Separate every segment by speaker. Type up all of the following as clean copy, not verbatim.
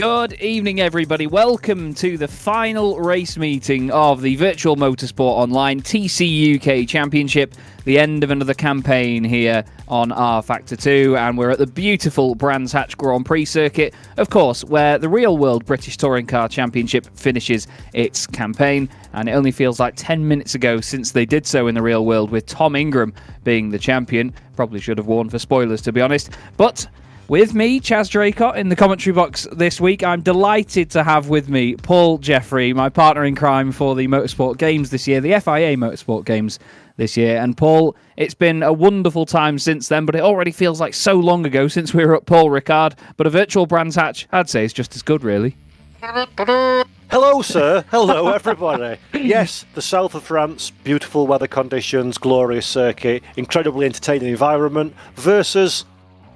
Speaker 1: Good evening, everybody. Welcome to the final race meeting of the Virtual Motorsport Online TCUK Championship, the end of another campaign here on R Factor 2, and we're at the beautiful Brands Hatch Grand Prix circuit, of course, where the real-world British Touring Car Championship finishes its campaign, and it only feels like 10 minutes ago since they did so in the real world, with Tom Ingram being the champion. Probably should have warned for spoilers, to be honest, but with me, Chaz Draycott, in the commentary box this week, I'm delighted to have with me Paul Jeffrey, my partner in crime for the Motorsport Games this year, the FIA Motorsport Games this year. And Paul, it's been a wonderful time since then, but it already feels like so long ago since we were at Paul Ricard. But a virtual Brands Hatch, I'd say, is just as good, really.
Speaker 2: Hello, sir. Hello, everybody. Yes, the south of France, beautiful weather conditions, glorious circuit, incredibly entertaining environment, versus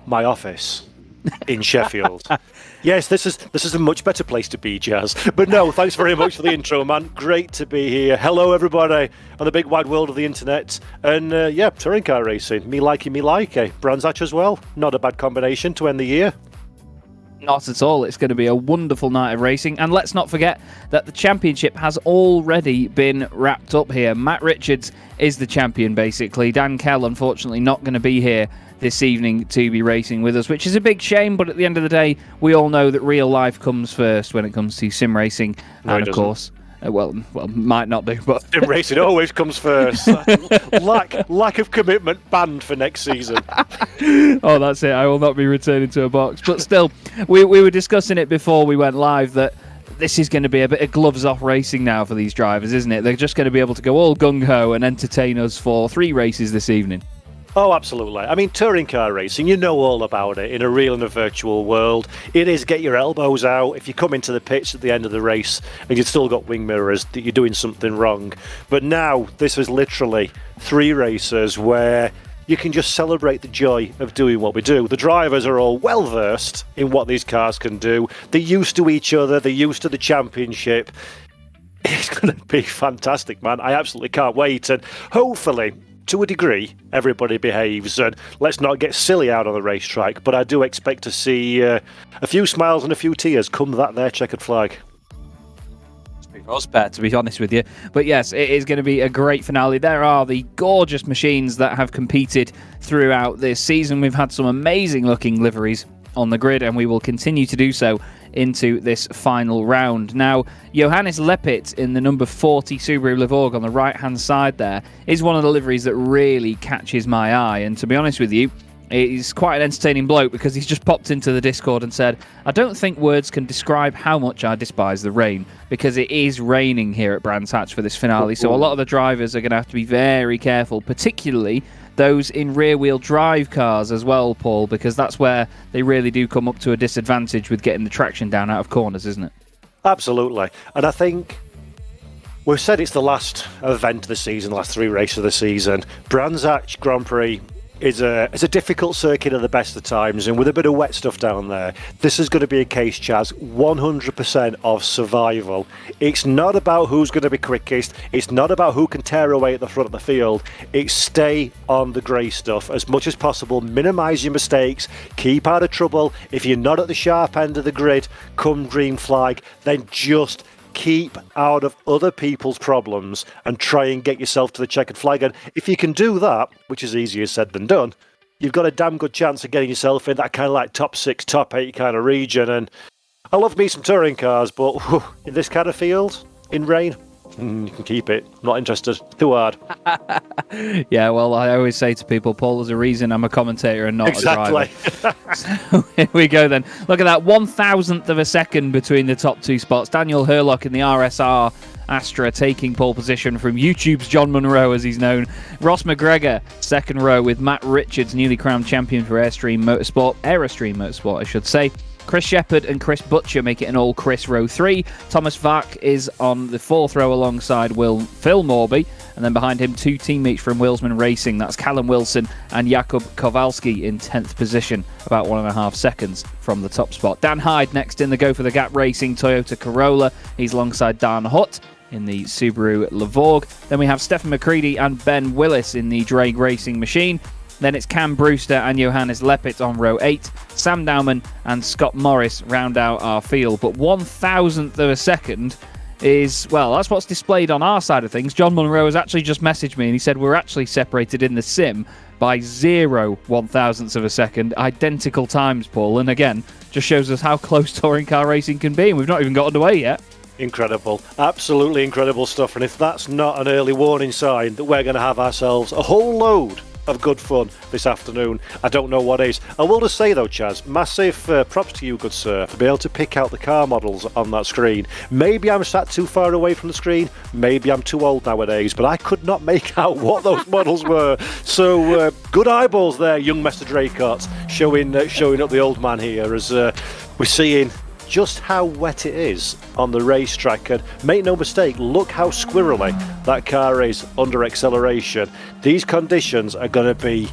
Speaker 2: my office in Sheffield. Yes, this is a much better place to be, Jazz. But no, thanks very much for the intro, man. Great to be here. Hello, everybody on the big wide world of the internet. And yeah, touring car racing. Me likey, me like. Brands Hatch as well. Not a bad combination to end the year.
Speaker 1: Not at all. It's going to be a wonderful night of racing. And let's not forget that the championship has already been wrapped up here. Matt Richards is the champion, basically. Dan Kell, unfortunately, not going to be here this evening to be racing with us, which is a big shame, but at the end of the day, we all know that real life comes first when it comes to sim racing.
Speaker 2: No,
Speaker 1: and of course, well, might not do, but
Speaker 2: sim racing always comes first. lack of commitment banned for next season.
Speaker 1: Oh, that's it. I will not be returning to a box. But still, we were discussing it before we went live that this is going to be a bit of gloves off racing now for these drivers, isn't it? They're just going to be able to go all gung-ho and entertain us for 3 races this evening.
Speaker 2: Oh, absolutely. I mean, touring car racing, you know all about it in a real and a virtual world. It is get your elbows out. If you come into the pits at the end of the race and you've still got wing mirrors, that you're doing something wrong. But now, this is literally 3 races where you can just celebrate the joy of doing what we do. The drivers are all well-versed in what these cars can do. They're used to each other. They're used to the championship. It's going to be fantastic, man. I absolutely can't wait. And hopefully, to a degree, everybody behaves, and let's not get silly out on the racetrack, but I do expect to see a few smiles and a few tears come that there checkered flag.
Speaker 1: To be honest with you. But yes, it is going to be a great finale. There are the gorgeous machines that have competed throughout this season. We've had some amazing looking liveries on the grid, and we will continue to do so into this final round. Now, Johannes Lepit in the number 40 Subaru Levorg on the right-hand side there is one of the liveries that really catches my eye. And to be honest with you, he's quite an entertaining bloke because he's just popped into the Discord and said, I don't think words can describe how much I despise the rain, because it is raining here at Brands Hatch for this finale. So a lot of the drivers are going to have to be very careful, particularly those in rear-wheel drive cars as well, Paul, because that's where they really do come up to a disadvantage with getting the traction down out of corners, isn't it?
Speaker 2: Absolutely. And I think we've said it's the last event of the season, the last 3 races of the season. Brands Hatch Grand Prix is a difficult circuit at the best of times, and with a bit of wet stuff down there, this is going to be a case, Chaz, 100% of survival. It's not about who's going to be quickest. It's not about who can tear away at the front of the field. It's stay on the grey stuff as much as possible, minimise your mistakes, keep out of trouble. If you're not at the sharp end of the grid, come green flag, then just keep out of other people's problems and try and get yourself to the checkered flag. And if you can do that, which is easier said than done, you've got a damn good chance of getting yourself in that kind of like top 6, top 8 kind of region. And I love me some touring cars, but in this kind of field, in rain, you can keep it. I'm not interested. Too hard.
Speaker 1: Yeah, well, I always say to people, Paul, there's a reason I'm a commentator and not a driver. So here we go then. Look at that, 1,000th of a second between the top 2 spots. Daniel Hurlock in the RSR Astra taking pole position from YouTube's John Munro, as he's known. Ross McGregor, second row, with Matt Richards, newly crowned champion for Airstream Motorsport, I should say. Chris Shepherd and Chris Butcher make it an all Chris row 3. Thomas Vac is on the 4th row alongside Phil Morby, and then behind him 2 teammates from Wilsman Racing. That's Callum Wilson and Jakub Kowalski in 10th position, about 1.5 seconds from the top spot. Dan Hyde next in the Go for the Gap Racing Toyota Corolla. He's alongside Dan Hutt in the Subaru Levorg. Then we have Stefan McCready and Ben Willis in the Drake Racing Machine. Then it's Cam Brewster and Johannes Lepit on row 8. Sam Dowman and Scott Morris round out our field. But 1,000th of a second is, well, that's what's displayed on our side of things. John Munro has actually just messaged me and he said we're actually separated in the sim by 0.001 of a second. Identical times, Paul. And again, just shows us how close touring car racing can be. And we've not even got underway yet.
Speaker 2: Incredible. Absolutely incredible stuff. And if that's not an early warning sign that we're going to have ourselves a whole load of good fun this afternoon, I don't know what is. I will just say though, Chaz, massive props to you, good sir, for being able to pick out the car models on that screen. Maybe I'm sat too far away from the screen, maybe I'm too old nowadays, but I could not make out what those models were. So good eyeballs there, young Mr. Draycott, showing up the old man here as we're seeing just how wet it is on the racetrack. And make no mistake, look how squirrely that car is under acceleration. These conditions are going to be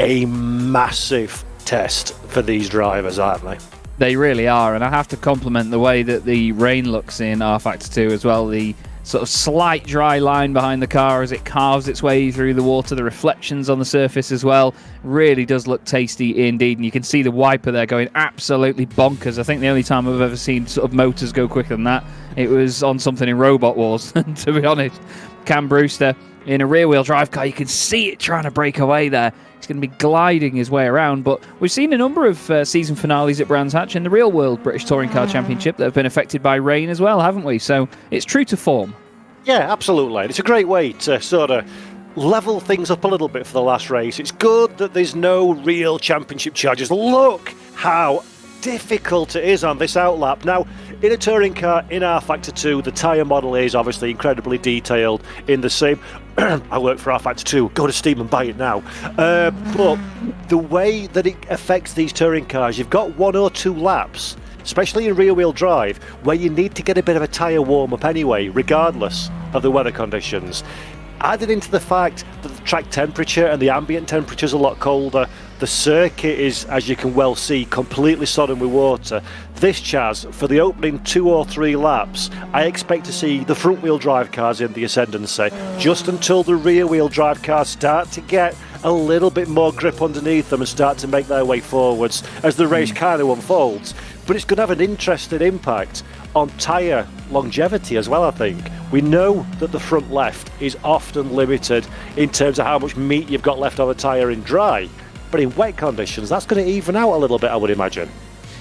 Speaker 2: a massive test for these drivers, aren't they?
Speaker 1: They really are, and I have to compliment the way that the rain looks in R-Factor 2 as well. The sort of slight dry line behind the car as it carves its way through the water, the reflections on the surface as well, really does look tasty indeed. And you can see the wiper there going absolutely bonkers. I think the only time I've ever seen sort of motors go quicker than that, it was on something in Robot Wars, to be honest. Cam Brewster in a rear-wheel drive car, you can see it trying to break away there. He's going to be gliding his way around, but we've seen a number of season finales at Brands Hatch in the real world British Touring Car Championship that have been affected by rain as well, haven't we? So it's true to form.
Speaker 2: Yeah, absolutely. It's a great way to sort of level things up a little bit for the last race. It's good that there's no real championship charges. Look how difficult it is on this outlap. Now, in a touring car, in R-Factor 2, the tyre model is obviously incredibly detailed in the same. I work for R-Factor 2, go to Steam and buy it now. But the way that it affects these touring cars, you've got 1 or 2 laps, especially in rear-wheel drive, where you need to get a bit of a tyre warm-up anyway, regardless of the weather conditions. Added into the fact that the track temperature and the ambient temperature is a lot colder, the circuit is, as you can well see, completely sodden with water. This, Chaz, for the opening 2 or 3 laps, I expect to see the front-wheel drive cars in the ascendancy, just until the rear-wheel drive cars start to get a little bit more grip underneath them and start to make their way forwards as the race kind of unfolds. But it's going to have an interesting impact on tyre longevity as well, I think. We know that the front left is often limited in terms of how much meat you've got left on the tyre in dry. But in wet conditions, that's going to even out a little bit, I would imagine.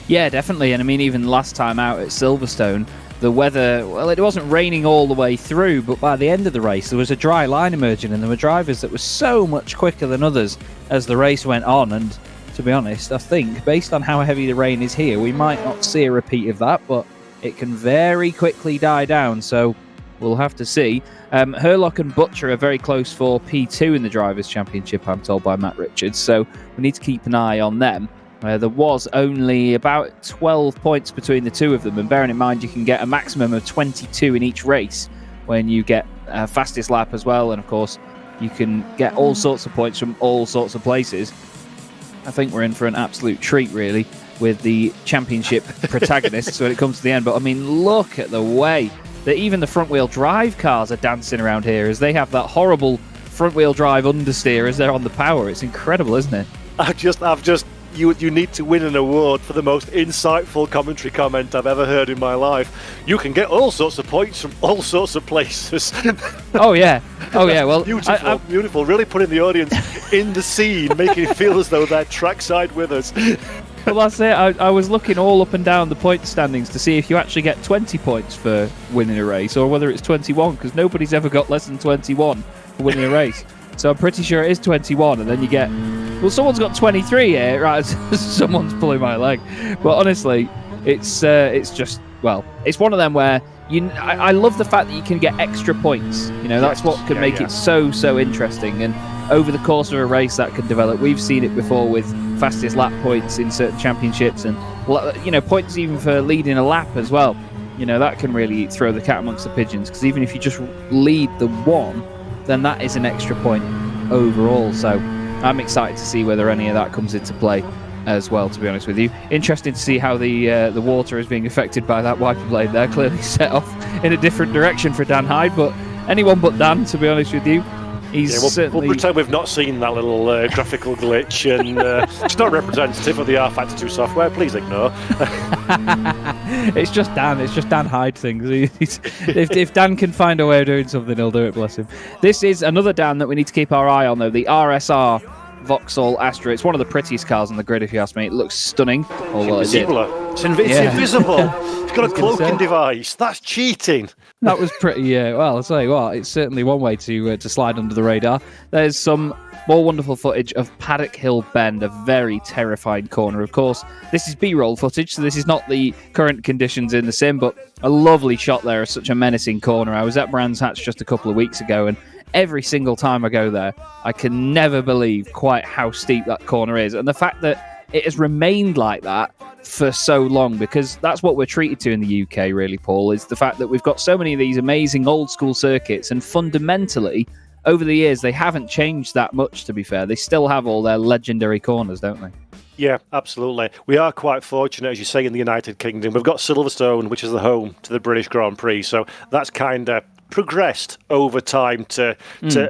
Speaker 1: Yeah, definitely. And I mean, even last time out at Silverstone, the weather, well, it wasn't raining all the way through, but by the end of the race, there was a dry line emerging, and there were drivers that were so much quicker than others as the race went on. And to be honest, I think, based on how heavy the rain is here, we might not see a repeat of that, but it can very quickly die down, so we'll have to see. Herlock and Butcher are very close for P2 in the Drivers' Championship, I'm told by Matt Richards, so we need to keep an eye on them. There was only about 12 points between the two of them, and bearing in mind you can get a maximum of 22 in each race when you get fastest lap as well, and of course you can get all sorts of points from all sorts of places. I think we're in for an absolute treat, really, with the championship protagonists when it comes to the end. But I mean, look at the way that even the front-wheel drive cars are dancing around here as they have that horrible front-wheel drive understeer as they're on the power. It's incredible, isn't it?
Speaker 2: You need to win an award for the most insightful commentary comment I've ever heard in my life. You can get all sorts of points from all sorts of places.
Speaker 1: Oh yeah. Well,
Speaker 2: beautiful. Really putting the audience in the scene, making it feel as though they're trackside with us.
Speaker 1: Well, that's it. I was looking all up and down the point standings to see if you actually get 20 points for winning a race, or whether it's 21, because nobody's ever got less than 21 for winning a race. So I'm pretty sure it is 21, and then you get... Well, someone's got 23 here, right? Someone's pulling my leg. But honestly, it's just... Well, it's one of them where... I love the fact that you can get extra points. You know, that's what can make it so interesting. And over the course of a race, that can develop. We've seen it before with fastest lap points in certain championships, and, you know, points even for leading a lap as well. You know, that can really throw the cat amongst the pigeons, because even if you just lead the one, then that is an extra point overall. So I'm excited to see whether any of that comes into play as well, to be honest with you. Interesting to see how the water is being affected by that wiper blade there. Clearly set off in a different direction for Dan Hyde, but anyone but Dan, to be honest with you.
Speaker 2: We'll pretend we've not seen that little graphical glitch, and it's not representative of the R Factor 2 software. Please ignore.
Speaker 1: It's just Dan. It's just Dan hide things. If Dan can find a way of doing something, he'll do it. Bless him. This is another Dan that we need to keep our eye on, though. The RSR Vauxhall Astra. It's one of the prettiest cars on the grid, if you ask me. It looks stunning.
Speaker 2: It's invisible. It's got a cloaking device. That's cheating.
Speaker 1: That was pretty. Well, I'll tell you what. It's certainly one way to slide under the radar. There's some more wonderful footage of Paddock Hill Bend, a very terrifying corner. Of course, this is B-roll footage, so this is not the current conditions in the sim, but a lovely shot there of such a menacing corner. I was at Brands Hatch just a couple of weeks ago, and every single time I go there, I can never believe quite how steep that corner is. And the fact that it has remained like that for so long, because that's what we're treated to in the UK, really, Paul, is the fact that we've got so many of these amazing old school circuits, and fundamentally, over the years, they haven't changed that much, to be fair. They still have all their legendary corners, don't they?
Speaker 2: Yeah, absolutely. We are quite fortunate, as you say, in the United Kingdom. We've got Silverstone, which is the home to the British Grand Prix, so that's kind of progressed over time to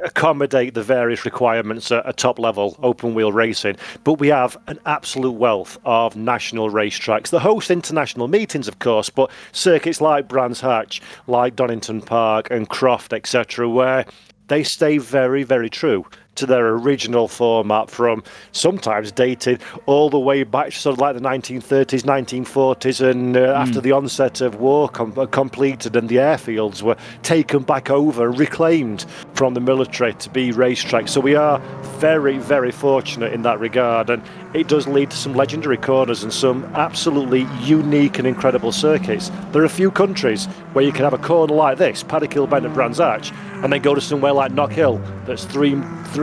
Speaker 2: accommodate the various requirements at top level open wheel racing. But we have an absolute wealth of national racetracks that host international meetings, of course, but circuits like Brands Hatch, like Donington Park and Croft, etc., where they stay very, very true to their original format, from sometimes dated all the way back to sort of like the 1930s, 1940s, and after the onset of war completed and the airfields were taken back over, reclaimed from the military to be racetracks. So we are very, very fortunate in that regard, and it does lead to some legendary corners and some absolutely unique and incredible circuits. There are a few countries where you can have a corner like this, Paddock Hill Bend at Brands Hatch, and then go to somewhere like Knock Hill that's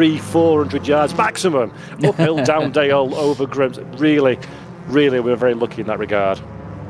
Speaker 2: 400 yards maximum, uphill, down dale, over Grims. Really, we're very lucky in that regard.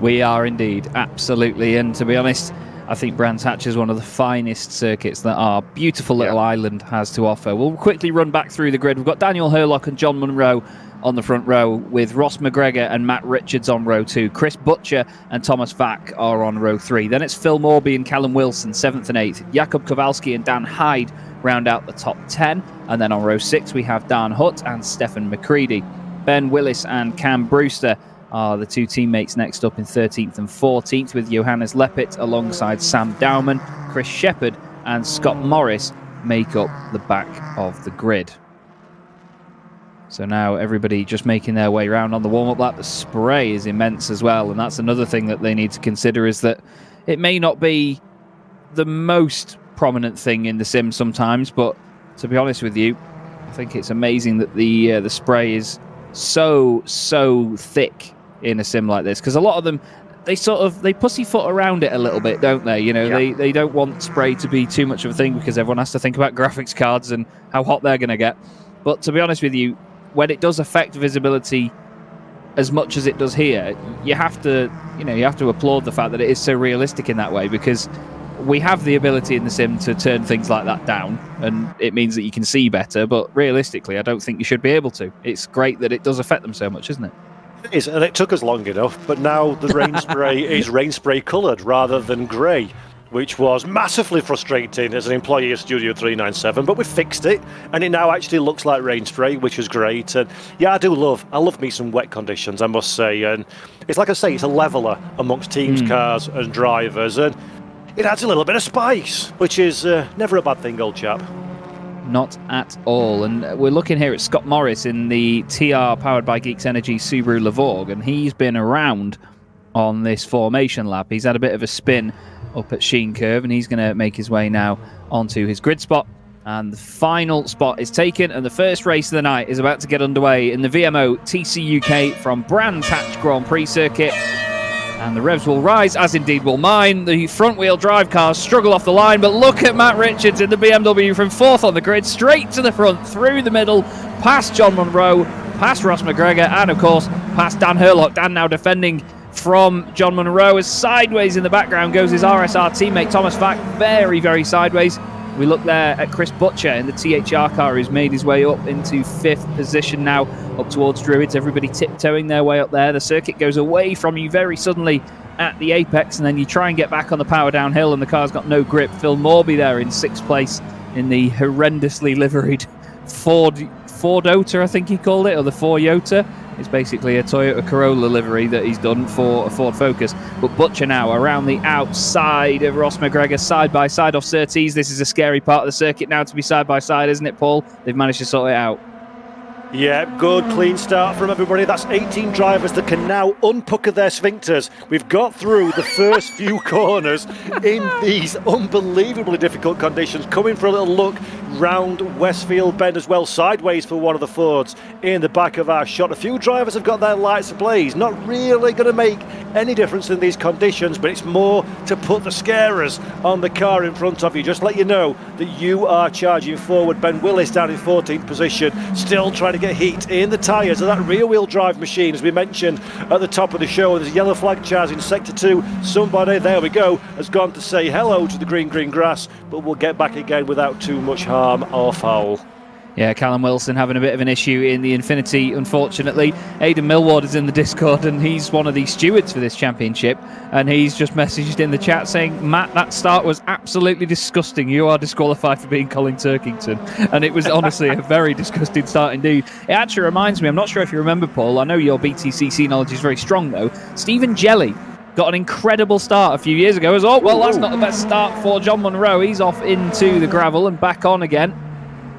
Speaker 1: We are indeed, absolutely. And to be honest, I think Brands Hatch is one of the finest circuits that our beautiful little island has to offer. We'll quickly run back through the grid. We've got Daniel Hurlock and John Munro on the front row, with Ross McGregor and Matt Richards on row 2. Chris Butcher and Thomas Vack are on row 3. Then it's Phil Morby and Callum Wilson, 7th and 8th. Jakub Kowalski and Dan Hyde round out the top 10. And then on row 6, we have Dan Hutt and Stefan McCready. Ben Willis and Cam Brewster are the two teammates next up in 13th and 14th, with Johannes Leppit alongside Sam Dowman. Chris Shepherd and Scott Morris make up the back of the grid. So now everybody just making their way around on the warm-up lap. The spray is immense as well, and that's another thing that they need to consider, is that it may not be the most prominent thing in the sim sometimes, but to be honest with you, I think it's amazing that the spray is so thick in a sim like this, because a lot of them, they pussyfoot around it a little bit, don't they? You know, they don't want spray to be too much of a thing, because everyone has to think about graphics cards and how hot they're going to get. But to be honest with you, when it does affect visibility as much as it does here, you have to applaud the fact that it is so realistic in that way, because we have the ability in the sim to turn things like that down, and it means that you can see better, but realistically, I don't think you should be able to. It's great that it does affect them so much, isn't it?
Speaker 2: It is, and it took us long enough, but now the rain spray is rain spray coloured rather than grey, which was massively frustrating as an employee of Studio 397, but we fixed it, and it now actually looks like rain spray, which is great. And yeah, I love me some wet conditions, I must say, and it's like I say, it's a leveller amongst teams, cars and drivers, and it adds a little bit of spice, which is never a bad thing, old chap.
Speaker 1: Not at all. And we're looking here at Scott Morris in the TR powered by Geeks Energy Subaru Levorg, and he's been around on this formation lap. He's had a bit of a spin up at Sheen Curve, and he's going to make his way now onto his grid spot. And the final spot is taken, and the first race of the night is about to get underway in the VMO TCUK from Brands Hatch Grand Prix circuit. And the revs will rise, as indeed will mine. The front-wheel drive cars struggle off the line, but look at Matt Richards in the BMW from 4th on the grid, straight to the front, through the middle, past John Munro, past Ross McGregor, and of course, past Dan Hurlock. Dan now defending from John Munro, as sideways in the background goes his RSR teammate Thomas Vack, very, very sideways. We look there at Chris Butcher in the THR car, who's made his way up into 5th position now, up towards Druids. Everybody tiptoeing their way up there. The circuit goes away from you very suddenly at the apex, and then you try and get back on the power downhill, and the car's got no grip. Phil Morby there in 6th place in the horrendously liveried Fordota, I think he called it, or the Fordota. It's basically a Toyota Corolla livery that he's done for a Ford Focus. But Butcher now around the outside of Ross McGregor, side by side off Surtees. This is a scary part of the circuit now to be side by side, isn't it, Paul? They've managed to sort it out.
Speaker 2: Yeah, good, clean start from everybody. That's 18 drivers that can now unpucker their sphincters. We've got through the first few corners in these unbelievably difficult conditions. Coming for a little look round Westfield Bend as well, sideways for one of the Fords in the back of our shot. A few drivers have got their lights ablaze. Not really going to make any difference in these conditions, but it's more to put the scarers on the car in front of you. Just let you know that you are charging forward. Ben Willis down in 14th position, still trying to get heat in the tyres of that rear-wheel drive machine, as we mentioned at the top of the show. There's a yellow flag charge in Sector 2. Somebody, there we go, has gone to say hello to the green grass, but we'll get back again without too much harm or foul.
Speaker 1: Yeah, Callum Wilson having a bit of an issue in the Infinity, unfortunately. Aidan Millward is in the Discord, and he's one of the stewards for this championship, and he's just messaged in the chat saying, Matt, that start was absolutely disgusting. You are disqualified for being Colin Turkington. And it was honestly a very disgusting start indeed. It actually reminds me, I'm not sure if you remember, Paul, I know your BTCC knowledge is very strong though, Stephen Jelly got an incredible start a few years ago as well. Well, that's not the best start for John Munro. He's off into the gravel and back on again.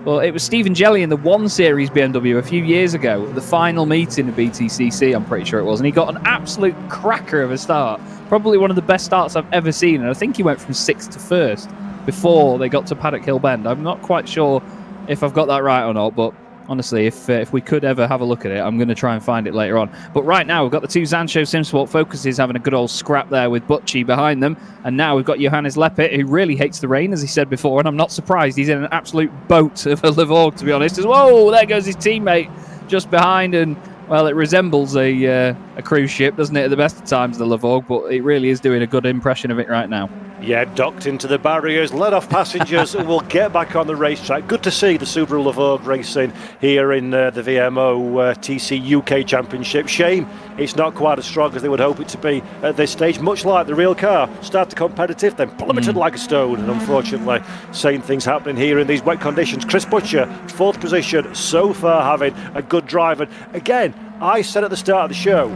Speaker 1: Well, it was Stephen Jelly in the 1 Series BMW a few years ago, the final meeting of BTCC, I'm pretty sure it was, and he got an absolute cracker of a start. Probably one of the best starts I've ever seen, and I think he went from 6th to 1st before they got to Paddock Hill Bend. I'm not quite sure if I've got that right or not, but honestly, if we could ever have a look at it, I'm going to try and find it later on. But right now, we've got the two Zanshow Simsport Focuses having a good old scrap there with Butchie behind them. And now we've got Johannes Leppert, who really hates the rain, as he said before. And I'm not surprised. He's in an absolute boat of a Levorg, to be honest. As whoa, there goes his teammate just behind. And, well, it resembles a cruise ship, doesn't it, at the best of times, the Levorg. But it really is doing a good impression of it right now.
Speaker 2: Yeah, docked into the barriers, let off passengers, and we'll get back on the racetrack. Good to see the Subaru Levorg racing here in the VMO TCUK Championship. Shame it's not quite as strong as they would hope it to be at this stage. Much like the real car, started competitive, then plummeted like a stone, and unfortunately, same things happening here in these wet conditions. Chris Butcher, 4th position, so far having a good drive. And again, I said at the start of the show,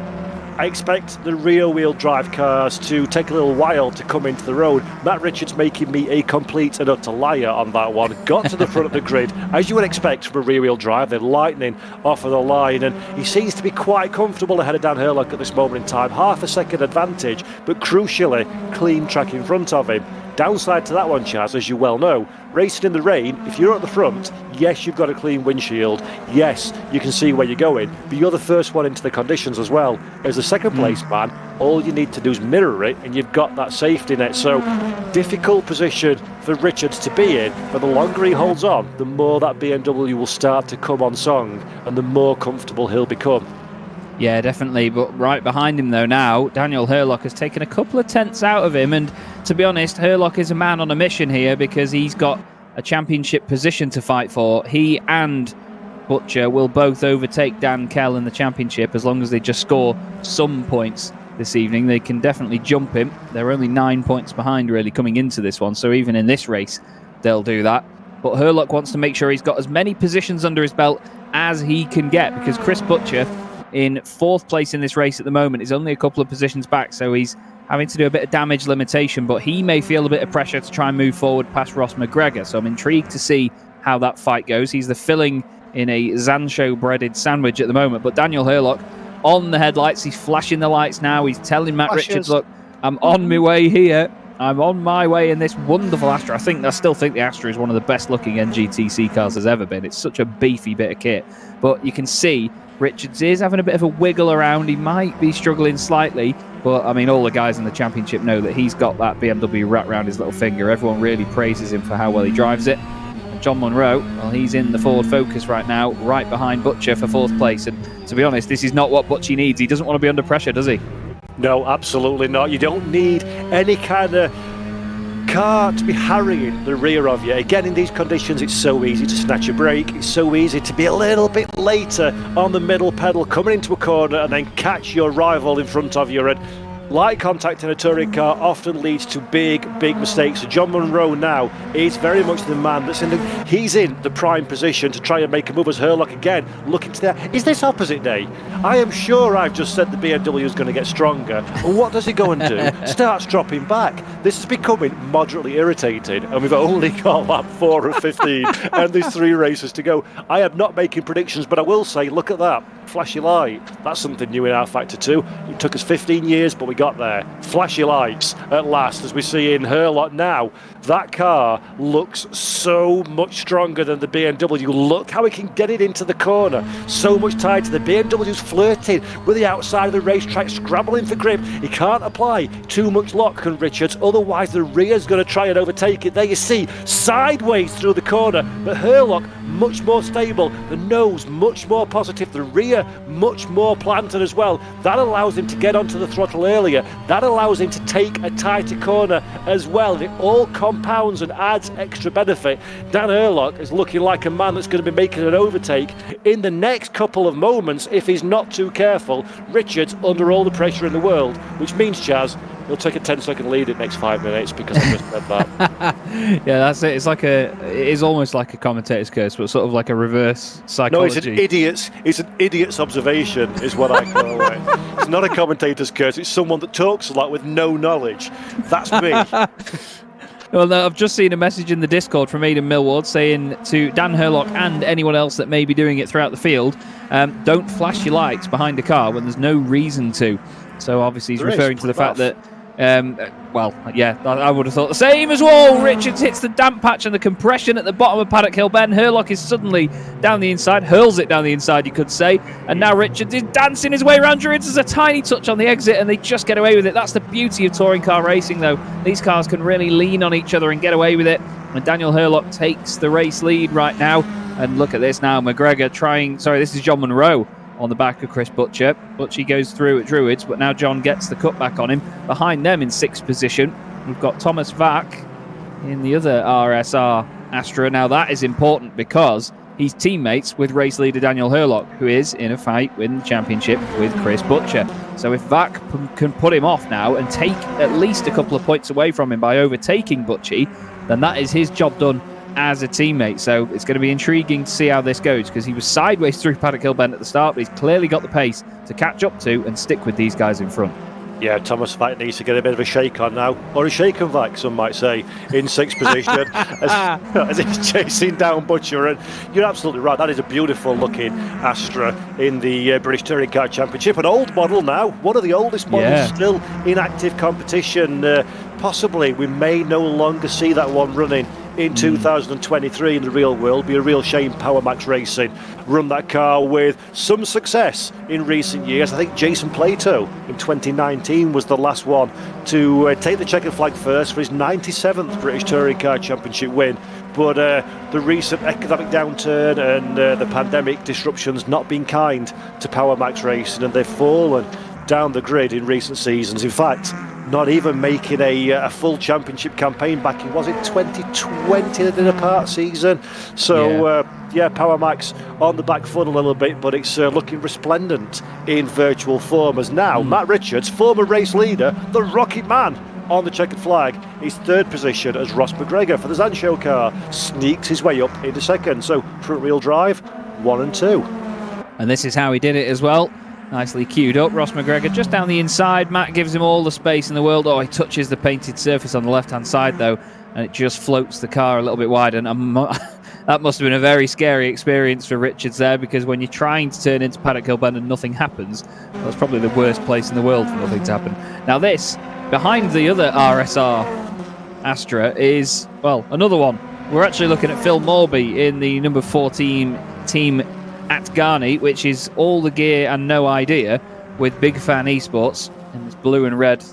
Speaker 2: I expect the rear-wheel drive cars to take a little while to come into the road. Matt Richards making me a complete and utter liar on that one. Got to the front of the grid, as you would expect from a rear-wheel drive. They're lightning off of the line, and he seems to be quite comfortable ahead of Dan Hurlock at this moment in time. Half a second advantage, but crucially, clean track in front of him. Downside to that one, Chaz, as you well know, racing in the rain, if you're at the front, yes, you've got a clean windshield. Yes, you can see where you're going, but you're the first one into the conditions as well. As the second place man, all you need to do is mirror it, and you've got that safety net. So, difficult position for Richards to be in, but the longer he holds on, the more that BMW will start to come on song, and the more comfortable he'll become.
Speaker 1: Yeah, definitely. But right behind him, though, now, Daniel Hurlock has taken a couple of tenths out of him. And to be honest, Hurlock is a man on a mission here because he's got a championship position to fight for. He and Butcher will both overtake Dan Kell in the championship as long as they just score some points this evening. They can definitely jump him. They're only 9 points behind, really, coming into this one. So even in this race, they'll do that. But Hurlock wants to make sure he's got as many positions under his belt as he can get because Chris Butcher, in 4th place in this race at the moment, is only a couple of positions back, so he's having to do a bit of damage limitation, but he may feel a bit of pressure to try and move forward past Ross McGregor, so I'm intrigued to see how that fight goes. He's the filling in a Zanshow breaded sandwich at the moment, but Daniel Hurlock on the headlights, he's flashing the lights now, he's telling Matt Richards, look, I'm on my way here, I'm on my way in this wonderful Astra. I still think the Astra is one of the best looking NGTC cars there's ever been. It's such a beefy bit of kit, but you can see Richards is having a bit of a wiggle around. He might be struggling slightly, but I mean, all the guys in the championship know that he's got that BMW wrapped around his little finger. Everyone really praises him for how well he drives it. And John Munro, well, he's in the Ford Focus right now, right behind Butcher for 4th place. And to be honest, this is not what Butchie needs. He doesn't want to be under pressure, does he?
Speaker 2: No, absolutely not. You don't need any kind of car to be harrying the rear of you. Again, in these conditions, it's so easy to snatch a break. It's so easy to be a little bit later on the middle pedal, coming into a corner and then catch your rival in front of you. And light contact in a touring car often leads to big mistakes. So John Munro now is very much the man that's he's in the prime position to try and make a move as Herlock again looking to there. Is this opposite day? I am sure I've just said the BMW is going to get stronger. And what does he go and do? Starts dropping back. This is becoming moderately irritating, and we've only got lap 4 of 15 and there's 3 races to go. I am not making predictions, but I will say, look at that flashy light. That's something new in our Factor 2. It took us 15 years, but we got there. Flashy lights at last, as we see in Herlock now. That car looks so much stronger than the BMW. Look how he can get it into the corner. So much tighter. The BMW's flirting with the outside of the racetrack, scrabbling for grip. He can't apply too much lock, can Richards, otherwise the rear's going to try and overtake it. There you see, sideways through the corner, but Herlock much more stable, the nose much more positive, the rear much more planted as well. That allows him to get onto the throttle earlier. That allows him to take a tighter corner as well. And it all compounds and adds extra benefit. Dan Herlock is looking like a man that's going to be making an overtake in the next couple of moments if he's not too careful. Richards under all the pressure in the world, which means, Chaz, he'll take a 10-second lead in the next 5 minutes because I just said that.
Speaker 1: Yeah, that's it. It is almost like a commentator's curse, but sort of like a reverse psychology.
Speaker 2: No, it's an idiot's observation is what I call it. It's not a commentator's curse. It's someone that talks a lot with no knowledge. That's me.
Speaker 1: Well, I've just seen a message in the Discord from Aidan Millward saying to Dan Herlock and anyone else that may be doing it throughout the field, don't flash your lights behind a car when there's no reason to. So obviously he's referring to the fact that, I would have thought the same as well. Richards hits the damp patch and the compression at the bottom of Paddock Hill Bend. Herlock is suddenly down the inside, hurls it down the inside, you could say. And now Richards is dancing his way around Druids. There's a tiny touch on the exit and they just get away with it. That's the beauty of touring car racing, though. These cars can really lean on each other and get away with it. And Daniel Herlock takes the race lead right now. And look at this now. McGregor this is John Munro on the back of Chris Butcher. Butchie goes through at Druids, but now John gets the cutback on him. Behind them in 6th position, we've got Thomas Vack in the other RSR Astra. Now that is important because he's teammates with race leader Daniel Herlock, who is in a fight in the championship with Chris Butcher. So if Vack can put him off now and take at least a couple of points away from him by overtaking Butchie, then that is his job done as a teammate. So it's going to be intriguing to see how this goes, because he was sideways through Paddock Hill Bend at the start, but he's clearly got the pace to catch up to and stick with these guys in front.
Speaker 2: Yeah, Thomas Vack needs to get a bit of a shake on now, or a shake and Vack, some might say, in 6th position as he's chasing down Butcher. And you're absolutely right, that is a beautiful looking Astra in the British Touring Car Championship. An old model now, one of the oldest models still in active competition. Possibly we may no longer see that one running in 2023 in the real world. Be a real shame Power Max Racing run that car with some success in recent years. I think Jason Plato in 2019 was the last one to take the checkered flag first for his 97th British Touring Car Championship win. But the recent economic downturn and the pandemic disruptions not been kind to Power Max Racing, and they've fallen down the grid in recent seasons. In fact, not even making a full championship campaign back in, was it 2020 they did a part season? So Power Max on the back foot a little bit, but it's looking resplendent in virtual form as now Matt Richards, former race leader, the Rocket Man on the checkered flag, is 3rd position as Ross McGregor for the Zanshow car sneaks his way up into 2nd. So front wheel drive 1 and 2.
Speaker 1: And this is how he did it as well. Nicely queued up, Ross McGregor just down the inside. Matt gives him all the space in the world. Oh, he touches the painted surface on the left-hand side, though, and it just floats the car a little bit wide. And that must have been a very scary experience for Richards there, because when you're trying to turn into Paddock Hill Bend and nothing happens, that's probably the worst place in the world for nothing to happen. Now this, behind the other RSR Astra, is, well, another one. We're actually looking at Phil Morby in the number 14 team at Garney, which is all the gear and no idea, with Big Fan Esports in this blue and red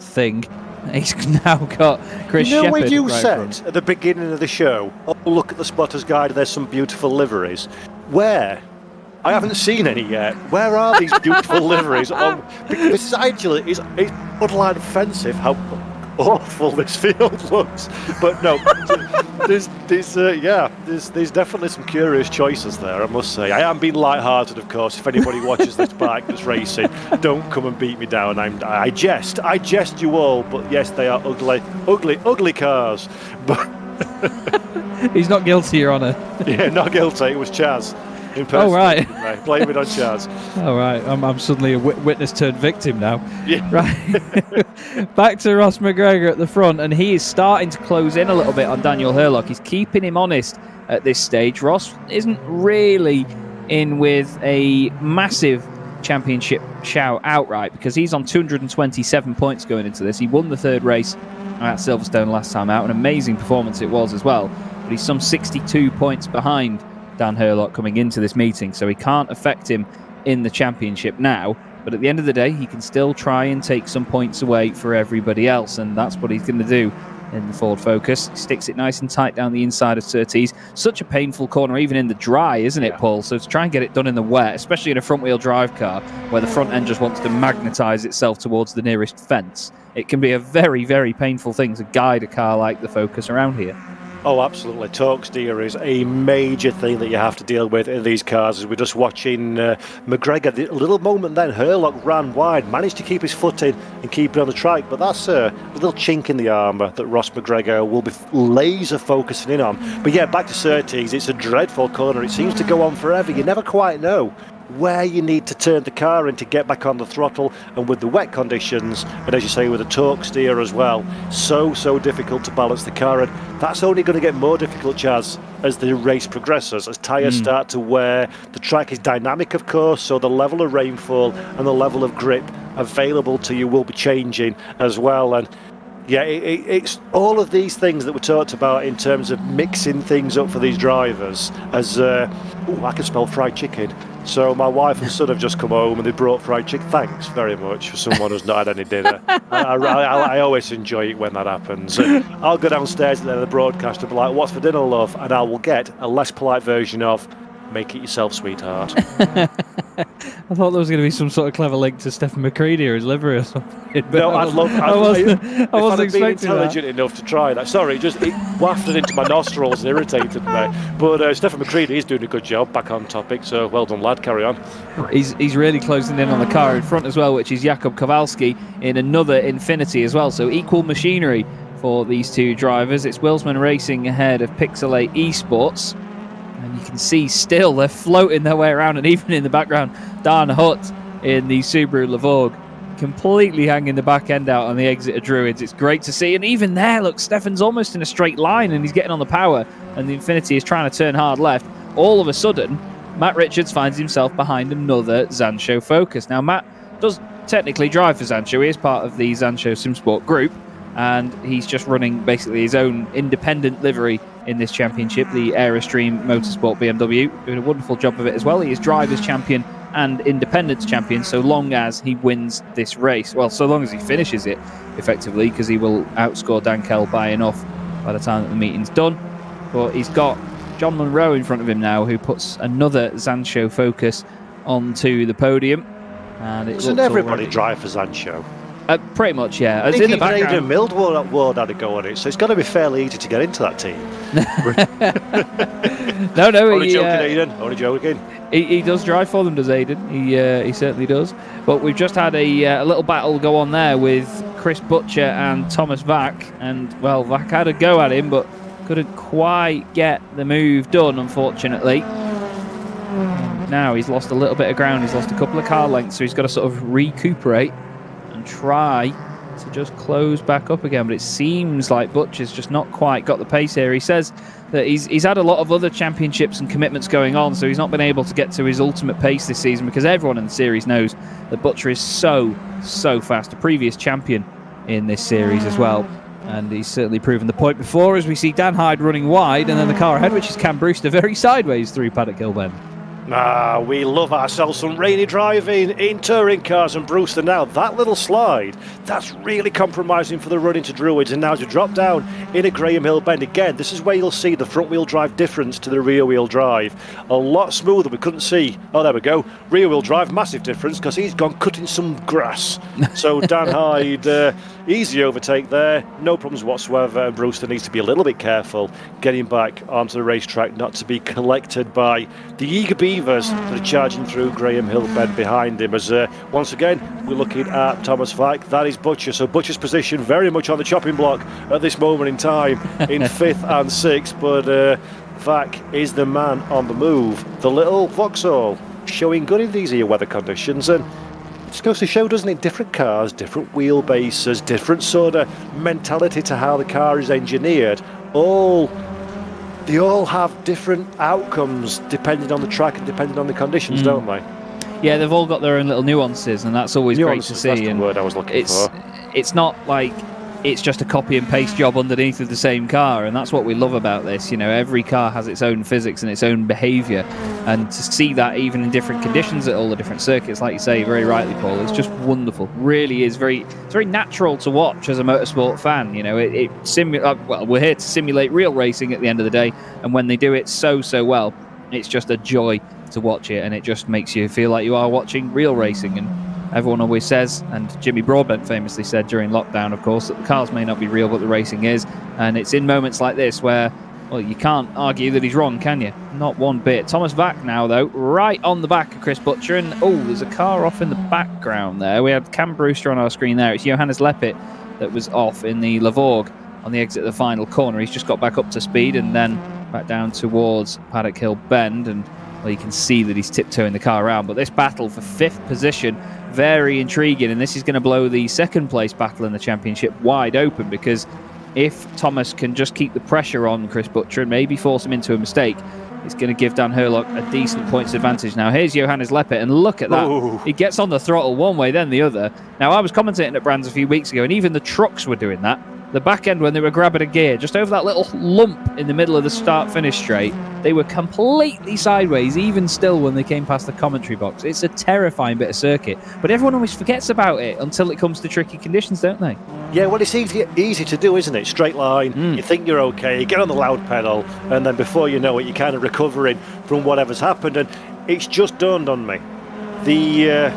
Speaker 1: thing. He's now got Chris Shepherd.
Speaker 2: You know when you
Speaker 1: right
Speaker 2: said at the beginning of the show, oh, look at the Spotter's Guide, there's some beautiful liveries. Where? I haven't seen any yet. Where are these beautiful liveries? This is actually, it's borderline offensive how awful this field looks. But no, there's definitely some curious choices there, I must say. I am being light-hearted, of course. If anybody watches this bike that's racing, don't come and beat me down. I jest you all, but yes, they are ugly cars. But
Speaker 1: he's not guilty, Your Honour.
Speaker 2: Yeah, not guilty. It was Chaz.
Speaker 1: Oh, right.
Speaker 2: Blame it on Chaz.
Speaker 1: Oh, right. I'm suddenly a witness turned victim now.
Speaker 2: Yeah.
Speaker 1: Right. Back to Ross McGregor at the front, and he is starting to close in a little bit on Daniel Hurlock. He's keeping him honest at this stage. Ross isn't really in with a massive championship shout outright because he's on 227 points going into this. He won the third race at Silverstone last time out. An amazing performance it was as well. But he's some 62 points behind Dan Hurlock coming into this meeting, so he can't affect him in the championship now. But at the end of the day, he can still try and take some points away for everybody else, and that's what he's going to do in the Ford Focus. He sticks it nice and tight down the inside of Surtees. Such a painful corner, even in the dry, isn't it, Paul? So to try and get it done in the wet, especially in a front-wheel drive car, where the front end just wants to magnetise itself towards the nearest fence, it can be a very, very painful thing to guide a car like the Focus around here.
Speaker 2: Oh, absolutely. Torque steer is a major thing that you have to deal with in these cars. As we're just watching McGregor, the little moment then, Hurlock ran wide, managed to keep his foot in and keep it on the track. But that's a little chink in the armour that Ross McGregor will be laser focusing in on. But yeah, back to Surtees, it's a dreadful corner. It seems to go on forever. You never quite know where you need to turn the car in to get back on the throttle, and with the wet conditions, and as you say, with the torque steer as well, so difficult to balance the car, and that's only going to get more difficult, Chaz, as the race progresses, as tyres start to wear. The track is dynamic, of course, so the level of rainfall and the level of grip available to you will be changing as well. And yeah, it's all of these things that we talked about in terms of mixing things up for these drivers. As I can smell fried chicken. So my wife and son have just come home and they brought fried chicken. Thanks very much for someone who's not had any dinner. I always enjoy it when that happens. I'll go downstairs at the end of the broadcast and be like, "What's for dinner, love?" And I will get a less polite version of, "Make it yourself, sweetheart."
Speaker 1: I thought there was going to be some sort of clever link to Stephen McCready or his livery or something.
Speaker 2: No, I wasn't
Speaker 1: expecting
Speaker 2: intelligent enough to try that. Sorry, it wafted into my nostrils and irritated me. But Stephen McCready is doing a good job. Back on topic, so well done, lad. Carry on.
Speaker 1: He's really closing in on the car in front as well, which is Jakub Kowalski in another Infinity as well. So equal machinery for these two drivers. It's Wilsman Racing ahead of Pixelate Esports. And you can see still they're floating their way around, and even in the background, Dan Hutt in the Subaru Levorg completely hanging the back end out on the exit of Druids. It's great to see, and even there, look, Stefan's almost in a straight line and he's getting on the power, and the Infinity is trying to turn hard left. All of a sudden, Matt Richards finds himself behind another Zansho Focus. Now, Matt does technically drive for Zansho. He is part of the Zansho Simsport group, and he's just running basically his own independent livery in this championship, the Aerostream Motorsport BMW, doing a wonderful job of it as well. He is drivers champion and independence champion so long as he wins this race. Well, so long as he finishes it, effectively, because he will outscore Dankel by enough by the time that the meeting's done. But he's got John Munro in front of him now, who puts another Zansho Focus onto the podium. And
Speaker 2: doesn't everybody drive for Zansho?
Speaker 1: Pretty much, yeah.
Speaker 2: I think even Aidan Mildward had a go at it, so it's got to be fairly easy to get into that team.
Speaker 1: No.
Speaker 2: Only joking, Aidan. Only joking.
Speaker 1: He does drive for them, does Aidan? He certainly does. But we've just had a little battle go on there with Chris Butcher and Thomas Vack, and well, Vack had a go at him, but couldn't quite get the move done, unfortunately. Now he's lost a little bit of ground. He's lost a couple of car lengths, so he's got to sort of recuperate and try to just close back up again, but it seems like Butcher's just not quite got the pace here. He says that he's had a lot of other championships and commitments going on, so he's not been able to get to his ultimate pace this season, because everyone in the series knows that Butcher is so fast, a previous champion in this series as well, and he's certainly proven the point before, as we see Dan Hyde running wide, and then the car ahead, which is Cam Brewster, very sideways through Paddock Hill Bend.
Speaker 2: We love ourselves some rainy driving in touring cars, and Brewster now, that little slide, that's really compromising for the run into Druids, and now to drop down in a Graham Hill Bend. Again, this is where you'll see the front wheel drive difference to the rear wheel drive. A lot smoother. We couldn't see. Oh, there we go. Rear wheel drive, massive difference, because he's gone cutting some grass. So Dan Hyde, easy overtake there, no problems whatsoever, and Brewster needs to be a little bit careful getting back onto the racetrack, not to be collected by the eager beavers that are charging through Graham Hill Bend behind him. As once again, we're looking at Thomas Vack. That is Butcher, so Butcher's position very much on the chopping block at this moment in time in 5th and 6th, but Vack is the man on the move. The little Vauxhall showing good in these here weather conditions, and it just goes to show, doesn't it? Different cars, different wheelbases, different sort of mentality to how the car is engineered. They all have different outcomes depending on the track and depending on the conditions, don't they?
Speaker 1: Yeah, they've all got their own little nuances, and that's always great to see.
Speaker 2: That's the word I was looking for.
Speaker 1: It's not like it's just a copy and paste job underneath of the same car, and that's what we love about this. You know, every car has its own physics and its own behaviour, and to see that even in different conditions at all the different circuits, like you say very rightly, Paul, it's just wonderful. Really is it's very natural to watch as a motorsport fan. You know, we're here to simulate real racing at the end of the day, and when they do it so well, it's just a joy to watch it, and it just makes you feel like you are watching real racing. And everyone always says, and Jimmy Broadbent famously said during lockdown, of course, that the cars may not be real, but the racing is. And it's in moments like this where, well, you can't argue that he's wrong, can you? Not one bit. Thomas Vack now, though, right on the back of Chris Butcher. And, there's a car off in the background there. We had Cam Brewster on our screen there. It's Johannes Leppit that was off in the Lavorg on the exit of the final corner. He's just got back up to speed and then back down towards Paddock Hill Bend. And, well, you can see that he's tiptoeing the car around. But this battle for 5th position, very intriguing, and this is going to blow the second place battle in the championship wide open, because if Thomas can just keep the pressure on Chris Butcher and maybe force him into a mistake, it's going to give Dan Herlock a decent points advantage. Now here's Johannes Leppit, and look at that. Ooh. He gets on the throttle one way then the other. Now I was commentating at Brands a few weeks ago, and even the trucks were doing that. The back end, when they were grabbing a gear just over that little lump in the middle of the start-finish straight, they were completely sideways, even still when they came past the commentary box. It's a terrifying bit of circuit, but everyone always forgets about it until it comes to tricky conditions, don't they?
Speaker 2: Yeah, well, it's easy to do, isn't it? Straight line, you think you're okay, you get on the loud pedal, and then before you know it, you're kind of recovering from whatever's happened, and it's just dawned on me. The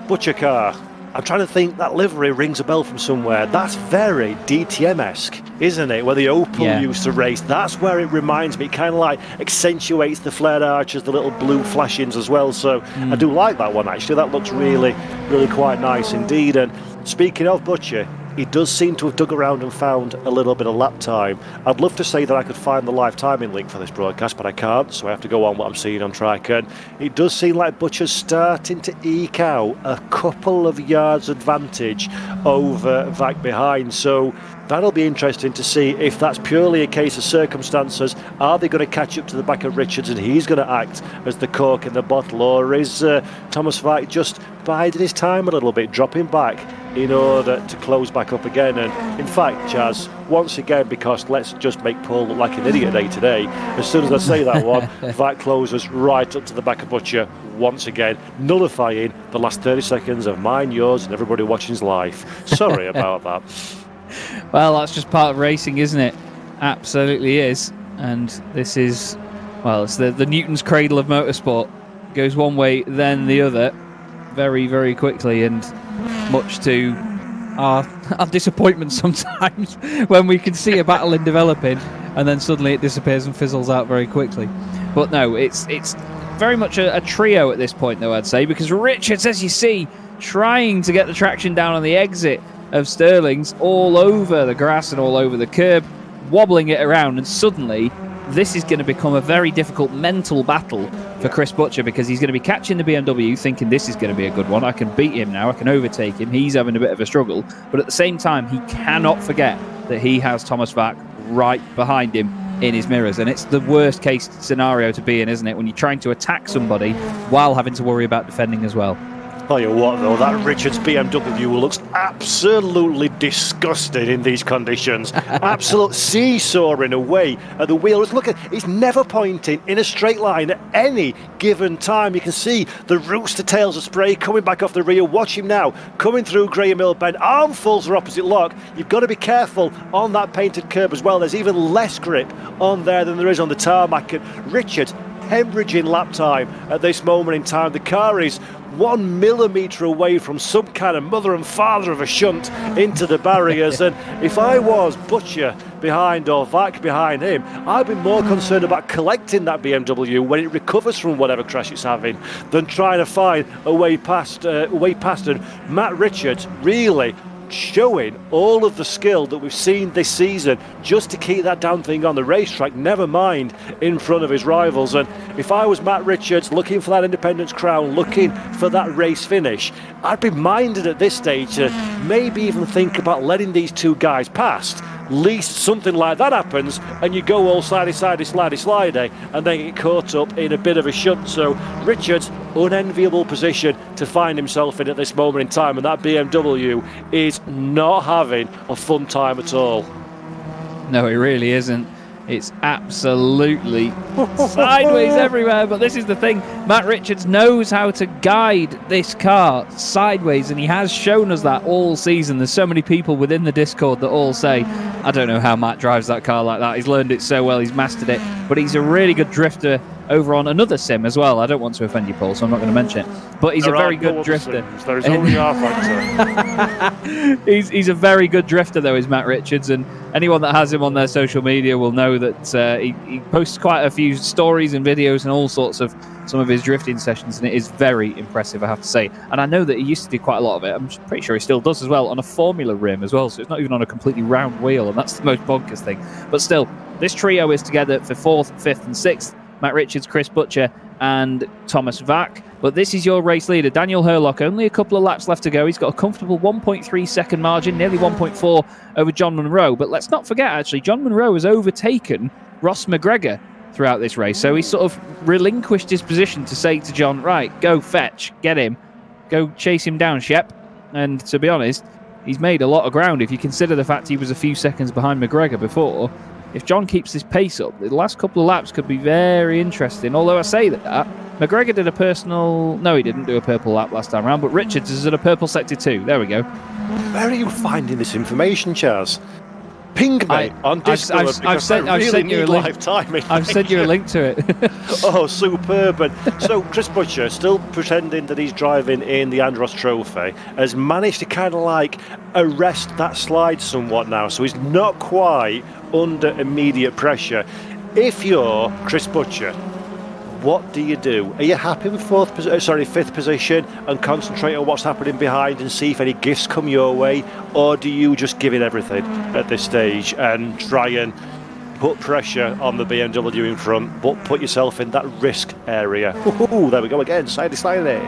Speaker 2: Butcher car, I'm trying to think, that livery rings a bell from somewhere. That's very DTM-esque, isn't it? Where the Opel used to race. That's where it reminds me. It kind of like accentuates the flared arches, the little blue flashings as well. So I do like that one, actually. That looks really, really quite nice indeed. And speaking of Butcher, he does seem to have dug around and found a little bit of lap time. I'd love to say that I could find the live timing link for this broadcast, but I can't, so I have to go on what I'm seeing on track. And it does seem like Butcher's starting to eke out a couple of yards advantage over Vack behind. So that'll be interesting to see if that's purely a case of circumstances. Are they going to catch up to the back of Richards and he's going to act as the cork in the bottle, or is Thomas Vack just biding his time a little bit, dropping back in order to close back up again? And in fact, Chaz, once again, because let's just make Paul look like an idiot today, as soon as I say that one, Vack closes right up to the back of Butcher once again, nullifying the last 30 seconds of mine, yours, and everybody watching's life. Sorry about that.
Speaker 1: Well, that's just part of racing, isn't it? Absolutely is. And this is, well, it's the Newton's cradle of motorsport. It goes one way, then the other, very, very quickly, and much to our disappointment sometimes when we can see a battle in developing and then suddenly it disappears and fizzles out very quickly. But no, it's very much a trio at this point, though, I'd say, because Richards, as you see, trying to get the traction down on the exit of Sterling's, all over the grass and all over the curb, wobbling it around, and suddenly this is going to become a very difficult mental battle for Chris Butcher, because he's going to be catching the BMW thinking this is going to be a good one. I can beat him now, I can overtake him. He's having a bit of a struggle, but at the same time he cannot forget that he has Thomas Vack right behind him in his mirrors, and it's the worst case scenario to be in, isn't it, when you're trying to attack somebody while having to worry about defending as well.
Speaker 2: Tell you what, though, that Richards BMW looks absolutely disgusting in these conditions. Absolute seesawing away at the wheel. Look at, he's never pointing in a straight line at any given time. You can see the rooster tails of spray coming back off the rear. Watch him now, coming through Graham Hill Bend. Armfuls are opposite lock. You've got to be careful on that painted curb as well. There's even less grip on there than there is on the tarmac. And Richards hemorrhaging lap time at this moment in time. The car is 1 millimetre away from some kind of mother and father of a shunt into the barriers. And if I was Butcher behind or Vac behind him, I'd be more concerned about collecting that BMW when it recovers from whatever crash it's having than trying to find a way past. And Matt Richards really showing all of the skill that we've seen this season just to keep that damn thing on the racetrack, never mind in front of his rivals. And if I was Matt Richards looking for that Independence crown, looking for that race finish, I'd be minded at this stage to maybe even think about letting these two guys past. Least something like that happens and you go all slidey and then get caught up in a bit of a shunt. So Richards, unenviable position to find himself in at this moment in time, and that BMW is not having a fun time at all.
Speaker 1: No, it really isn't. It's absolutely sideways everywhere. But this is the thing. Matt Richards knows how to guide this car sideways, and he has shown us that all season. There's so many people within the Discord that all say, I don't know how Matt drives that car like that. He's learned it so well. He's mastered it. But he's a really good drifter over on another sim as well. I don't want to offend you, Paul, so I'm not going to mention it. But he's a very good drifter.
Speaker 2: There is only our factor.
Speaker 1: He's a very good drifter, though, is Matt Richards. And anyone that has him on their social media will know that he posts quite a few stories and videos and all sorts of some of his drifting sessions, and it is very impressive, I have to say. And I know that he used to do quite a lot of it. I'm pretty sure he still does as well, on a Formula rim as well, so it's not even on a completely round wheel, and that's the most bonkers thing. But still, this trio is together for 4th, 5th and 6th. Matt Richards, Chris Butcher and Thomas Vac. But this is your race leader, Daniel Hurlock. Only a couple of laps left to go. He's got a comfortable 1.3 second margin, nearly 1.4 over John Munro. But let's not forget, actually, John Munro has overtaken Ross McGregor throughout this race. So he's sort of relinquished his position to say to John, right, go fetch, get him, go chase him down, Shep. And to be honest, he's made a lot of ground if you consider the fact he was a few seconds behind McGregor before. If John keeps this pace up, the last couple of laps could be very interesting. Although I say that, McGregor did a personal... No, he didn't do a purple lap last time around, but Richards is at a purple sector 2. There we go.
Speaker 2: Where are you finding this information, Chaz? Ping me on Discord. I've sent you a link.
Speaker 1: I've sent you a link to it.
Speaker 2: Oh, superb. And so Chris Butcher, still pretending that he's driving in the Andros Trophy, has managed to kind of like arrest that slide somewhat now. So he's not quite under immediate pressure. If you're Chris Butcher, what do you do? Are you happy with 5th position and concentrate on what's happening behind and see if any gifts come your way, or do you just give it everything at this stage and try and put pressure on the BMW in front, but put yourself in that risk area? Ooh, there we go again, slidey.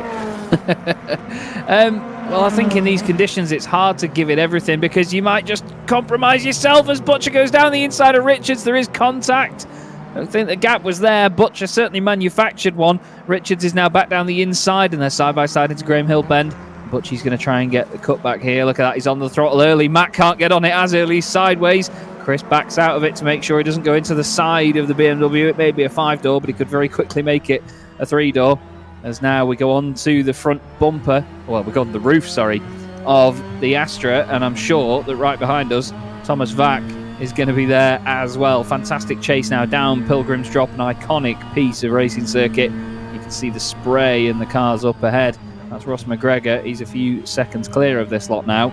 Speaker 1: Well, I think in these conditions it's hard to give it everything because you might just compromise yourself as Butcher goes down the inside of Richards. There is contact. I think the gap was there. Butcher certainly manufactured one. Richards is now back down the inside and they're side by side into Graham Hill Bend. Butcher's going to try and get the cut back here. Look at that, he's on the throttle early. Matt can't get on it as early, sideways. Chris backs out of it to make sure he doesn't go into the side of the BMW. It may be a 5-door, but he could very quickly make it a 3-door. As now we go on to the front bumper, well, we go on the roof, sorry, of the Astra, and I'm sure that right behind us, Thomas Vac is going to be there as well. Fantastic chase now down Pilgrim's Drop, an iconic piece of racing circuit. You can see the spray and the cars up ahead. That's Ross McGregor. He's a few seconds clear of this lot now.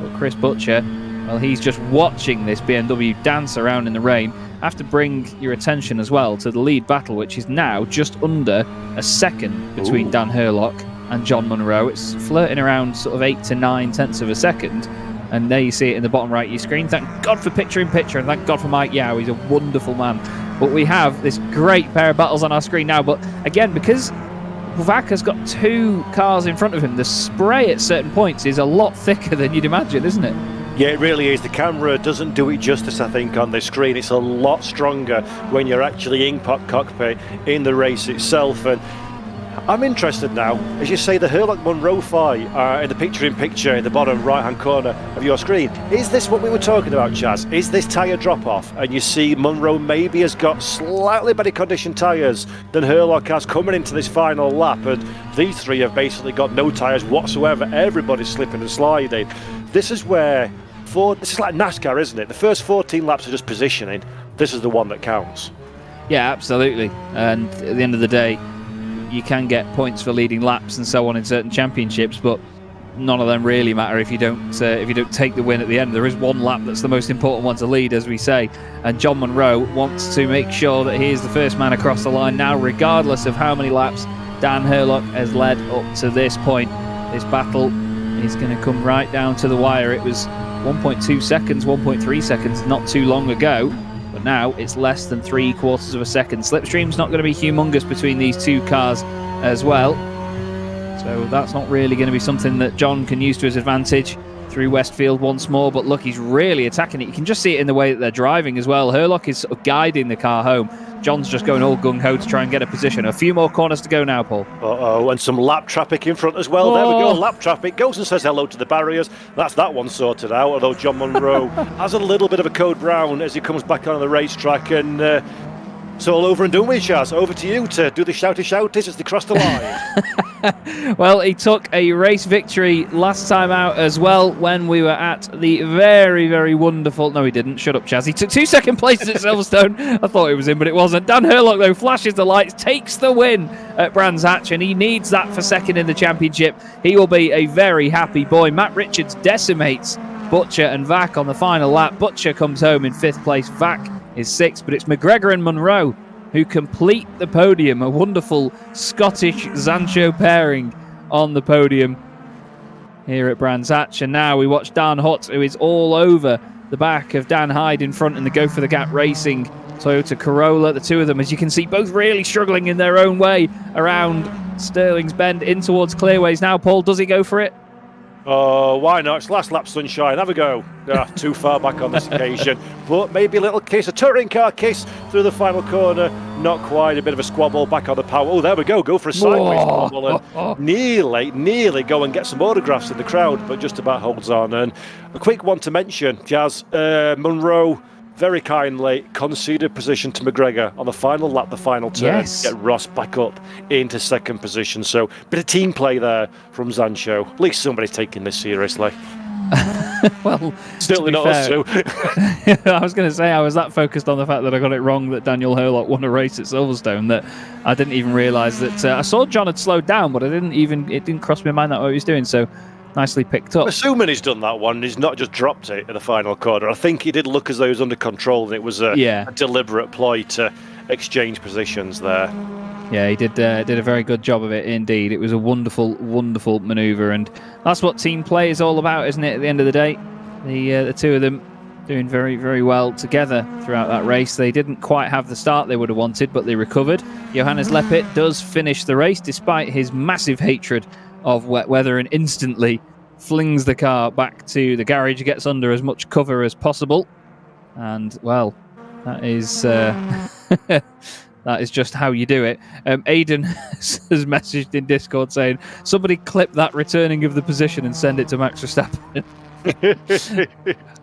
Speaker 1: But Chris Butcher, well, he's just watching this BMW dance around in the rain. I have to bring your attention as well to the lead battle, which is now just under a second between Dan Hurlock and John Munro. It's flirting around sort of 8 to 9 tenths of a second. And there you see it in the bottom right of your screen. Thank God for picture-in-picture, and thank God for Mike Yao. He's a wonderful man. But we have this great pair of battles on our screen now. But again, because Vac has got 2 cars in front of him, the spray at certain points is a lot thicker than you'd imagine, isn't it?
Speaker 2: Yeah, it really is. The camera doesn't do it justice, I think, on this screen. It's a lot stronger when you're actually in cockpit in the race itself. And I'm interested now, as you say, the Hurlock-Munro fight in the picture-in-picture in the bottom right-hand corner of your screen. Is this what we were talking about, Chaz? Is this tyre drop-off? And you see Munro maybe has got slightly better conditioned tyres than Hurlock has coming into this final lap. And these three have basically got no tyres whatsoever. Everybody's slipping and sliding. This is where... This is like NASCAR, isn't it? The first 14 laps are just positioning. This is the one that counts.
Speaker 1: Yeah, absolutely. And at the end of the day, you can get points for leading laps and so on in certain championships, but none of them really matter if you don't take the win at the end. There is one lap that's the most important one to lead, as we say, and John Munro wants to make sure that he is the first man across the line now, regardless of how many laps Dan Herlock has led up to this point. This battle is going to come right down to the wire. It was 1.2 seconds, 1.3 seconds not too long ago, but now it's less than 3/4 of a second. Slipstream's not going to be humongous between these two cars as well, so that's not really going to be something that John can use to his advantage through Westfield once more. But look, he's really attacking it. You can just see it in the way that they're driving as well. Herlock is sort of guiding the car home. John's just going all gung-ho to try and get a position. A few more corners to go now, Paul.
Speaker 2: And some lap traffic in front as well. There we go, lap traffic. Goes and says hello to the barriers. That's that one sorted out, although John Munro has a little bit of a code brown as he comes back on the racetrack. And it's all over and done with, Chaz. Over to you to do the shouty-shouties as they cross the line.
Speaker 1: Well, he took a race victory last time out as well when we were at the very, very wonderful... No, he didn't. Shut up, Chaz. He took 2 second places at Silverstone. I thought it was in, but it wasn't. Dan Herlock, though, flashes the lights, takes the win at Brands Hatch, and he needs that for second in the championship. He will be a very happy boy. Matt Richards decimates Butcher and Vac on the final lap. Butcher comes home in 5th place. Vac is 6th, but it's McGregor and Munro who complete the podium. A wonderful Scottish Zancho pairing on the podium here at Brands Hatch. And now we watch Dan Hutt, who is all over the back of Dan Hyde in front in the Go for the Gap Racing Toyota Corolla. The two of them, as you can see, both really struggling in their own way around Stirling's Bend in towards Clearways. Now, Paul, does he go for it?
Speaker 2: Oh, why not? It's last lap sunshine. Have a go. Too far back on this occasion. But maybe a little kiss, a touring car kiss through the final corner. Not quite. A bit of a squabble back on the power. Oh, there we go. Go for a sideways squabble. And nearly go and get some autographs in the crowd, but just about holds on. And a quick one to mention, Jazz, Munro very kindly conceded position to McGregor on the final lap, the final turn, to get Ross back up into second position. So, bit of team play there from Zancho. At least somebody's taking this seriously.
Speaker 1: Well,
Speaker 2: certainly not us two.
Speaker 1: I was going to say, I was that focused on the fact that I got it wrong that Daniel Herlock won a race at Silverstone that I didn't even realise that I saw John had slowed down, but it didn't cross my mind that what he was doing. So nicely picked up.
Speaker 2: Assuming he's done that one, he's not just dropped it in the final corner. I think he did look as though he was under control, and it was a deliberate ploy to exchange positions there.
Speaker 1: Yeah, he did a very good job of it indeed. It was a wonderful, wonderful manoeuvre, and that's what team play is all about, isn't it? At the end of the day, the two of them doing very, very well together throughout that race. They didn't quite have the start they would have wanted, but they recovered. Johannes Leppit does finish the race despite his massive hatred of wet weather and instantly flings the car back to the garage, gets under as much cover as possible. And, well, that is that is just how you do it. Aidan has messaged in Discord saying, somebody clip that returning of the position and send it to Max Verstappen.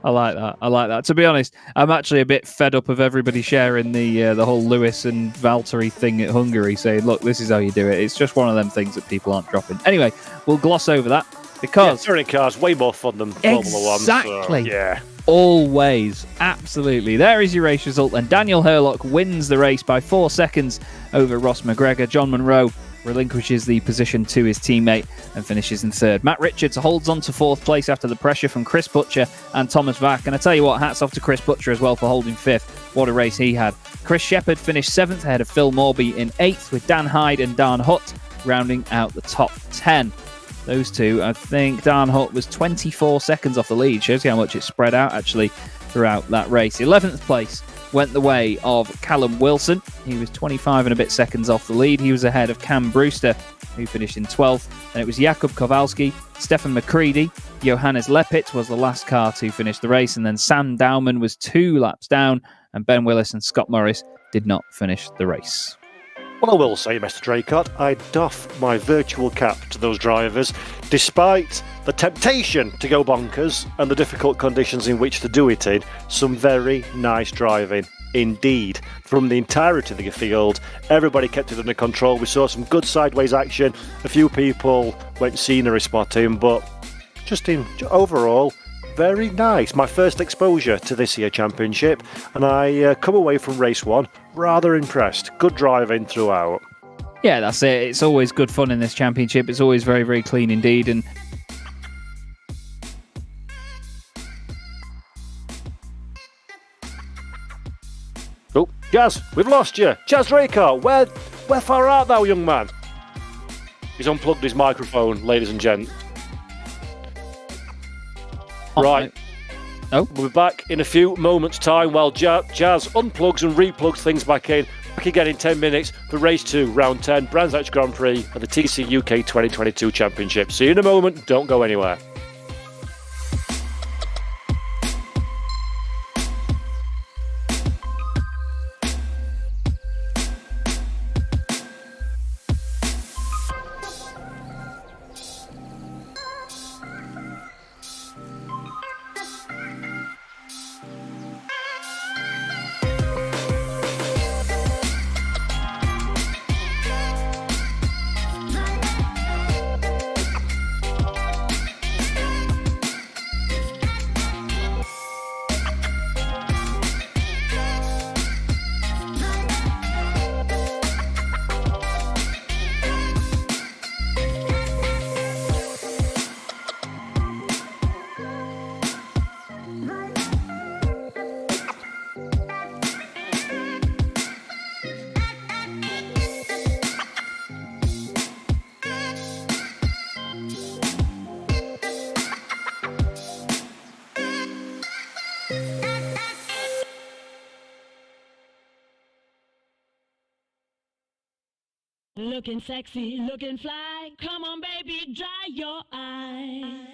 Speaker 1: I like that. To be honest, I'm actually a bit fed up of everybody sharing the whole Lewis and Valtteri thing at Hungary, saying, look, this is how you do it. It's just one of them things that people aren't dropping. Anyway, we'll gloss over that because
Speaker 2: touring cars way more fun than Formula One.
Speaker 1: Exactly.
Speaker 2: So, yeah.
Speaker 1: Always. Absolutely. There is your race result, and Daniel Herlock wins the race by 4 seconds over Ross McGregor. John Munro relinquishes the position to his teammate and finishes in third. Matt Richards holds on to fourth place after the pressure from Chris Butcher and Thomas Vac. And I tell you what, hats off to Chris Butcher as well for holding fifth. What a race he had. Chris Shepherd finished seventh ahead of Phil Morby in eighth, with Dan Hyde and Dan Hutt rounding out the top 10. Those two, I think Dan Hutt was 24 seconds off the lead. Shows you how much it spread out actually throughout that race. 11th place went the way of Callum Wilson. He was 25 and a bit seconds off the lead. He was ahead of Cam Brewster, who finished in 12th. And it was Jakub Kowalski, Stefan McCready, Johannes Leppit was the last car to finish the race. And then Sam Dowman was 2 laps down. And Ben Willis and Scott Morris did not finish the race.
Speaker 2: Well, I will say, Mr. Draycott, I doff my virtual cap to those drivers, despite the temptation to go bonkers and the difficult conditions in which to do it in. Some very nice driving indeed from the entirety of the field. Everybody kept it under control. We saw some good sideways action. A few people went scenery spotting, but just in overall, Very nice. My first exposure to this year championship, and I come away from race 1 rather impressed. Good driving throughout.
Speaker 1: Yeah, that's it. It's always good fun in this championship. It's always very, very clean indeed. And
Speaker 2: oh, Jazz, we've lost you. Jazz Raycar, where far art thou, young man? He's unplugged his microphone, ladies and gents. Right.
Speaker 1: Oh.
Speaker 2: We'll be back in a few moments' time while Jazz unplugs and replugs things back in. Back again in 10 minutes for race 2, round 10, Brands Hatch Grand Prix of the TCUK 2022 Championship. See you in a moment. Don't go anywhere.
Speaker 3: Looking sexy, looking fly. Come on, baby, dry your eyes.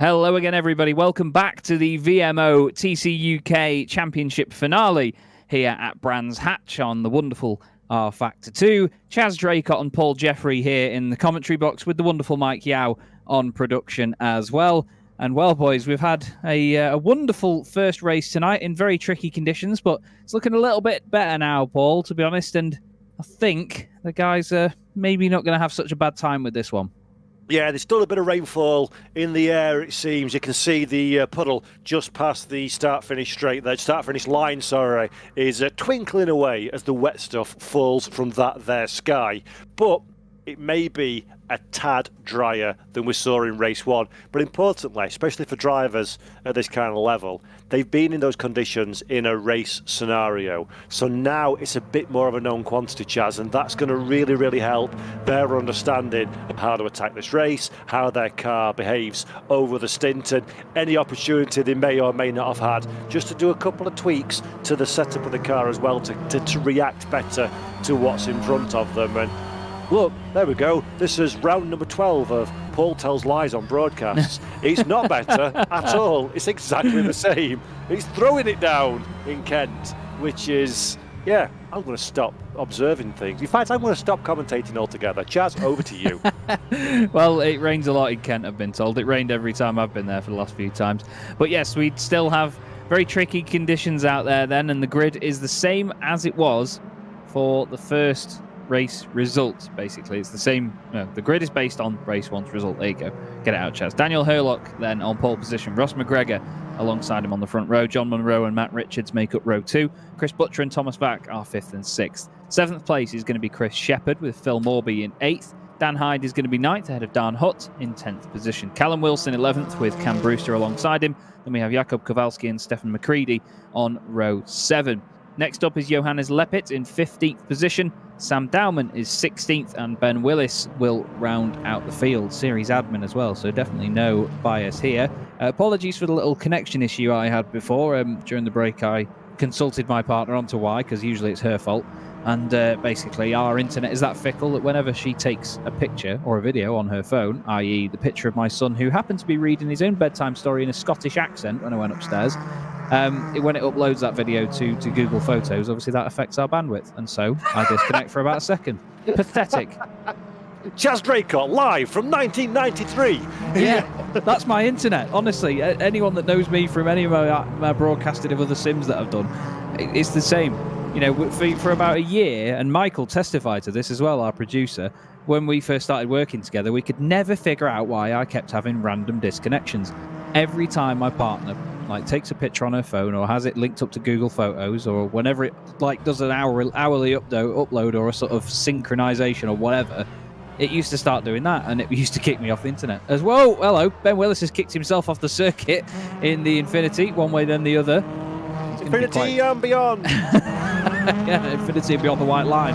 Speaker 1: Hello again, everybody. Welcome back to the VMO TCUK Championship finale here at Brands Hatch on the wonderful R Factor 2. Chaz Draycott and Paul Jeffrey here in the commentary box with the wonderful Mike Yao on production as well. And well, boys, we've had a wonderful first race tonight in very tricky conditions, but it's looking a little bit better now, Paul, to be honest. And I think the guys are maybe not going to have such a bad time with this one.
Speaker 2: Yeah, there's still a bit of rainfall in the air, it seems. You can see the puddle just past the start-finish straight there. Start-finish line, sorry, is twinkling away as the wet stuff falls from that there sky. But it may be a tad drier than we saw in race one. But importantly, especially for drivers at this kind of level, they've been in those conditions in a race scenario. So now it's a bit more of a known quantity, Chaz, and that's going to really, really help their understanding of how to attack this race, how their car behaves over the stint, and any opportunity they may or may not have had just to do a couple of tweaks to the setup of the car as well to react better to what's in front of them. And look, there we go. This is round number 12 of Paul Tells Lies on broadcasts. It's not better at all. It's exactly the same. He's throwing it down in Kent, which is, yeah, I'm going to stop observing things. In fact, I'm going to stop commentating altogether. Chaz, over to you.
Speaker 1: Well, it rains a lot in Kent, I've been told. It rained every time I've been there for the last few times. But yes, we still have very tricky conditions out there then, and the grid is the same as it was for the first race result. Basically, it's the same. The grid is based on race one's result. There you go. Get it out, Chaz. Daniel Hurlock then on pole position. Ross McGregor alongside him on the front row. John Munro and Matt Richards make up row 2. Chris Butcher and Thomas Vack are 5th and 6th. 7th place is going to be Chris Shepherd with Phil Morby in 8th. Dan Hyde is going to be 9th ahead of Dan Hutt in 10th position. Callum Wilson 11th with Cam Brewster alongside him. Then we have Jakob Kowalski and Stefan McCready on row 7. Next up is Johannes Lepit in 15th position. Sam Dowman is 16th, and Ben Willis will round out the field. Series admin as well, so definitely no bias here. Apologies for the little connection issue I had before. During the break, I consulted my partner onto why, because usually it's her fault. And basically, our internet is that fickle that whenever she takes a picture or a video on her phone, i.e. the picture of my son, who happened to be reading his own bedtime story in a Scottish accent when I went upstairs, when it uploads that video to Google Photos, obviously that affects our bandwidth, and so I disconnect for about a second. Pathetic.
Speaker 2: Chaz Draycott live from 1993.
Speaker 1: Yeah, that's my internet. Honestly, anyone that knows me from any of my broadcasting of other sims that I've done, it's the same. You know, for about a year, and Michael testified to this as well, our producer, when we first started working together, we could never figure out why I kept having random disconnections. Every time my partner takes a picture on her phone or has it linked up to Google Photos, or whenever it does an hourly upload or a sort of synchronization or whatever, it used to start doing that, and it used to kick me off the internet as well. Hello, Ben Willis has kicked himself off the circuit in the Infinity, one way then the other.
Speaker 2: Infinity and beyond.
Speaker 1: Yeah, Infinity and beyond the white line.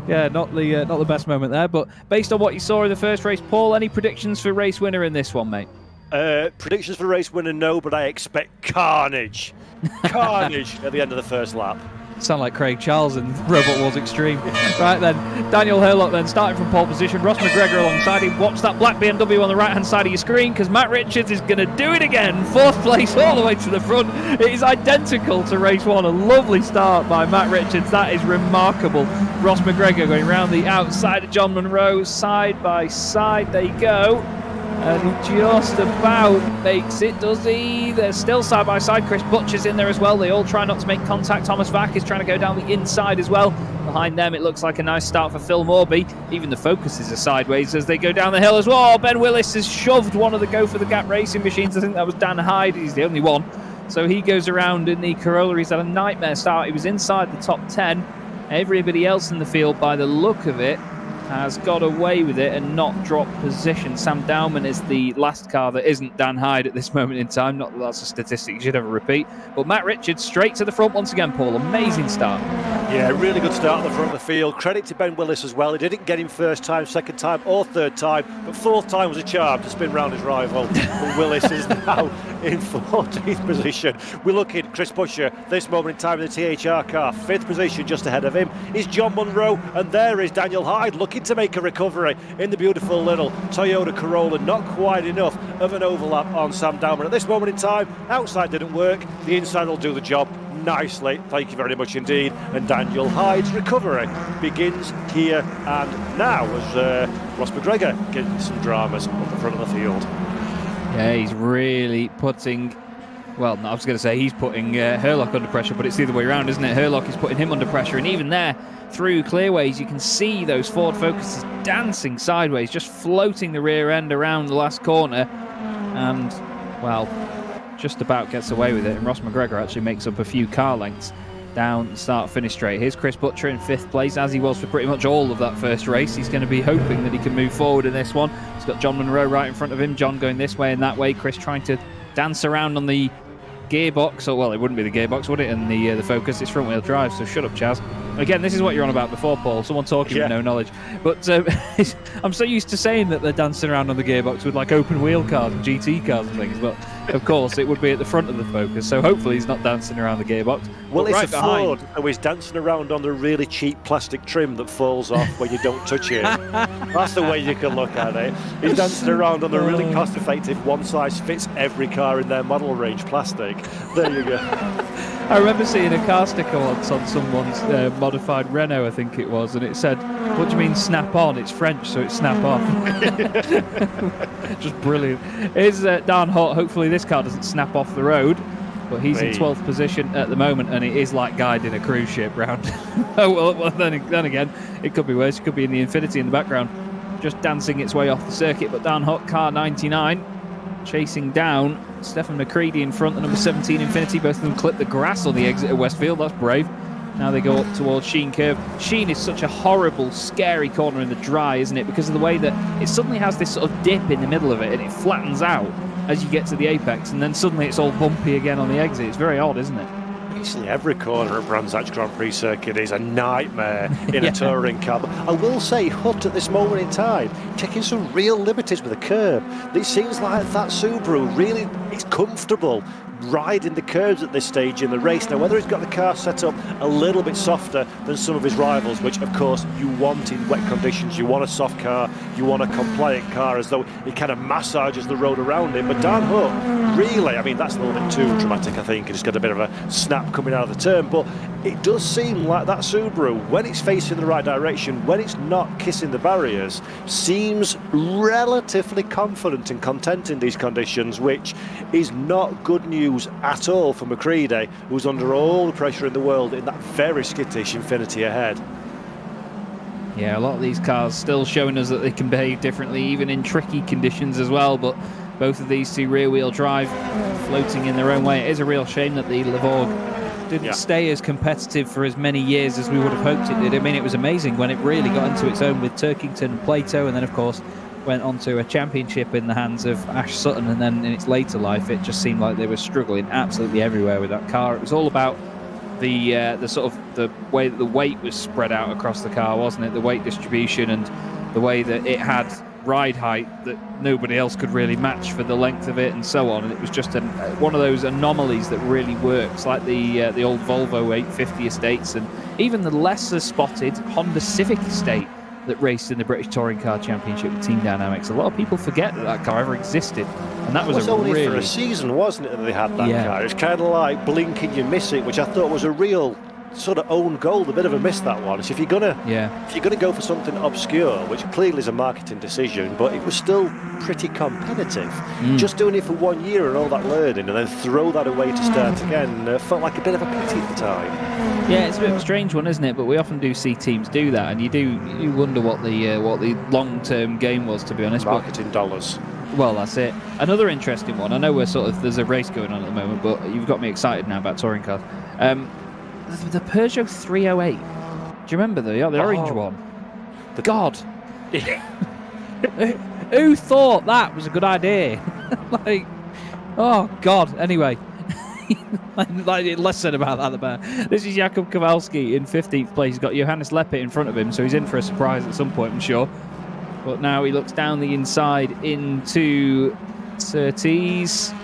Speaker 1: Yeah, not the best moment there, but based on what you saw in the first race, Paul, any predictions for race winner in this one, mate?
Speaker 2: Predictions for race winner, no, but I expect carnage. Carnage at the end of the first lap.
Speaker 1: Sound like Craig Charles in Robot Wars Extreme. Right then, Daniel Hurlock then starting from pole position. Ross McGregor alongside him. Watch that black BMW on the right-hand side of your screen, because Matt Richards is going to do it again. 4th place all the way to the front. It is identical to race one. A lovely start by Matt Richards. That is remarkable. Ross McGregor going around the outside of John Munro, side by side. There you go. And he just about makes it, does he? They're still side by side. Chris Butcher's in there as well. They all try not to make contact. Thomas Vack is trying to go down the inside as well. Behind them, it looks like a nice start for Phil Morby. Even the focuses are sideways as they go down the hill as well. Ben Willis has shoved one of the Go for the Gap racing machines. I think that was Dan Hyde. He's the only one. So he goes around in the Corolla. He's had a nightmare start. He was inside the top 10. Everybody else in the field, by the look of it, has got away with it and not dropped position. Sam Dowman is the last car that isn't Dan Hyde at this moment in time. Not that that's a statistic you should ever repeat. But Matt Richards straight to the front once again, Paul. Amazing start.
Speaker 2: Yeah, really good start at the front of the field. Credit to Ben Willis as well. He didn't get him first time, second time or third time, but 4th time was a charm to spin round his rival. But Willis is now in 14th position. We're looking at Chris Butcher, this moment in time in the THR car. 5th position just ahead of him is John Munro, and there is Daniel Hyde looking to make a recovery in the beautiful little Toyota Corolla. Not quite enough of an overlap on Sam Dowman. At this moment in time, outside didn't work. The inside will do the job nicely. Thank you very much indeed. And Daniel Hyde's recovery begins here and now as Ross McGregor getting some dramas at the front of the field.
Speaker 1: Yeah, he's really putting... Well, no, I was going to say he's putting Herlock under pressure, but it's the other way around, isn't it? Herlock is putting him under pressure, and even there, through clearways, you can see those Ford Focuses dancing sideways, just floating the rear end around the last corner, and, well, just about gets away with it. And Ross McGregor actually makes up a few car lengths down the start-finish straight. Here's Chris Butcher in 5th place, as he was for pretty much all of that first race. He's going to be hoping that he can move forward in this one. He's got John Munro right in front of him. John going this way and that way. Chris trying to dance around on the gearbox, or well, it wouldn't be the gearbox, would it? And the Focus is front-wheel drive, so shut up, Chaz. Again, this is what you're on about before, Paul. Someone talking with no knowledge. But I'm so used to saying that they're dancing around on the gearbox with like open wheel cars and GT cars and things, but of course it would be at the front of the Focus, so hopefully he's not dancing around the gearbox.
Speaker 2: Well, it's a Ford, so he's dancing around on the really cheap plastic trim that falls off when you don't touch it. That's the way you can look at it. He's dancing around on the really cost-effective one-size-fits-every car in their model range plastic. There you go.
Speaker 1: I remember seeing a car sticker once on someone's modified Renault, I think it was, and it said, "What do you mean snap on? It's French, so it's snap off." Just brilliant. Here's Dan Hutt. Hopefully this car doesn't snap off the road, but he's in 12th position at the moment, and it is like guiding a cruise ship round. Oh, well, then again, it could be worse. It could be in the Infinity in the background, just dancing its way off the circuit. But Dan Hutt, car 99, chasing down Stefan McCready in front, the number 17 Infinity. Both of them clip the grass on the exit of Westfield. That's brave. Now they go up towards Sheen Curve. Sheen is such a horrible, scary corner in the dry, isn't it? Because of the way that it suddenly has this sort of dip in the middle of it, and it flattens out as you get to the apex, and then suddenly it's all bumpy again on the exit. It's very odd, isn't it?
Speaker 2: Basically every corner of Brands Hatch Grand Prix circuit is a nightmare in a touring car. But I will say, Hutt at this moment in time, taking some real liberties with the curb. It seems like that Subaru really is comfortable riding the curves at this stage in the race. Now, whether he's got the car set up a little bit softer than some of his rivals, which of course you want in wet conditions, you want a soft car, you want a compliant car, as though it kind of massages the road around it. But Dan Hutt, really, I mean, that's a little bit too dramatic, I think. It's got a bit of a snap coming out of the turn, but it does seem like that Subaru, when it's facing the right direction, when it's not kissing the barriers, seems relatively confident and content in these conditions, which is not good news at all for McCready, who's under all the pressure in the world in that very skittish Infinity ahead.
Speaker 1: Yeah, a lot of these cars still showing us that they can behave differently, even in tricky conditions as well, but both of these two rear-wheel drive floating in their own way. It is a real shame that the Levorg didn't stay as competitive for as many years as we would have hoped it did. I mean, it was amazing when it really got into its own with Turkington and Plato, and then, of course, went on to a championship in the hands of Ash Sutton, and then in its later life it just seemed like they were struggling absolutely everywhere with that car. It was all about the sort of the way that the weight was spread out across the car, wasn't it? The weight distribution and the way that it had ride height that nobody else could really match for the length of it, and so on. And it was just one of those anomalies that really works, like the old Volvo 850 estates, and even the lesser spotted Honda Civic estate that raced in the British Touring Car Championship with Team Dynamics. A lot of people forget that that car ever existed, and that was
Speaker 2: only for a season, wasn't it, that they had that car? It was kind of like blink and you miss it, which I thought was a real sort of own goal, a bit of a miss, that one. So if you're gonna go for something obscure, which clearly is a marketing decision, but it was still pretty competitive. Just doing it for 1 year and all that learning, and then throw that away to start again, felt like a bit of a pity at the time.
Speaker 1: Yeah, it's a bit of a strange one, isn't it? But we often do see teams do that, and you wonder what the long-term game was, to be honest.
Speaker 2: Marketing dollars.
Speaker 1: Well, that's it. Another interesting one. I know there's a race going on at the moment, but you've got me excited now about touring cars. The Peugeot 308. Do you remember the orange one? God. Who thought that was a good idea? Like, oh God. Anyway, less said about that the better. This is Jakub Kowalski in 15th place. He's got Johannes Leppert in front of him, so he's in for a surprise at some point, I'm sure. But now he looks down the inside into Surtees.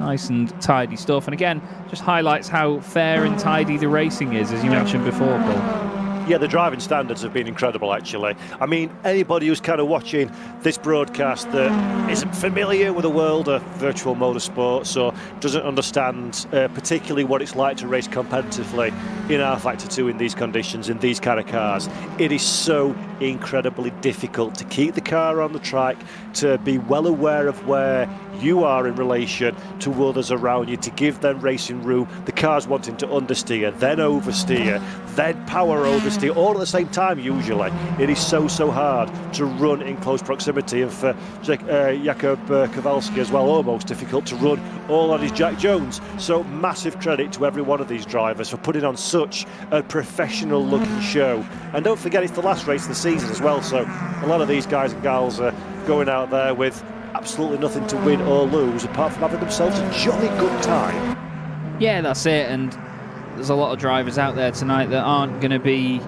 Speaker 1: Nice and tidy stuff. And again, just highlights how fair and tidy the racing is, as you mentioned before, Paul.
Speaker 2: Yeah, the driving standards have been incredible, actually. I mean, anybody who's kind of watching this broadcast that isn't familiar with the world of virtual motorsports or doesn't understand particularly what it's like to race competitively in R-Factor 2 in these conditions, in these kind of cars, it is so incredibly difficult to keep the car on the track, to be well aware of where you are in relation to others around you, to give them racing room. The car's wanting to understeer, then oversteer, then power oversteer, all at the same time usually. It is so hard to run in close proximity, and for Jakub Kowalski as well, almost difficult to run all on his Jack Jones. So massive credit to every one of these drivers for putting on such a professional looking show. And don't forget, it's the last race of the season as well, so a lot of these guys and gals are going out there with absolutely nothing to win or lose apart from having themselves a jolly good time.
Speaker 1: Yeah, that's it. And there's a lot of drivers out there tonight that aren't going to be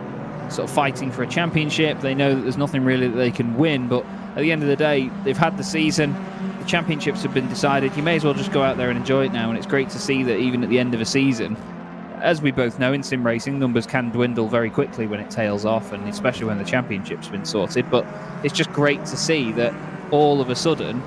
Speaker 1: sort of fighting for a championship. They know that there's nothing really that they can win, but at the end of the day, they've had the season. The championships have been decided. You may as well just go out there and enjoy it now. And it's great to see that even at the end of a season, as we both know, in sim racing, numbers can dwindle very quickly when it tails off, and especially when the championship's been sorted. But it's just great to see that all of a sudden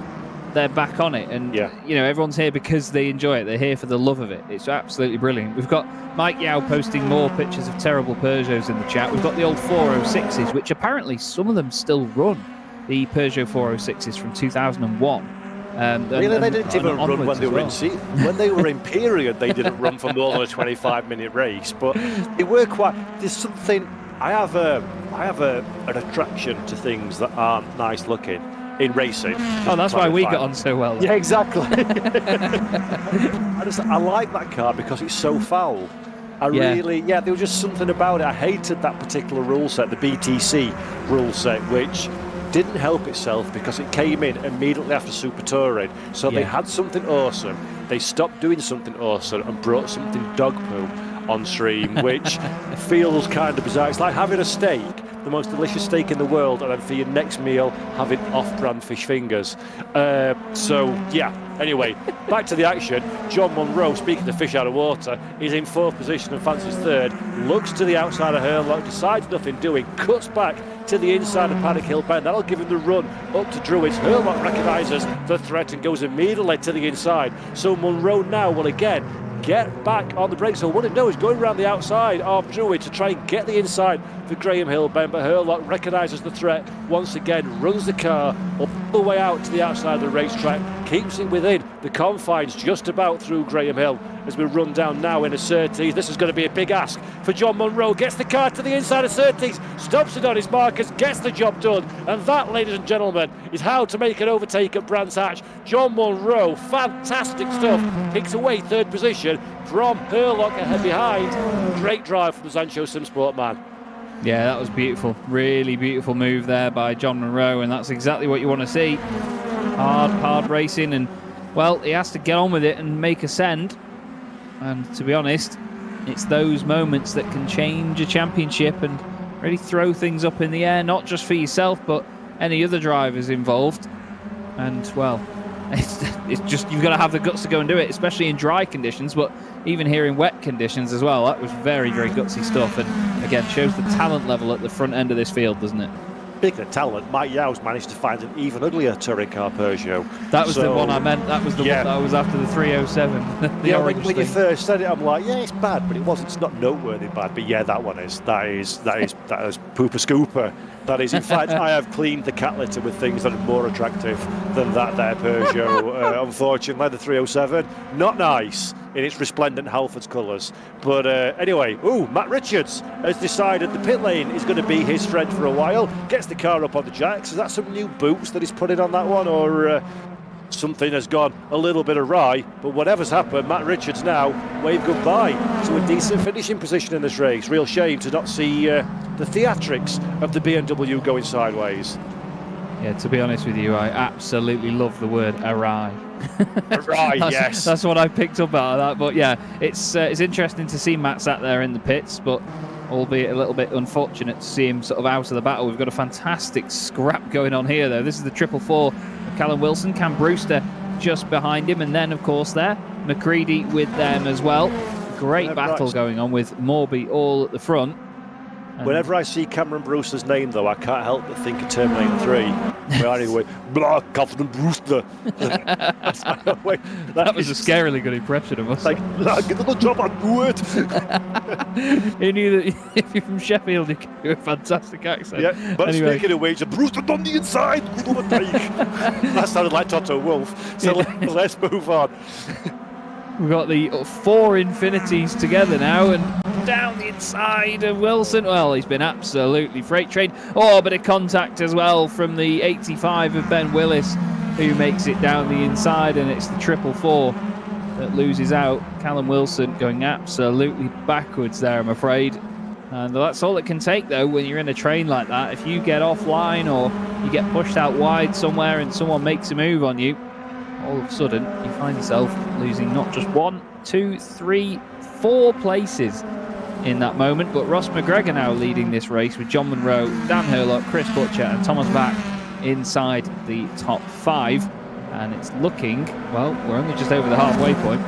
Speaker 1: they're back on it, and you know, everyone's here because they enjoy it. They're here for the love of it. It's absolutely brilliant. We've got Mike Yao posting more pictures of terrible Peugeots in the chat. We've got the old 406s, which apparently some of them still run, the Peugeot 406s from 2001.
Speaker 2: Really, they didn't even run when they were when they were in period. They didn't run for more than a 25-minute race, but they were quite. There's something. I have an attraction to things that aren't nice looking in racing.
Speaker 1: Oh, that's why we got on so well then.
Speaker 2: Yeah, exactly. I like that car because it's so foul. There was just something about it. I hated that particular rule set, the BTC rule set, which didn't help itself because it came in immediately after Super Touring. So they had something awesome. They stopped doing something awesome and brought something dog poo on stream, which feels kind of bizarre. It's like having a steak, the most delicious steak in the world, and then for your next meal having off-brand fish fingers. Anyway, back to the action. John Munro, speaking of fish out of water, is in fourth position and fancies third, looks to the outside of Hurlock, decides nothing doing, cuts back to the inside of Paddock Hill Bend. That'll give him the run up to Druids. Hurlock recognises the threat and goes immediately to the inside. So Munro now will again get back on the brakes. So what it knows is going around the outside of Druid to try and get the inside for Graham Hill Bend, but Hurlock recognises the threat once again, runs the car all the way out to the outside of the racetrack, keeps it within the confines just about through Graham Hill as we run down now in a Surtees. This is going to be a big ask for John Munro. Gets the car to the inside of Surtees, stops it on his markers, gets the job done, and that, ladies and gentlemen, is how to make an overtake at Brands Hatch. John Munro, fantastic stuff, picks away third position from Hurlock ahead behind. Great drive from the Zancho Simsport man.
Speaker 1: Yeah, that was beautiful. Really beautiful move there by John Munro, and that's exactly what you want to see. Hard racing, and, well, he has to get on with it and make a send. And to be honest, it's those moments that can change a championship and really throw things up in the air, not just for yourself, but any other drivers involved. And, well, it's just, you've got to have the guts to go and do it, especially in dry conditions, but even here in wet conditions as well. That was very, very gutsy stuff, and again, shows the talent level at the front end of this field, doesn't it?
Speaker 2: Speaking of talent, Mike Yau's managed to find an even uglier touring car Peugeot.
Speaker 1: That was the one I meant. That was the one that was after the 307.
Speaker 2: When you first said it, I'm like, yeah, it's bad, but it wasn't. It's not noteworthy bad. But yeah, that one is. That is pooper scooper. That is. In fact, I have cleaned the cat litter with things that are more attractive than that there Peugeot. Unfortunately, the 307, not nice in its resplendent Halfords colours. But anyway, Matt Richards has decided the pit lane is going to be his friend for a while. Gets the car up on the jacks. Is that some new boots that he's putting on that one, or something has gone a little bit awry? But whatever's happened, Matt Richards now wave goodbye to a decent finishing position in this race. Real shame to not see the theatrics of the BMW going sideways.
Speaker 1: Yeah, to be honest with you, I absolutely love the word awry.
Speaker 2: Yes.
Speaker 1: That's what I picked up out of that. But yeah, it's interesting to see Matt sat there in the pits, but albeit a little bit unfortunate to see him sort of out of the battle. We've got a fantastic scrap going on here, though. This is the 444 of Callum Wilson, Cam Brewster just behind him, and then, of course, there, McCready with them as well. Great battle going on with Morby all at the front.
Speaker 2: Whenever I see Cameron Brewster's name, though, I can't help but think of Terminator 3. Where anyway, blah, Captain Brewster.
Speaker 1: That was a scarily good impression of us.
Speaker 2: Like, get the job, I'll do it.
Speaker 1: He knew that if you're from Sheffield, you can do a fantastic accent.
Speaker 2: Yeah, but
Speaker 1: anyway.
Speaker 2: Speaking of which, Brewster on the inside. That sounded like Toto Wolff. So let's move on.
Speaker 1: We've got the 4 Infinities together now, and down the inside of Wilson. Well, he's been absolutely freight trained. Oh, a bit of contact as well from the 85 of Ben Willis, who makes it down the inside, and it's the 444 that loses out. Callum Wilson going absolutely backwards there, I'm afraid. And that's all it can take, though, when you're in a train like that. If you get offline or you get pushed out wide somewhere and someone makes a move on you, all of a sudden you find yourself losing not just 1, 2, 3, 4 places in that moment. But Ross McGregor now leading this race with John Munro, Dan Hurlock, Chris Butcher and Thomas Bach inside the top 5. And it's looking, well, we're only just over the halfway point,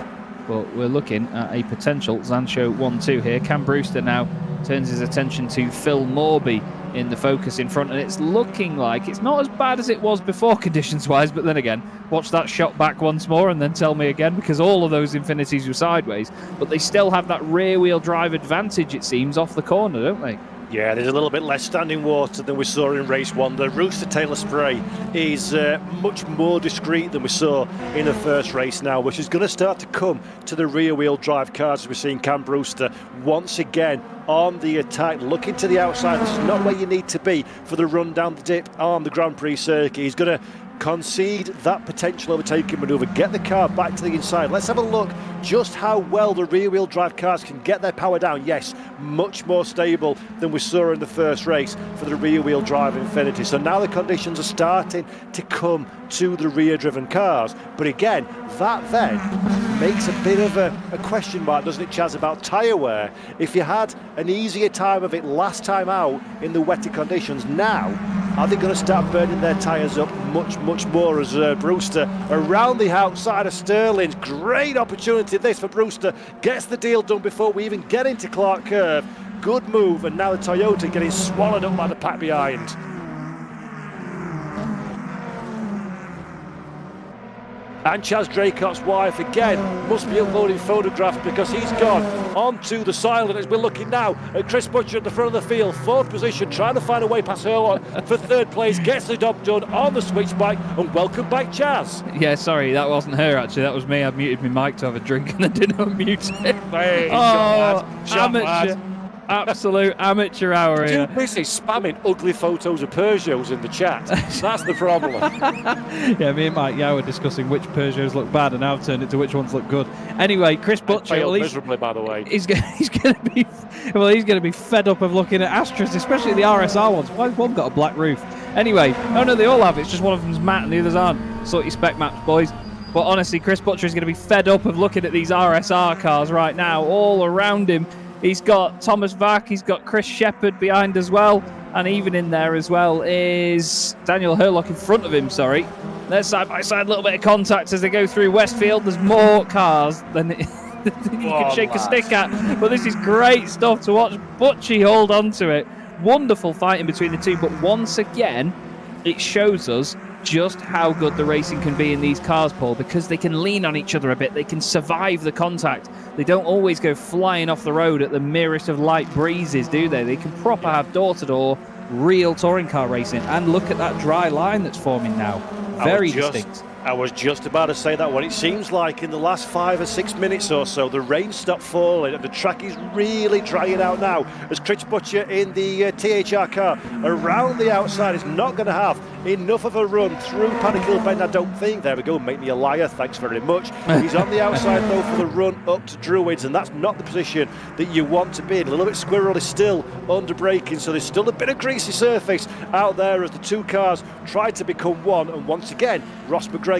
Speaker 1: but we're looking at a potential Zancho 1-2 here. Cam Brewster now turns his attention to Phil Morby in the focus in front, and it's looking like it's not as bad as it was before conditions-wise, but then again, watch that shot back once more and then tell me again, because all of those Infinities were sideways, but they still have that rear-wheel drive advantage, it seems, off the corner, don't they?
Speaker 2: Yeah, there's a little bit less standing water than we saw in race 1. The Rooster Taylor spray is much more discreet than we saw in the first race now, which is going to start to come to the rear-wheel drive cars as we're seeing Cam Brewster once again on the attack, looking to the outside. This is not where you need to be for the run down the dip on the Grand Prix circuit. He's going to concede that potential overtaking manoeuvre, get the car back to the inside. Let's have a look just how well the rear-wheel drive cars can get their power down. Yes, much more stable than we saw in the first race for the rear-wheel drive Infinity. So now the conditions are starting to come to the rear-driven cars. But again, that then makes a bit of a question mark, doesn't it, Chaz, about tyre wear? If you had an easier time of it last time out in the wetter conditions, now are they going to start burning their tyres up much more as Brewster around the outside of Sterling's? Great opportunity this for Brewster, gets the deal done before we even get into Clark Curve. Good move, and now the Toyota getting swallowed up by the pack behind. And Chaz Draycott's wife again must be uploading photographs because he's gone onto the silent as we're looking now at Chris Butcher at the front of the field, 4th position, trying to find a way past Hurlock for 3rd place, gets the job done on the switchback, and welcome back Chaz.
Speaker 1: Yeah, sorry, that wasn't her actually, that was me. I muted my mic to have a drink and I didn't unmute it.
Speaker 2: Hey,
Speaker 1: amateur. Absolute amateur hour here.
Speaker 2: Too busy spamming ugly photos of Peugeots in the chat. That's the problem.
Speaker 1: Yeah, me and Mike were discussing which Peugeots look bad, and now I've turned it to which ones look good. Anyway, Chris Butcher,
Speaker 2: failed miserably, by the way.
Speaker 1: He's going to be fed up of looking at Astras, especially the RSR ones. Why has one got a black roof? Anyway, oh no, they all have. It's just one of them's matte and the others aren't. Sort your spec maps, boys. But honestly, Chris Butcher is going to be fed up of looking at these RSR cars right now. All around him, he's got Thomas Vac, he's got Chris Shepherd behind as well, and even in there as well is Daniel Hurlock in front of him, sorry. They're side by side, a little bit of contact as they go through Westfield. There's more cars than you can shake a stick at, but this is great stuff to watch. Butchie hold on to it. Wonderful fighting between the two, but once again, it shows us just how good the racing can be in these cars, Paul, because they can lean on each other a bit, they can survive the contact, they don't always go flying off the road at the merest of light breezes, do they? They can proper have door-to-door real touring car racing, and look at that dry line that's forming now. Very distinct.
Speaker 2: I was just about to say that one. It seems like in the last 5 or 6 minutes or so, the rain stopped falling and the track is really drying out now as Chris Butcher in the THR car around the outside is not going to have enough of a run through Paddock Hill Bend, I don't think. There we go, make me a liar, thanks very much. He's on the outside though for the run up to Druids, and that's not the position that you want to be in. A little bit squirrely still under braking, so there's still a bit of greasy surface out there as the two cars try to become one, and once again Ross McGregor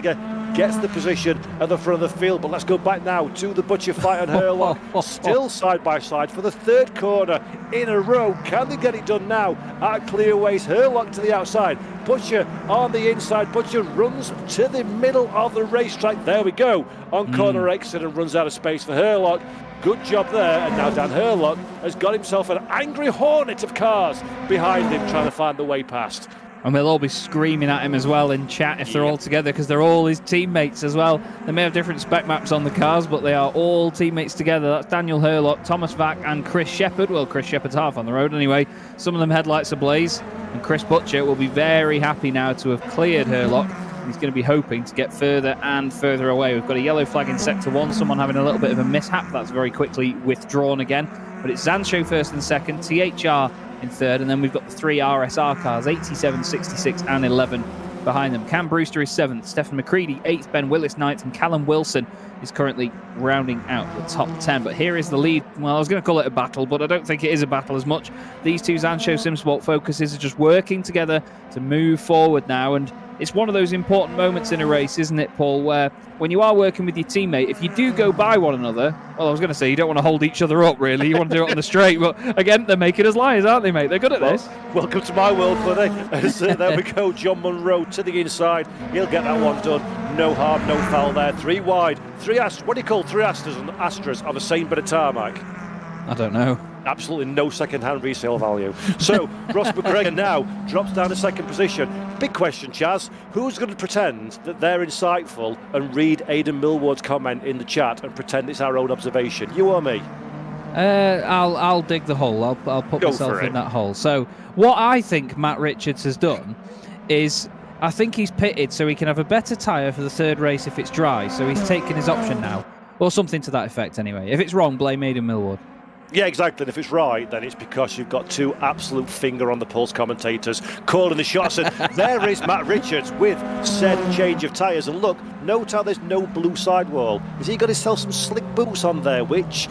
Speaker 2: gets the position at the front of the field. But let's go back now to the Butcher fight and Hurlock, still side by side for the third corner in a row. Can they get it done now at clearaways? Hurlock to the outside, Butcher on the inside. Butcher runs to the middle of the racetrack. There we go, on corner exit, and runs out of space for Hurlock. Good job there, and now Dan Hurlock has got himself an angry hornet of cars behind him trying to find the way past.
Speaker 1: And they'll all be screaming at him as well in chat if they're all together, because they're all his teammates as well. They may have different spec maps on the cars, but they are all teammates together. That's Daniel Hurlock, Thomas Vack and Chris Shepherd. Well, Chris Shepherd's half on the road anyway. Some of them headlights ablaze. And Chris Butcher will be very happy now to have cleared Hurlock. He's going to be hoping to get further and further away. We've got a yellow flag in Sector 1. Someone having a little bit of a mishap. That's very quickly withdrawn again. But it's Zancho first and second, THR in third, and then we've got the 3 RSR cars, 87, 66 and 11 behind them. Cam Brewster is 7th, Stephen McCready 8th, Ben Willis 9th, and Callum Wilson is currently rounding out the top 10. But here is the lead. Well, I was going to call it a battle, but I don't think it is a battle as much. These two Zancho Simsport focuses are just working together to move forward now, and it's one of those important moments in a race, isn't it, Paul, where when you are working with your teammate, if you do go by one another, well, I was going to say you don't want to hold each other up, really. You want to do it on the straight. But again, they're making us liars, aren't they, mate? They're good at this.
Speaker 2: Welcome to my world, buddy. There we go. John Munro to the inside. He'll get that one done. No harm, no foul there. 3 wide. What do you call 3 Astras on the same bit of tarmac?
Speaker 1: I don't know.
Speaker 2: Absolutely no second-hand resale value. So Ross McGregor now drops down to second position. Big question, Chaz. Who's going to pretend that they're insightful and read Aidan Millward's comment in the chat and pretend it's our own observation? You or me?
Speaker 1: I'll dig the hole. I'll put myself in that hole. So what I think Matt Richards has done is, I think he's pitted so he can have a better tyre for the third race if it's dry. So he's taken his option now, or something to that effect anyway. If it's wrong, blame Aidan Millward.
Speaker 2: Yeah, exactly. And if it's right, then it's because you've got 2 absolute finger-on-the-pulse commentators calling the shots. And there is Matt Richards with said change of tyres. And look, note how there's no blue sidewall. Has he got himself some slick boots on there, which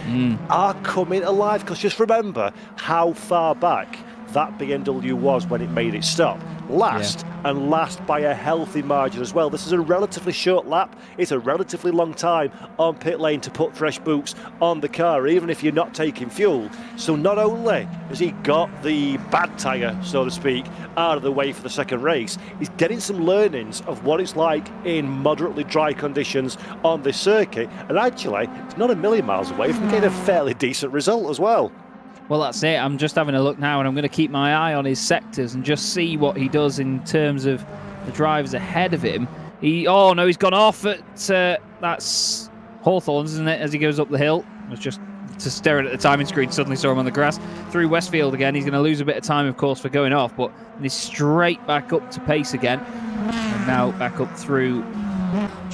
Speaker 2: are coming alive? Because just remember how far back that BMW was when it made its stop. And last by a healthy margin as well. This is a relatively short lap. It's a relatively long time on pit lane to put fresh boots on the car, even if you're not taking fuel. So not only has he got the bad tyre, so to speak, out of the way for the second race, he's getting some learnings of what it's like in moderately dry conditions on this circuit. And actually, it's not a million miles away from getting a fairly decent result as well.
Speaker 1: Well, that's it. I'm just having a look now, and I'm going to keep my eye on his sectors and just see what he does in terms of the drivers ahead of him. He's gone off at that's Hawthorns, isn't it? As he goes up the hill, I was just staring at the timing screen. Suddenly saw him on the grass through Westfield again. He's going to lose a bit of time, of course, for going off, but he's straight back up to pace again, and now back up through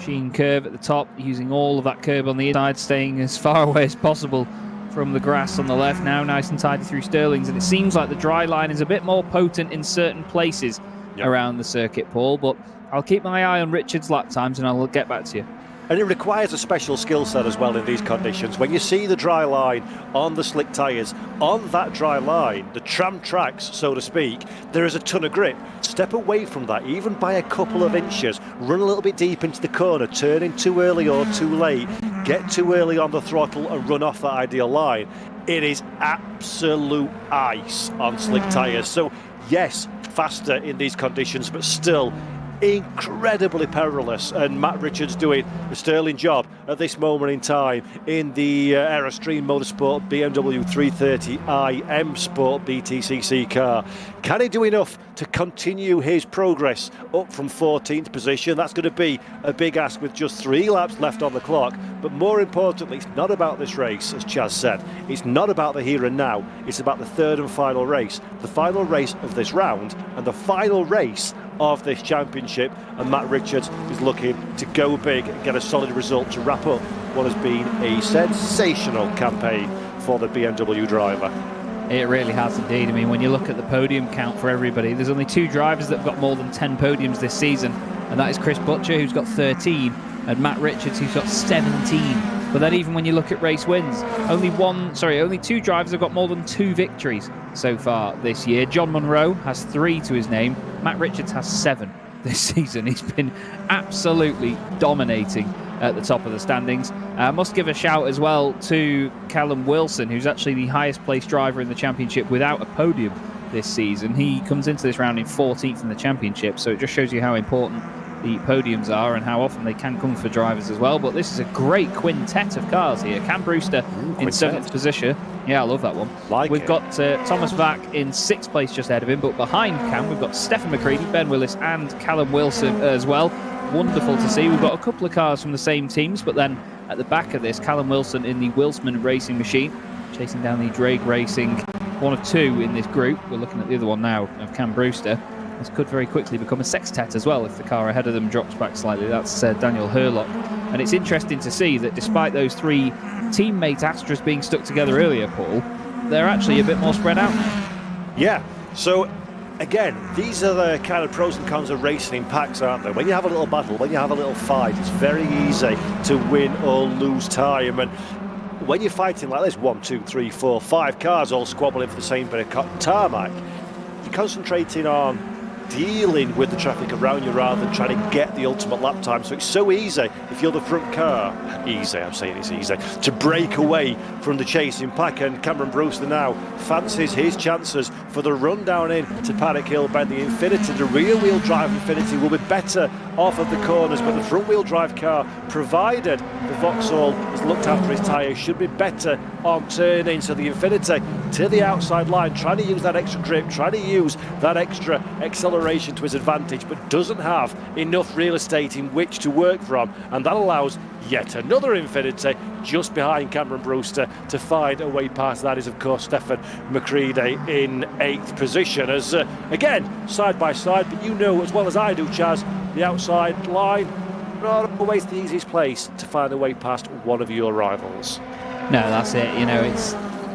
Speaker 1: Sheen Curve at the top, using all of that curb on the inside, staying as far away as possible from the grass on the left. Now nice and tidy through Stirlings, and it seems like the dry line is a bit more potent in certain places around the circuit, Paul, but I'll keep my eye on Richard's lap times and I'll get back to you.
Speaker 2: And it requires a special skill set as well in these conditions. When you see the dry line on the slick tyres, on that dry line, the tram tracks, so to speak, there is a ton of grip. Step away from that, even by a couple of inches. Run a little bit deep into the corner, turn in too early or too late. Get too early on the throttle and run off that ideal line. It is absolute ice on slick tyres. So, yes, faster in these conditions, but still incredibly perilous, and Matt Richards doing a sterling job at this moment in time in the Aerostream Motorsport BMW 330i M Sport BTCC car. Can he do enough to continue his progress up from 14th position? That's going to be a big ask with just 3 laps left on the clock. But more importantly, it's not about this race, as Chaz said. It's not about the here and now. It's about the third and final race. The final race of this round and the final race of this championship, and Matt Richards is looking to go big and get a solid result to wrap up what has been a sensational campaign for the BMW driver.
Speaker 1: It really has indeed. I mean, when you look at the podium count for everybody, there's only 2 drivers that have got more than 10 podiums this season, and that is Chris Butcher, who's got 13, and Matt Richards, who's got 17. But then even when you look at race wins, only 2 drivers have got more than 2 victories so far this year. John Munro has 3 to his name. Matt Richards has 7. this season. He's been absolutely dominating at the top of the standings. I must give a shout as well to Callum Wilson, who's actually the highest placed driver in the championship without a podium this season. He comes into this round in 14th in the championship, so it just shows you how important the podiums are and how often they can come for drivers as well. But this is a great quintet of cars here. Cam Brewster in 7th position. Yeah, I love that one. We've got Thomas Vack in 6th place just ahead of him, but behind Cam we've got Stefan McCreadie, Ben Willis and Callum Wilson as well. Wonderful to see. We've got a couple of cars from the same teams, but then at the back of this, Callum Wilson in the Wilsman Racing machine, chasing down the Drake Racing, one of two in this group. We're looking at the other one now of Cam Brewster. This could very quickly become a sextet as well if the car ahead of them drops back slightly. That's Daniel Hurlock. And it's interesting to see that despite those three teammate Astras being stuck together earlier, Paul, they're actually a bit more spread out now.
Speaker 2: Yeah, so again, these are the kind of pros and cons of racing in packs, aren't they? When you have a little battle, when you have a little fight, it's very easy to win or lose time. And when you're fighting like this, 1, 2, 3, 4, 5 cars all squabbling for the same bit of tarmac, you're concentrating on dealing with the traffic around you rather than trying to get the ultimate lap time. So it's so easy, if you're the front car, I'm saying it's easy, to break away from the chasing pack. And Cameron Brewster now fancies his chances for the run down in to Paddock Hill Bend. The Infinity, the rear wheel drive Infinity, will be better off of the corners, but the front wheel drive car, provided the Vauxhall has looked after his tyres, should be better on turning. So the Infinity to the outside line, trying to use that extra grip, trying to use that extra acceleration to his advantage, but doesn't have enough real estate in which to work from, and that allows yet another Infinity just behind Cameron Brewster to find a way past. That is of course Stefan McCreadie in 8th position, as again side by side, but you know as well as I do, Chaz, the outside line not always the easiest place to find a way past one of your rivals.
Speaker 1: No, that's it. You know,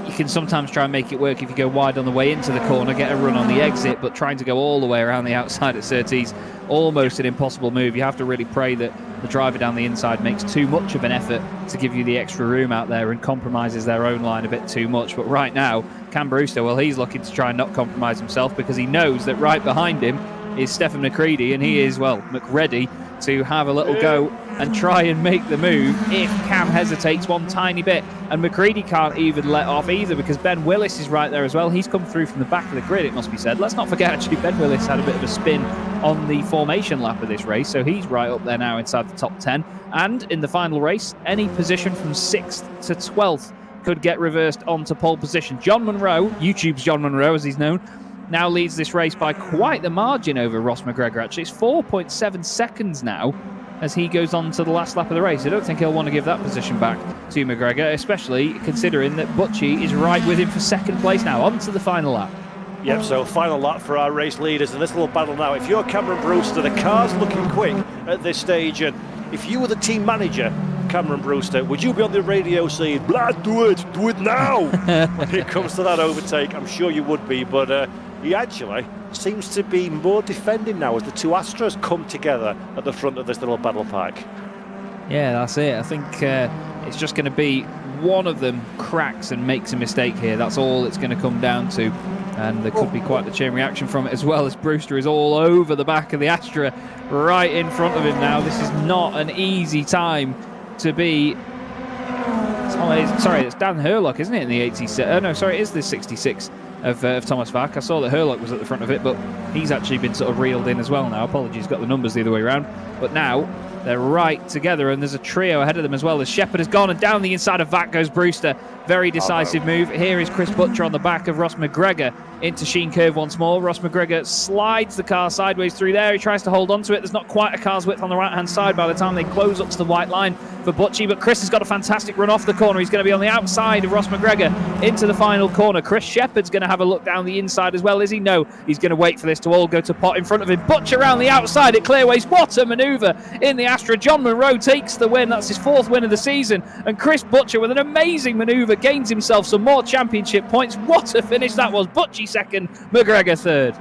Speaker 1: you can sometimes try and make it work if you go wide on the way into the corner, get a run on the exit, but trying to go all the way around the outside at Surtees, almost an impossible move. You have to really pray that the driver down the inside makes too much of an effort to give you the extra room out there and compromises their own line a bit too much. But right now, Cam Brewster, well, he's looking to try and not compromise himself, because he knows that right behind him is Stefan McCreadie, and he is, well, McReady to have a little go and try and make the move if Cam hesitates one tiny bit. And McCreadie can't even let off either, because Ben Willis is right there as well. He's come through from the back of the grid, it must be said. Let's not forget, actually, Ben Willis had a bit of a spin on the formation lap of this race, so he's right up there now inside the top 10. And in the final race, any position from 6th to 12th could get reversed onto pole position. John Munro, YouTube's John Munro as he's known, now leads this race by quite the margin over Ross McGregor. Actually, it's 4.7 seconds now as he goes on to the last lap of the race. I don't think he'll want to give that position back to McGregor, especially considering that Butchie is right with him for 2nd place now. On to the final lap.
Speaker 2: Yep, so final lap for our race leaders in this little battle now. If you're Cameron Brewster, the car's looking quick at this stage, and if you were the team manager, Cameron Brewster, would you be on the radio saying, "Lad, do it now," when it comes to that overtake? I'm sure you would be, but he actually seems to be more defending now as the two Astras come together at the front of this little battle pack.
Speaker 1: Yeah, that's it. I think it's just going to be one of them cracks and makes a mistake here. That's all it's going to come down to. And there could be quite the chain reaction from it, as well as Brewster is all over the back of the Astra right in front of him now. This is not an easy time to be. Sorry, it's Dan Hurlock, isn't it, in the 86? No, sorry, it is the 66 of Thomas Vack. I saw that Hurlock was at the front of it, but he's actually been sort of reeled in as well now. Apologies, got the numbers the other way around. But now they're right together, and there's a trio ahead of them as well, as Shepherd has gone, and down the inside of Vack goes Brewster. Very decisive move. Here is Chris Butcher on the back of Ross McGregor into Sheen Curve once more. Ross McGregor slides the car sideways through there. He tries to hold on to it. There's not quite a car's width on the right-hand side by the time they close up to the white line for Butchie, but Chris has got a fantastic run off the corner. He's going to be on the outside of Ross McGregor into the final corner. Chris Shepherd's going to have a look down the inside as well. Is he? No. He's going to wait for this to all go to pot in front of him. Butcher around the outside at Clearways. What a manoeuvre in the Astra. John Munro takes the win. That's his 4th win of the season. And Chris Butcher, with an amazing manoeuvre, gains himself some more championship points. What a finish that was. Butchie 2nd, McGregor 3rd.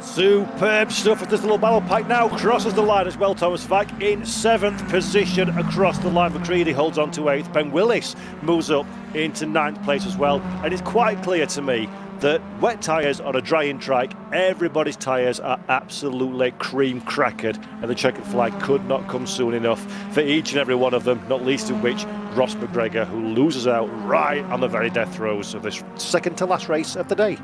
Speaker 2: Superb stuff at this little battle pack. Now crosses the line as well. Thomas Vack in 7th position across the line. McCreadie holds on to 8th. Ben Willis moves up into 9th place as well. And it's quite clear to me that wet tyres on a drying track, everybody's tyres are absolutely cream crackered, and the checkered flag could not come soon enough for each and every one of them, not least of which Ross McGregor, who loses out right on the very death throes of this second to last race of the day.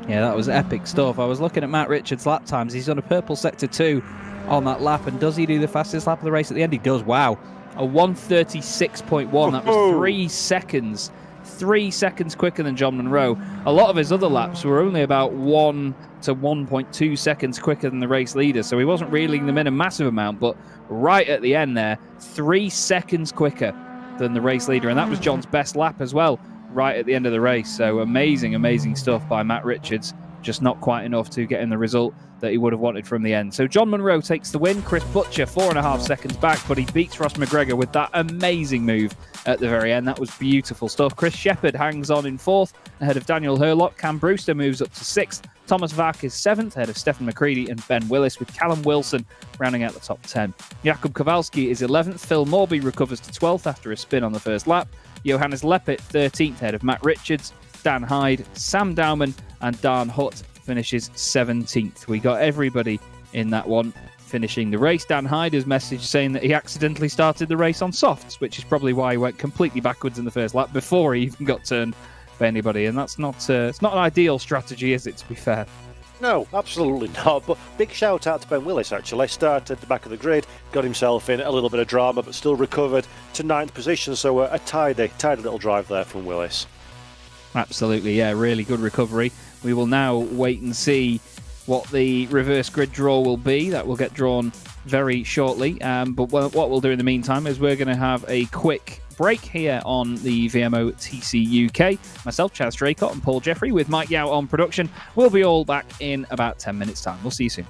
Speaker 1: Yeah, that was epic stuff. I was looking at Matt Richards' lap times. He's on a purple sector 2 on that lap, and does he do the fastest lap of the race at the end? He does. Wow. A 1:36.1. That was 3 seconds. 3 seconds quicker than John Munro. A lot of his other laps were only about 1 to 1.2 seconds quicker than the race leader, so he wasn't reeling them in a massive amount, but right at the end there, 3 seconds quicker than the race leader, and that was John's best lap as well, right at the end of the race. So amazing, amazing stuff by Matt Richards, just not quite enough to get in the result that he would have wanted from the end. So John Munro takes the win. Chris Butcher 4.5 seconds back, but he beats Ross McGregor with that amazing move at the very end. That was beautiful stuff. Chris Shepherd hangs on in 4th ahead of Daniel Hurlock. Cam Brewster moves up to 6th. Thomas Vack is 7th ahead of Stefan McCready and Ben Willis, with Callum Wilson rounding out the top 10. Jakub Kowalski is 11th. Phil Morby recovers to 12th after a spin on the first lap. Johannes Leppert 13th ahead of Matt Richards. Dan Hyde, Sam Dowman and Dan Hutt finishes 17th. We got everybody in that one finishing the race. Dan Hyde has messaged saying that he accidentally started the race on softs, which is probably why he went completely backwards in the first lap before he even got turned by anybody, and that's not it's not an ideal strategy, is it, to be fair?
Speaker 2: No, absolutely not. But big shout out to Ben Willis, actually. Started at the back of the grid, got himself in a little bit of drama, but still recovered to 9th position. So a tidy little drive there from Willis.
Speaker 1: Absolutely, yeah, really good recovery. We will now wait and see what the reverse grid draw will be. That will get drawn very shortly. But what we'll do in the meantime is we're going to have a quick break here on the VMO TCUK. Myself, Chaz Draycott, and Paul Jeffrey with Mike Yao on production. We'll be all back in about 10 minutes' time. We'll see you soon.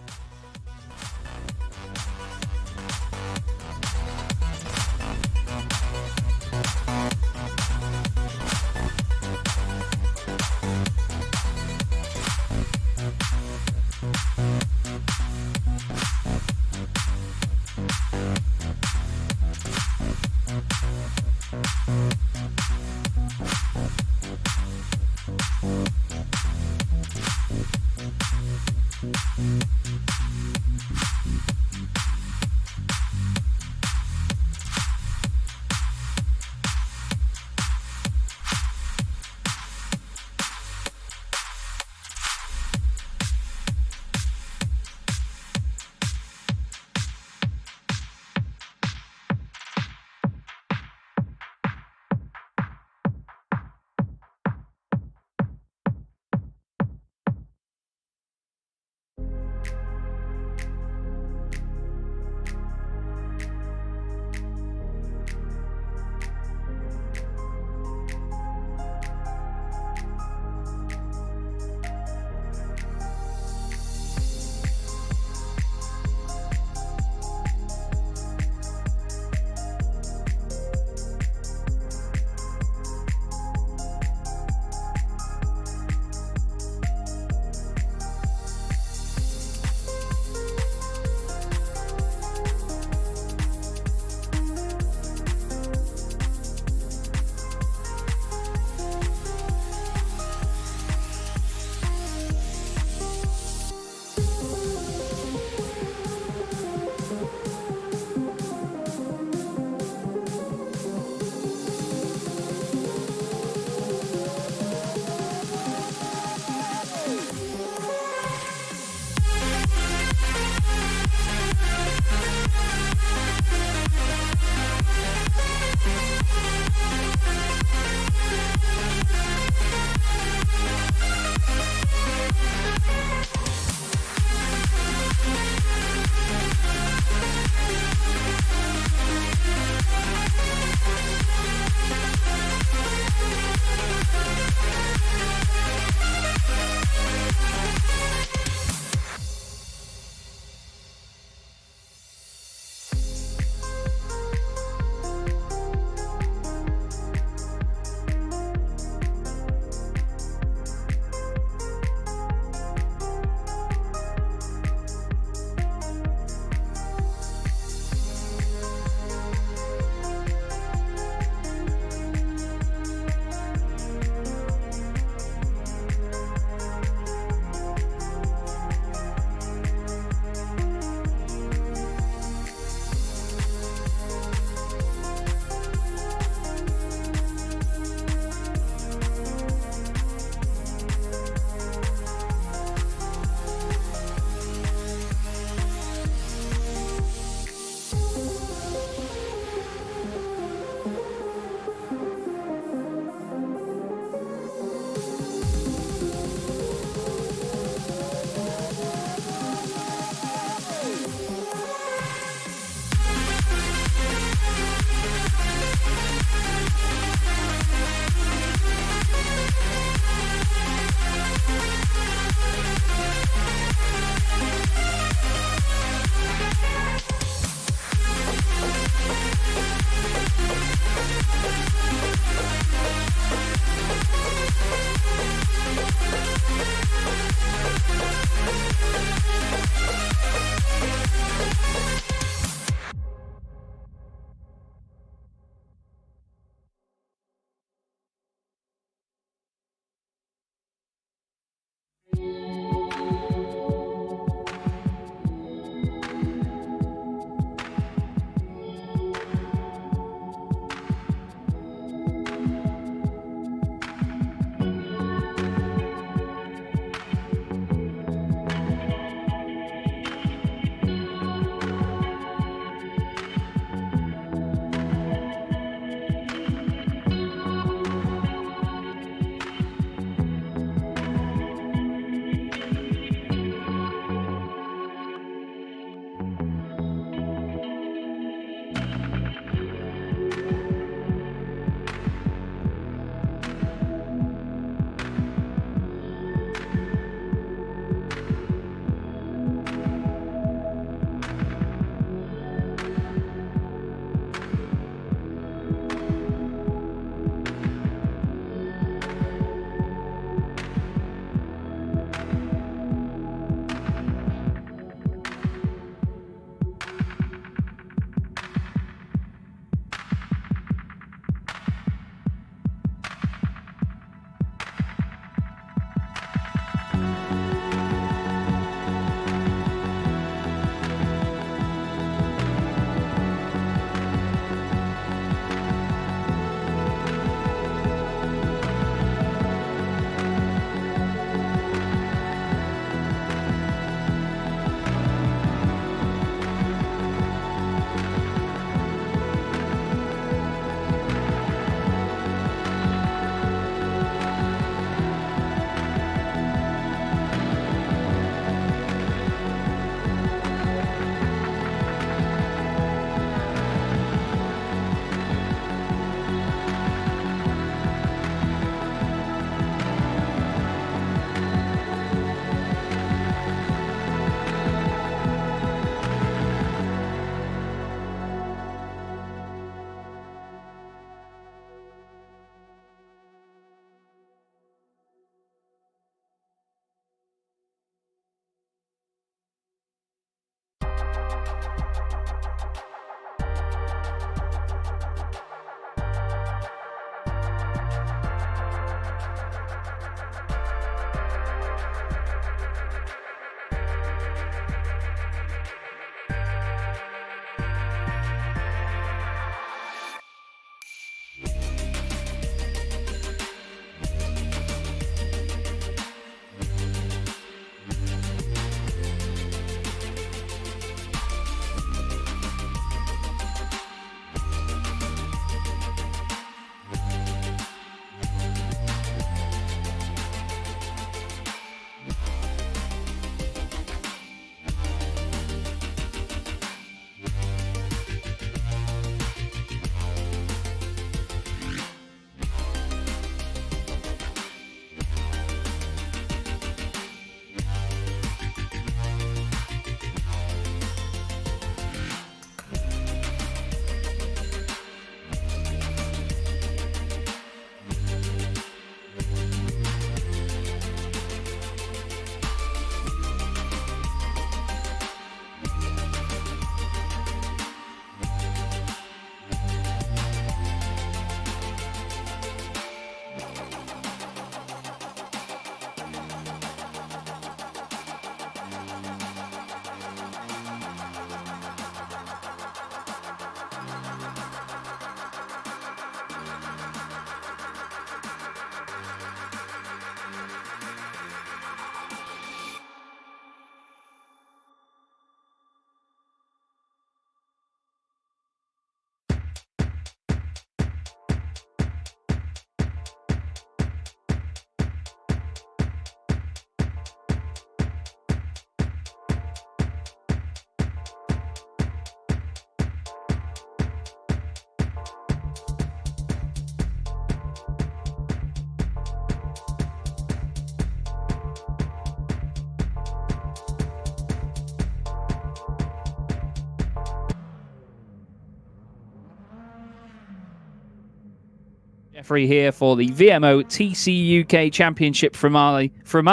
Speaker 1: Jeffrey here for the VMO TCUK Championship finale from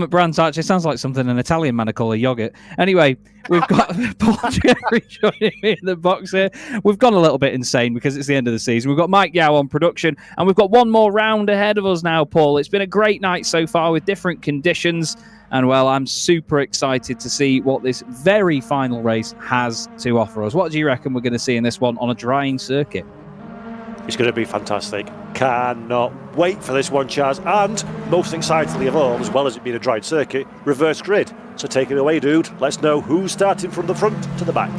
Speaker 1: Brands Hatch. It sounds like something an Italian man would call a yogurt. Anyway, we've got Paul Jeffrey joining me in the box here. We've gone a little bit insane because it's the end of the season. We've got Mike Yao on production, and we've got one more round ahead of us now, Paul. It's been a great night so far with different conditions. And, well, I'm super excited to see what this very final race has to offer us. What do you reckon we're going to see in this one on a drying circuit?
Speaker 2: It's going to be fantastic. Cannot wait for this one, Chaz. And most excitingly of all, as well as it being a dried circuit, reverse grid. So take it away, dude. Let's know who's starting from the front to the back.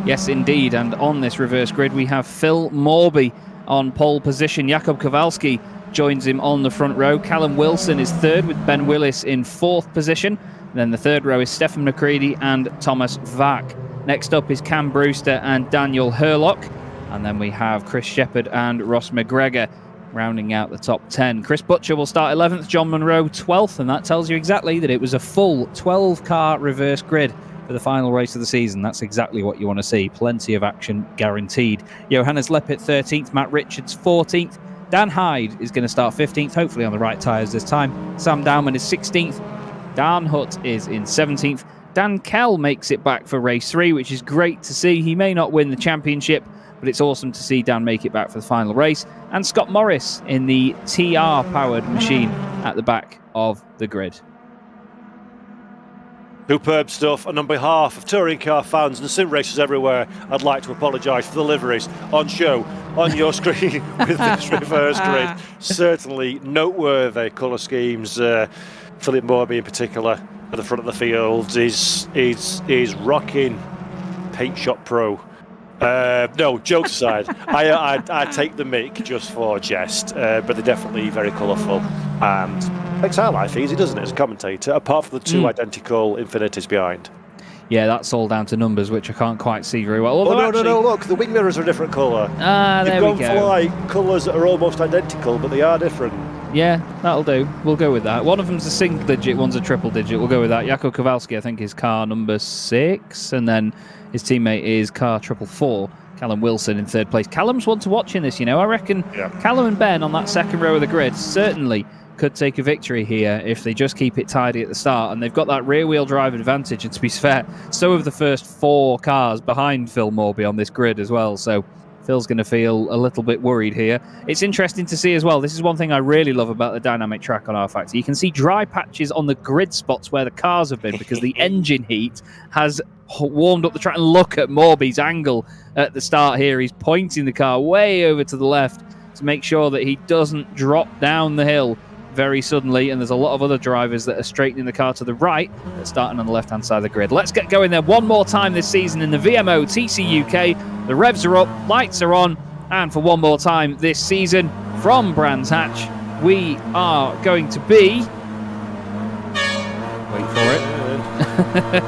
Speaker 1: Yes, indeed. And on this reverse grid, we have Phil Morby on pole position. Jakub Kowalski joins him on the front row. Callum Wilson is third with Ben Willis in fourth position. And then the third row is Stefan McCready and Thomas Vack. Next up is Cam Brewster and Daniel Hurlock. And then we have Chris Shepherd and Ross McGregor rounding out the top 10. Chris Butcher will start 11th, John Munro 12th, and that tells you exactly that it was a full 12-car reverse grid for the final race of the season. That's exactly what you want to see. Plenty of action guaranteed. Johannes Leppert 13th, Matt Richards 14th. Dan Hyde is going to start 15th, hopefully on the right tyres this time. Sam Dowman is 16th. Dan Hutt is in 17th. Dan Kell makes it back for race 3, which is great to see. He may not win the championship, but it's awesome to see Dan make it back for the final race. And Scott Morris in the TR-powered machine at the back of the grid.
Speaker 2: Superb stuff, and on behalf of touring car fans and sim racers everywhere, I'd like to apologise for the liveries on show, on your screen with this reverse grid. Certainly noteworthy colour schemes. Philip Morby in particular at the front of the field is rocking Paint Shop Pro. No, jokes aside, I take the mic just for jest, but they're definitely very colourful and makes our life easy, doesn't it, as a commentator, apart from the two identical Infinities behind.
Speaker 1: Yeah, that's all down to numbers, which I can't quite see very well.
Speaker 2: Although no, look, the wing mirrors are a different colour.
Speaker 1: There we go.
Speaker 2: You've gone for like colours that are almost identical, but they are different.
Speaker 1: Yeah, that'll do. We'll go with that. One of them's a single digit, one's a triple digit. We'll go with that. Jakub Kowalski, I think, is car number 6, and then his teammate is car 444, Callum Wilson in third place. Callum's one to watch in this, you know. I reckon Callum and Ben on that second row of the grid certainly could take a victory here if they just keep it tidy at the start. And they've got that rear-wheel drive advantage, and to be fair, so have the first 4 cars behind Phil Morby on this grid as well. So Phil's going to feel a little bit worried here. It's interesting to see as well. This is one thing I really love about the dynamic track on R-Factor. You can see dry patches on the grid spots where the cars have been because the engine heat has warmed up the track. And look at Morby's angle at the start here. He's pointing the car way over to the left to make sure that he doesn't drop down the hill very suddenly, and there's a lot of other drivers that are straightening the car to the right, that's starting on the left-hand side of the grid. Let's get going there one more time this season in the VMO TCUK. The revs are up, lights are on, and for one more time this season from Brands Hatch, we are going to be... Wait for it.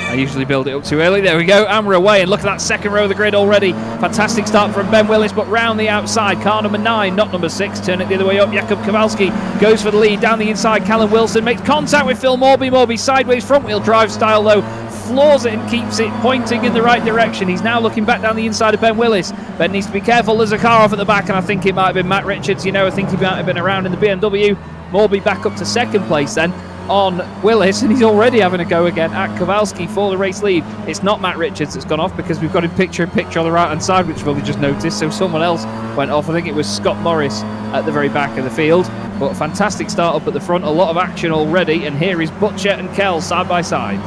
Speaker 1: I usually build it up too early. There we go, and we're away, and look at that second row of the grid already. Fantastic start from Ben Willis, but round the outside, car number 9, not number 6, turn it the other way up. Jakub Kowalski goes for the lead down the inside. Callum Wilson makes contact with Phil Morby. Morby sideways front wheel drive style though, floors it and keeps it pointing in the right direction. He's now looking back down the inside of Ben Willis. Ben needs to be careful. There's a car off at the back, and I think it might have been Matt Richards. You know, I think he might have been around in the BMW. Morby back up to second place then on Willis, and he's already having a go again at Kowalski for the race lead. It's not Matt Richards that's gone off because we've got him picture in picture on the right hand side, which we've only just noticed, so someone else went off. I think it was Scott Morris at the very back of the field, but fantastic start up at the front, a lot of action already, and here is Butcher and Kell side by side.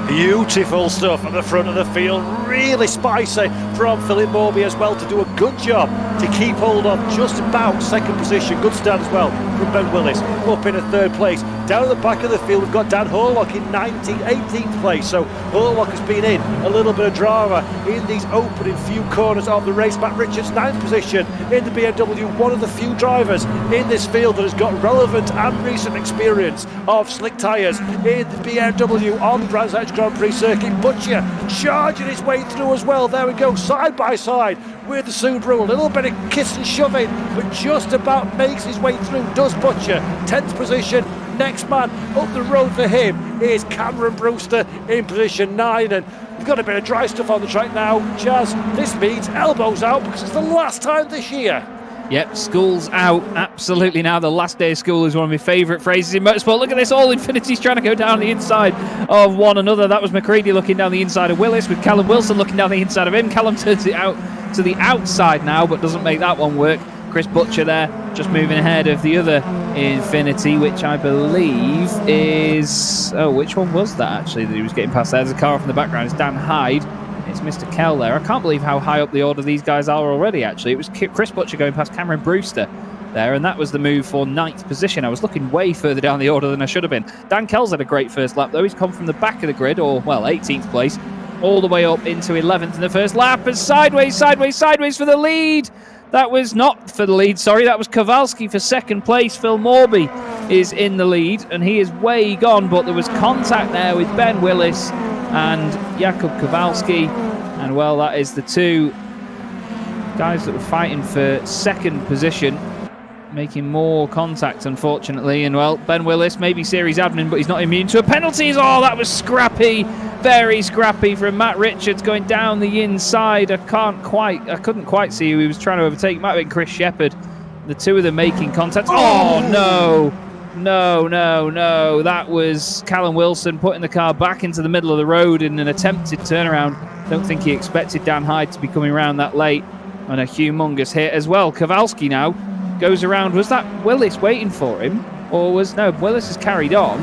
Speaker 2: Beautiful stuff at the front of the field, really spicy from Philip Morby as well to do a good job to keep hold of just about second position. Good stand as well from Ben Willis, up in a third place. Down at the back of the field we've got Dan Horlock in 18th place, so Horlock has been in a little bit of drama in these opening few corners of the race. Matt Richards 9th position in the BMW, one of the few drivers in this field that has got relevant and recent experience of slick tyres in the BMW on the Brands Hatch Grand Prix circuit. Butcher charging his way through as well. There we go, side by side with the Subaru. A little bit of kiss and shoving, but just about makes his way through, does Butcher. 10th position, next man up the road for him is Cameron Brewster in position 9, and we've got a bit of dry stuff on the track now. Jazz, this means elbows out because it's the last time this year.
Speaker 1: Yep, school's out. Absolutely now. The last day of school is one of my favourite phrases in motorsport. Look at this. All Infinity's trying to go down the inside of one another. That was McCready looking down the inside of Willis, with Callum Wilson looking down the inside of him. Callum turns it out to the outside now, but doesn't make that one work. Chris Butcher there, just moving ahead of the other Infinity, which I believe is... Oh, which one was that, actually, that he was getting past there? There's a car off in the background. It's Dan Hyde. It's Mr. Kell there. I can't believe how high up the order these guys are already, actually. It was Chris Butcher going past Cameron Brewster there, and that was the move for 9th position. I was looking way further down the order than I should have been. Dan Kell's had a great first lap, though. He's come from the back of the grid, or, well, 18th place, all the way up into 11th in the first lap, and sideways for the lead. That was not for the lead, sorry. That was Kowalski for second place. Phil Morby is in the lead, and he is way gone, but there was contact there with Ben Willis and Jakub Kowalski, and well, that is the two guys that were fighting for second position, making more contact, unfortunately. And well, Ben Willis, maybe series admin, but he's not immune to a penalty. Oh, that was scrappy, very scrappy from Matt Richards going down the inside. I couldn't quite see who he was trying to overtake. It might have been Chris Shepherd. The two of them making contact. Oh no. No. That was Callum Wilson putting the car back into the middle of the road in an attempted turnaround. Don't think he expected Dan Hyde to be coming around that late, and a humongous hit as well. Kowalski now goes around. Was that Willis waiting for him? Or was... No, Willis has carried on.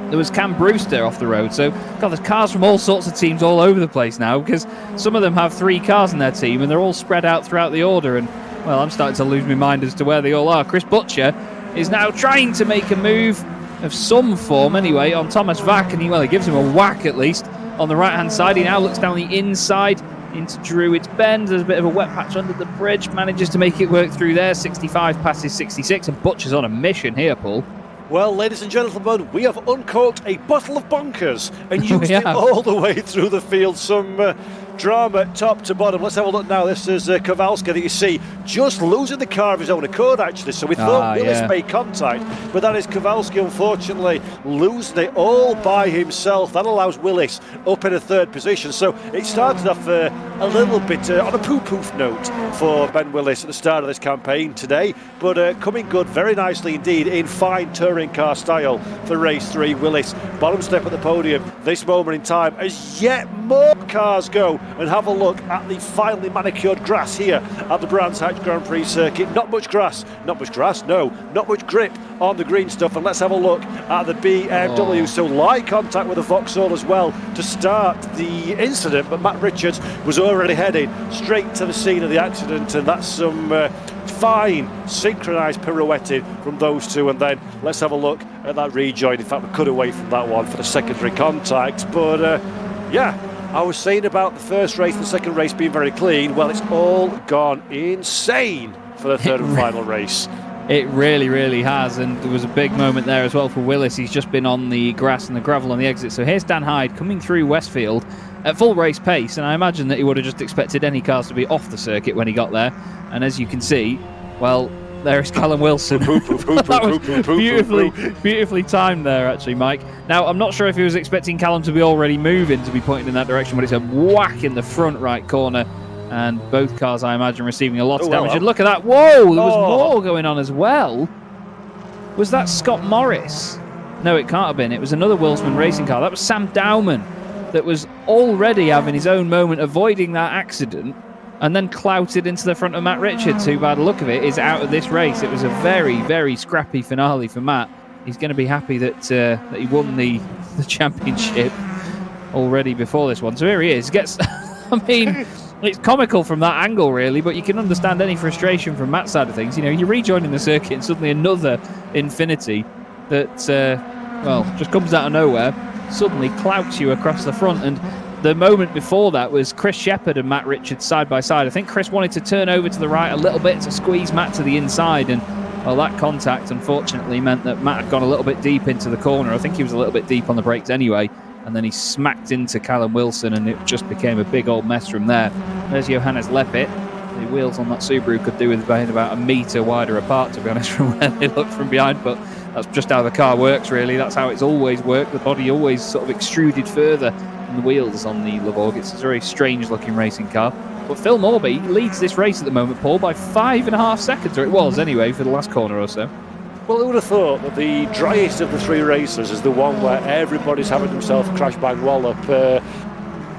Speaker 1: There was Cam Brewster off the road. So, God, there's cars from all sorts of teams all over the place now, because some of them have 3 cars in their team, and they're all spread out throughout the order. And, well, I'm starting to lose my mind as to where they all are. Chris Butcher is now trying to make a move of some form anyway on Thomas Vack, and he gives him a whack at least on the right hand side. He now looks down the inside into Druids Bend. There's a bit of a wet patch under the bridge, manages to make it work through there. 65 passes 66, and Butcher's on a mission here, Paul.
Speaker 2: Well, ladies and gentlemen, we have uncorked a bottle of bonkers and used it all the way through the field. Some drama top to bottom. Let's have a look now. This is Kowalski that you see just losing the car of his own accord, actually. So we thought Willis made contact, but that is Kowalski, unfortunately, losing it all by himself. That allows Willis up in a 3rd position. So it started off a little bit on a poo-poof note for Ben Willis at the start of this campaign today, but coming good very nicely indeed in fine touring car style for race 3. Willis, bottom step at the podium this moment in time, as yet more cars go and have a look at the finely manicured grass here at the Brands Hatch Grand Prix circuit. Not much grip on the green stuff. And let's have a look at the BMW. So light contact with the Vauxhall as well to start the incident, but Matt Richards was already heading straight to the scene of the accident, and that's some fine synchronised pirouetting from those two. And then let's have a look at that rejoin. In fact, we cut away from that one for the secondary contact, but I was saying about the first race and the second race being very clean. Well, it's all gone insane for the third and final race.
Speaker 1: It really, really has, and there was a big moment there as well for Willis. He's just been on the grass and the gravel on the exit. So here's Dan Hyde coming through Westfield at full race pace, and I imagine that he would have just expected any cars to be off the circuit when he got there. And as you can see, well, there's Callum Wilson. That was beautifully timed there, actually, Mike. Now, I'm not sure if he was expecting Callum to be already moving to be pointing in that direction, but it's a whack in the front right corner, and both cars, I imagine, receiving a lot of damage. And look at that. Whoa, there was more going on as well. Was that Scott Morris? No, it can't have been. It was another Wilsman racing car. That was Sam Dowman that was already having his own moment, avoiding that accident, and then clouted into the front of Matt Richards, who, by the look of it, is out of this race. It was a very, very scrappy finale for Matt. He's going to be happy that he won the championship already before this one. So here he is. I mean, it's comical from that angle, really, but you can understand any frustration from Matt's side of things. You know, you're rejoining the circuit and suddenly another Infinity that, just comes out of nowhere, suddenly clouts you across the front. And the moment before that was Chris Shepherd and Matt Richards side by side. I think Chris wanted to turn over to the right a little bit to squeeze Matt to the inside, and well, that contact unfortunately meant that Matt had gone a little bit deep into the corner. I think he was a little bit deep on the brakes anyway, and then he smacked into Callum Wilson, and it just became a big old mess from there. There's Johannes Lepit. The wheels on that Subaru could do with being about a metre wider apart, to be honest, from where they look from behind, but that's just how the car works, really. That's how it's always worked. The body always sort of extruded further than the wheels on the Levorg. It's a very strange-looking racing car. But Phil Morby leads this race at the moment, Paul, by 5.5 seconds, or it was anyway, for the last corner or so.
Speaker 2: Well, who would have thought that the driest of the three races is the one where everybody's having themselves a crash bang wallop?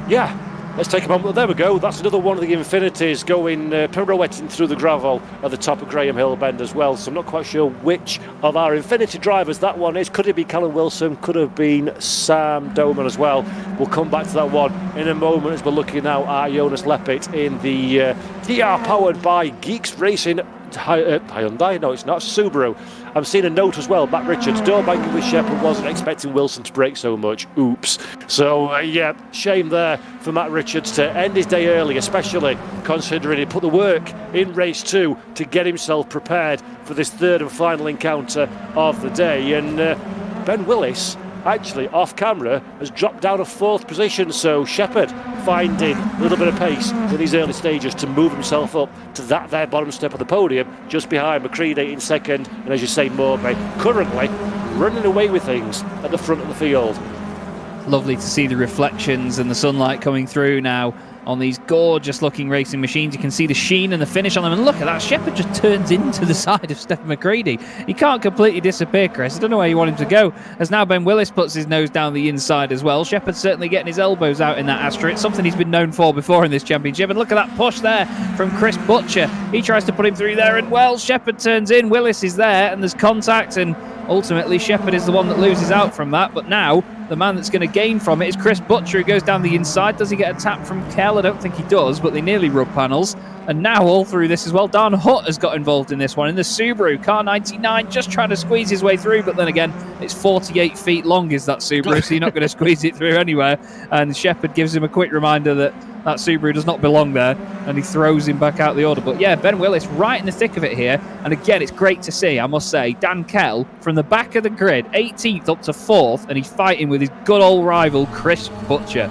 Speaker 2: Yeah, let's take a moment. There we go. That's another one of the Infinities going pirouetting through the gravel at the top of Graham Hill Bend as well. So I'm not quite sure which of our Infinity drivers that one is. Could it be Callum Wilson? Could have been Sam Doman as well. We'll come back to that one in a moment as we're looking now at Jonas Leppit in the DR powered by Geeks Racing Hyundai. No, it's not. Subaru. I'm seeing a note as well. Matt Richards, door banging with Shepherd, wasn't expecting Wilson to brake so much. Oops. So, yeah, shame there for Matt Richards to end his day early, especially considering he put the work in race 2 to get himself prepared for this third and final encounter of the day. And Ben Willis, actually off camera, has dropped down a 4th position. So Shepherd finding a little bit of pace in these early stages to move himself up to that there bottom step of the podium, just behind McCready in 2nd, and as you say, Morby currently running away with things at the front of the field.
Speaker 1: Lovely to see the reflections and the sunlight coming through now on these gorgeous looking racing machines. You can see the sheen and the finish on them, and look at that, Shepherd just turns into the side of Stephen McCready. He can't completely disappear, Chris. I don't know where you want him to go, as now Ben Willis puts his nose down the inside as well. Shepherd's certainly getting his elbows out in that Astra. It's something he's been known for before in this championship, and look at that push there from Chris Butcher. He tries to put him through there, and well, Shepherd turns in, Willis is there, and there's contact, and ultimately Shepherd is the one that loses out from that. But now the man that's going to gain from it is Chris Butcher, who goes down the inside. Does he get a tap from Kell? I don't think he does, but they nearly rub panels. And now all through this as well, Dan Hutt has got involved in this one in the Subaru. Car 99 just trying to squeeze his way through, but then again, it's 48 feet long is that Subaru, so you're not going to squeeze it through anywhere. And Shepherd gives him a quick reminder that that Subaru does not belong there, and he throws him back out the order. But yeah, Ben Willis right in the thick of it here. And again, it's great to see, I must say, Dan Kell from the back of the grid, 18th up to 4th, and he's fighting with his good old rival, Chris Butcher.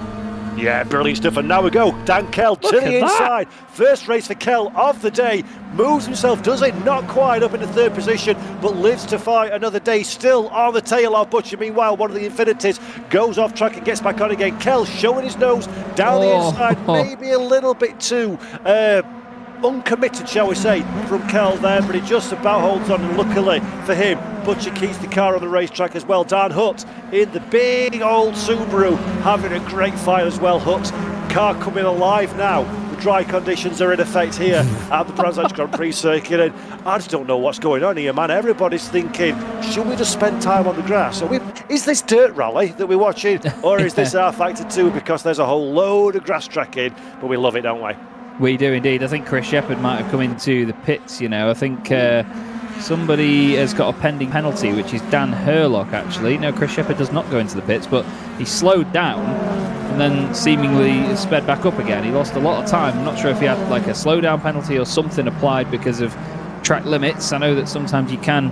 Speaker 2: Yeah, brilliant stuff. And now we go. Dan Kell to the inside. First race for Kell of the day. Moves himself, does it? Not quite up in the 3rd position, but lives to fight another day. Still on the tail of Butcher. Meanwhile, one of the Infinities goes off track and gets back on again. Kell showing his nose down the inside. Maybe a little bit too uncommitted, shall we say, from Kell there, but he just about holds on, and luckily for him, Butcher keeps the car on the racetrack as well. Dan Hutt in the big old Subaru having a great fight as well. Hutt's car coming alive now. The dry conditions are in effect here at the Brands Hatch Grand Prix circuit, and I just don't know what's going on here, man. Everybody's thinking, should we just spend time on the grass? Is this dirt rally that we're watching, or is this our Factor 2 because there's a whole load of grass tracking, but we love it, don't we?
Speaker 1: We do indeed. I think Chris Shepherd might have come into the pits, you know. I think somebody has got a pending penalty, which is Dan Herlock, actually. No, Chris Shepherd does not go into the pits, but he slowed down and then seemingly sped back up again. He lost a lot of time. I'm not sure if he had like a slowdown penalty or something applied because of track limits. I know that sometimes you can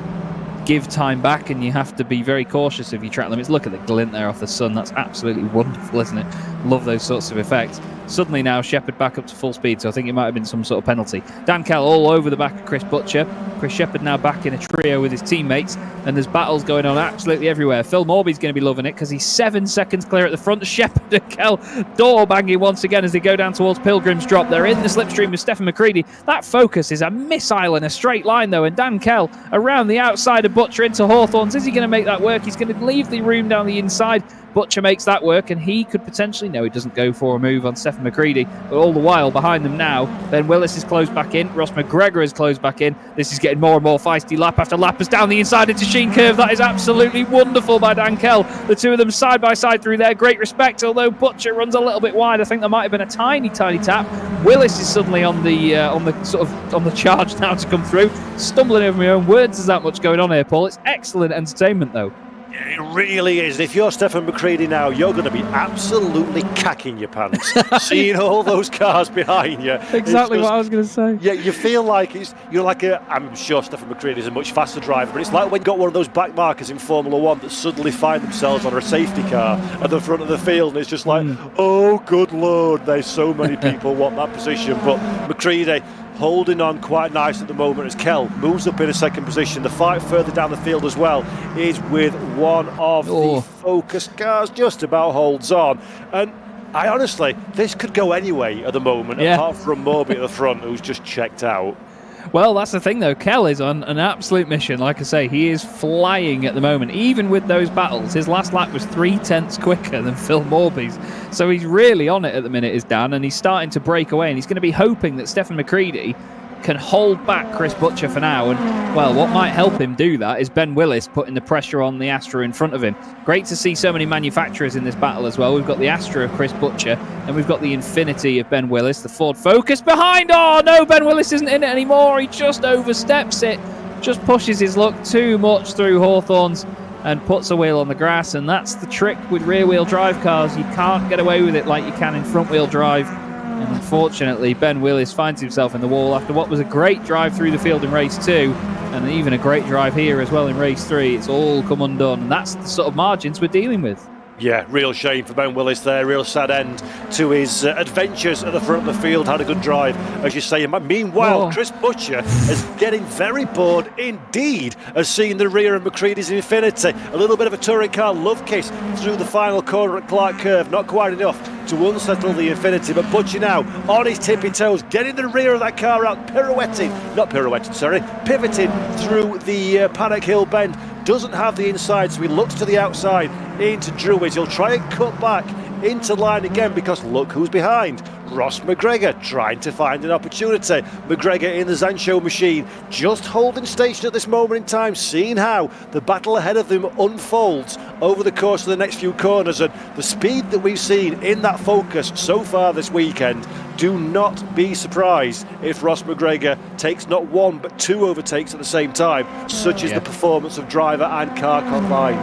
Speaker 1: give time back and you have to be very cautious of your track limits. Look at the glint there off the sun. That's absolutely wonderful, isn't it? Love those sorts of effects. Suddenly now Shepherd back up to full speed, so I think it might have been some sort of penalty. Dan Kell all over the back of Chris Butcher. Chris Shepherd now back in a trio with his teammates, and there's battles going on absolutely everywhere. Phil Morby's going to be loving it because he's 7 seconds clear at the front. Shepherd and Kell door banging once again as they go down towards Pilgrim's Drop. They're in the slipstream with Stephen McCready. That focus is a missile in a straight line though, and Dan Kell around the outside of Butcher into Hawthorns. Is he going to make that work? He's going to leave the room down the inside. Butcher makes that work, and he could potentially, no, he doesn't go for a move on Stephen McCready, but all the while behind them now, Ben Willis is closed back in, Ross McGregor is closed back in. This is getting more and more feisty, lap after lap as down the inside into Sheen Curve. That is absolutely wonderful by Dan Kell. The two of them side by side through there, great respect, although Butcher runs a little bit wide. I think there might have been a tiny tap. Willis is suddenly on the charge now to come through. Stumbling over my own words, there's that much going on here, Paul. It's excellent entertainment though.
Speaker 2: It really is. If you're Stephen McCready now, you're going to be absolutely cacking your pants, seeing all those cars behind you.
Speaker 1: Exactly what I was going to say.
Speaker 2: Yeah, you feel like I'm sure Stephen McCready is a much faster driver, but it's like when you got one of those back markers in Formula One that suddenly find themselves on a safety car at the front of the field, and it's just like, oh, good Lord, there's so many people want that position. But McCready, holding on quite nice at the moment as Kell moves up in a second position. The fight further down the field as well is with one of the Focus cars, just about holds on. And I honestly, this could go anyway at the moment, apart from Moby at the front, who's just checked out.
Speaker 1: Well, that's the thing, though. Kell is on an absolute mission. Like I say, he is flying at the moment. Even with those battles, his last lap was 0.3 quicker than Phil Morby's. So he's really on it at the minute, is Dan, and he's starting to break away. And he's going to be hoping that Stefan McCreadie can hold back Chris Butcher for now. And, well, what might help him do that is Ben Willis putting the pressure on the Astra in front of him. Great to see so many manufacturers in this battle as well. We've got the Astra of Chris Butcher, and we've got the Infinity of Ben Willis, the Ford Focus behind. Oh, no, Ben Willis isn't in it anymore. He just oversteps it, just pushes his luck too much through Hawthorns and puts a wheel on the grass. And that's the trick with rear-wheel drive cars. You can't get away with it like you can in front-wheel drive. And unfortunately, Ben Willis finds himself in the wall after what was a great drive through the field in race 2, and even a great drive here as well in race 3. It's all come undone, and that's the sort of margins we're dealing with.
Speaker 2: Yeah, real shame for Ben Willis there. Real sad end to his adventures at the front of the field. Had a good drive, as you say. Meanwhile, Chris Butcher is getting very bored indeed as seeing the rear of McCreadie's Infinity. A little bit of a touring car love kiss through the final corner at Clark Curve. Not quite enough to unsettle the Infinity, but Butcher now on his tippy toes, getting the rear of that car out, pivoting through the Paddock Hill bend. Doesn't have the inside, so he looks to the outside into Druids. He'll try and cut back into line again, because look who's behind. Ross McGregor trying to find an opportunity. McGregor in the Zancho machine, just holding station at this moment in time, seeing how the battle ahead of them unfolds over the course of the next few corners. And the speed that we've seen in that Focus so far this weekend, do not be surprised if Ross McGregor takes not one but 2 overtakes at the same time. Such is the performance of driver and car combined.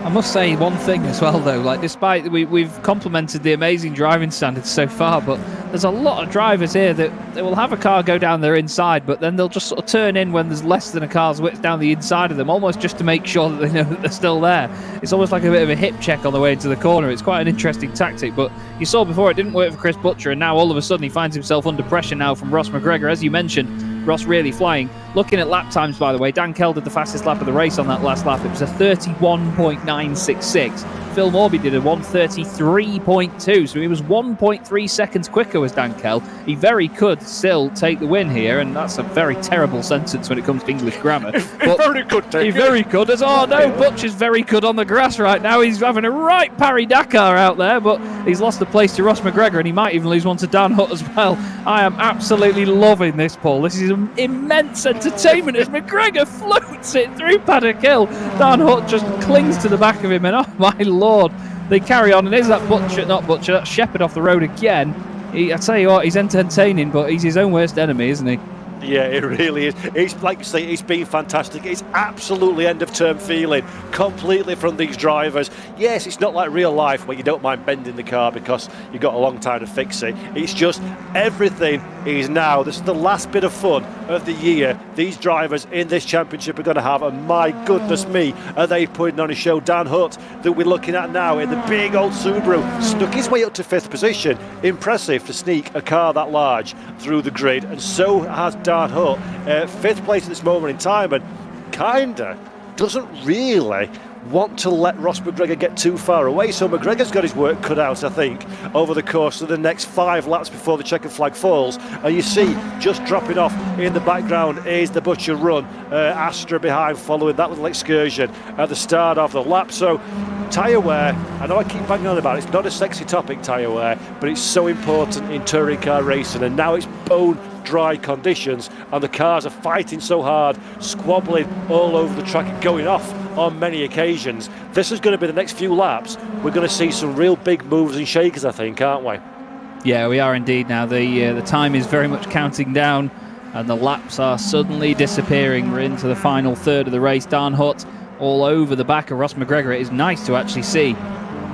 Speaker 1: I must say one thing as well, though. Like, despite we've complimented the amazing driving standards so far, but there's a lot of drivers here that they will have a car go down their inside, but then they'll just sort of turn in when there's less than a car's width down the inside of them, almost just to make sure that they know that they're still there. It's almost like a bit of a hip check on the way into the corner. It's quite an interesting tactic, but you saw before it didn't work for Chris Butcher, and now all of a sudden he finds himself under pressure now from Ross McGregor. As you mentioned, Ross really flying. Looking at lap times, by the way, Dan Kell did the fastest lap of the race on that last lap. It was a 31.966. Phil Morby did a 1:33.2, so he was 1.3 seconds quicker was Dan Kell. He very could still take the win here, and that's a very terrible sentence when it comes to English grammar. But
Speaker 2: very good take
Speaker 1: he very could. Butcher's very good on the grass right now. He's having a right Paris-Dakar out there, but he's lost the place to Ross McGregor, and he might even lose one to Dan Hutt as well. I am absolutely loving this, Paul. This is immense entertainment as McGregor floats it through Paddock Hill. Dan Hutt just clings to the back of him, and oh my Lord, they carry on. And there's that that's Shepherd off the road again. I tell you what, he's entertaining, but he's his own worst enemy, isn't he?
Speaker 2: Yeah, it really is. It's like you say, it's been fantastic. It's absolutely end-of-term feeling completely from these drivers. Yes, it's not like real life where you don't mind bending the car because you've got a long time to fix it. It's just everything is now. This is the last bit of fun of the year these drivers in this championship are going to have. And my goodness me, are they putting on a show. Dan Hutt, that we're looking at now in the big old Subaru, stuck his way up to 5th position. Impressive to sneak a car that large through the grid. And so has Dan Hutt, 5th place at this moment in time, and kinda doesn't really want to let Ross McGregor get too far away. So McGregor's got his work cut out, I think, over the course of the next 5 laps before the checkered flag falls. And you see, just dropping off in the background is the Butcher run. Astra behind following that little excursion at the start of the lap. So tyre wear, I know I keep banging on about it, it's not a sexy topic, tyre wear, but it's so important in touring car racing, and now it's bone dry conditions and the cars are fighting so hard, squabbling all over the track and going off on many occasions. This is going to be the next few laps. We're going to see some real big moves and shakers, I think, aren't we?
Speaker 1: Yeah, we are indeed now. The time is very much counting down and the laps are suddenly disappearing. We're into the final third of the race. Dan Hutt all over the back of Ross McGregor. It is nice to actually see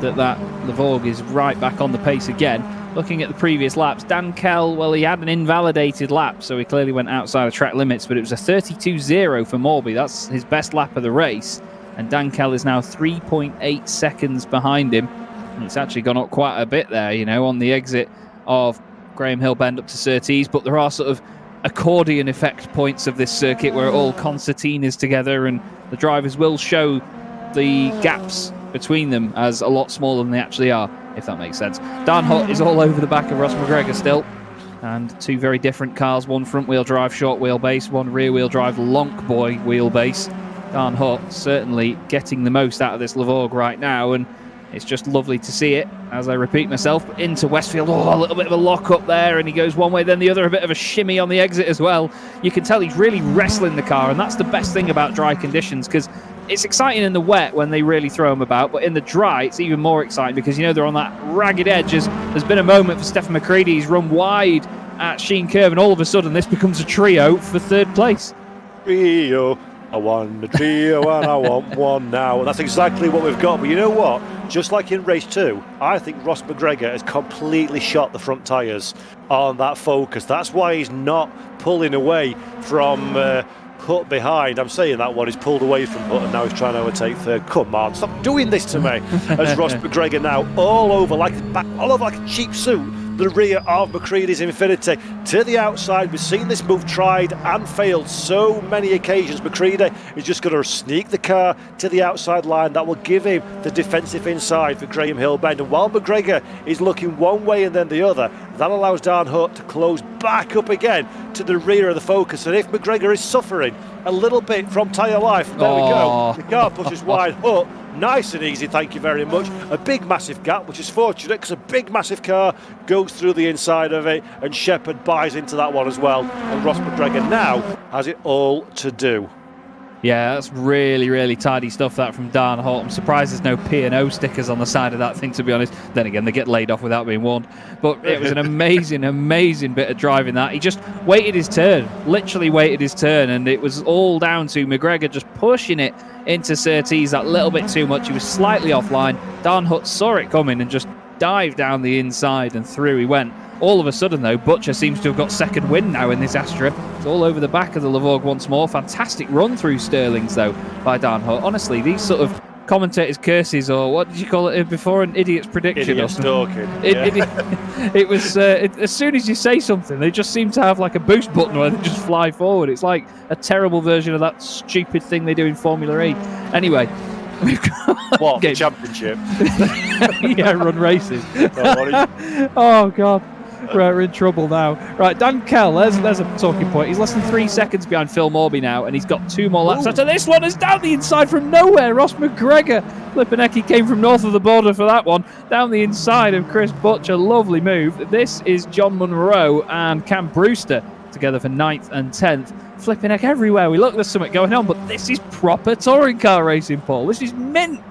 Speaker 1: that Levorg is right back on the pace again. Looking at the previous laps, Dan Kell, well, he had an invalidated lap, so he clearly went outside of track limits, but it was a 32.0 for Morby. That's his best lap of the race, and Dan Kell is now 3.8 seconds behind him, and it's actually gone up quite a bit there, you know, on the exit of Graham Hill Bend up to Surtees, but there are sort of accordion effect points of this circuit where all concertinas together, and the drivers will show the gaps between them as a lot smaller than they actually are, if that makes sense. Dan Hutt is all over the back of Ross McGregor still, and two very different cars, one front-wheel drive short wheelbase, one rear-wheel drive lonk boy wheelbase. Dan Hutt certainly getting the most out of this Le Vorg right now, and it's just lovely to see it. As I repeat myself, into Westfield, a little bit of a lock up there, and he goes one way, then the other, a bit of a shimmy on the exit as well. You can tell he's really wrestling the car, and that's the best thing about dry conditions, because it's exciting in the wet when they really throw them about, but in the dry, it's even more exciting because, they're on that ragged edge. There's been a moment for Stefan McCreadie. He's run wide at Sheen Curve, and all of a sudden, this becomes a trio for third place.
Speaker 2: Trio. I want a trio and I want one now. And that's exactly what we've got. But you know what? Just like in race 2, I think Ross McGregor has completely shot the front tyres on that Focus. That's why he's not pulling away from Hutt behind. I'm saying that one, he's pulled away from Hutt and now he's trying to overtake third. Come on, stop doing this to me. As Ross McGregor now all over like a cheap suit, the rear of McCreadie's Infinity to the outside. We've seen this move tried and failed so many occasions. McCreadie is just going to sneak the car to the outside line. That will give him the defensive inside for Graham Hill Bend. And while McGregor is looking one way and then the other, that allows Dan Hutt to close back up again to the rear of the Focus. And if McGregor is suffering a little bit from tyre life, there we go. The car pushes wide. Hutt, nice and easy, thank you very much. A big massive gap, which is fortunate because a big massive car goes through the inside of it, and Shepherd buys into that one as well. And Ross McGregor now has it all to do.
Speaker 1: Yeah, that's really, really tidy stuff, that from Dan Hutt. I'm surprised there's no P&O stickers on the side of that thing, to be honest. Then again, they get laid off without being warned. But it was an amazing, amazing bit of driving that. He just waited his turn, literally waited his turn, and it was all down to McGregor just pushing it into Surtees that little bit too much. He was slightly offline. Dan Hutt saw it coming and just dived down the inside, and through he went. All of a sudden, though, Butcher seems to have got second wind now in this Astra. It's all over the back of the Le Vorg once more. Fantastic run through Sterling's, though, by Dan Hutt. Honestly, these sort of commentators' curses, or what did you call it before? An idiot's prediction.
Speaker 2: Idiot's talking.
Speaker 1: It was, as soon as you say something, they just seem to have like a boost button where they just fly forward. It's like a terrible version of that stupid thing they do in Formula E. Anyway.
Speaker 2: What, the championship?
Speaker 1: Yeah, run races. Oh, God. Right, we're in trouble now. Right, Dan Kell, there's a talking point. He's less than 3 seconds behind Phil Morby now, and he's got 2 more laps after this one. Is down the inside from nowhere. Ross McGregor. Lipinecki came from north of the border for that one. Down the inside of Chris Butcher. Lovely move. This is John Munro and Cam Brewster together for 9th and 10th. Flipping heck everywhere. We look, there's something going on, but this is proper touring car racing, Paul. This is mint.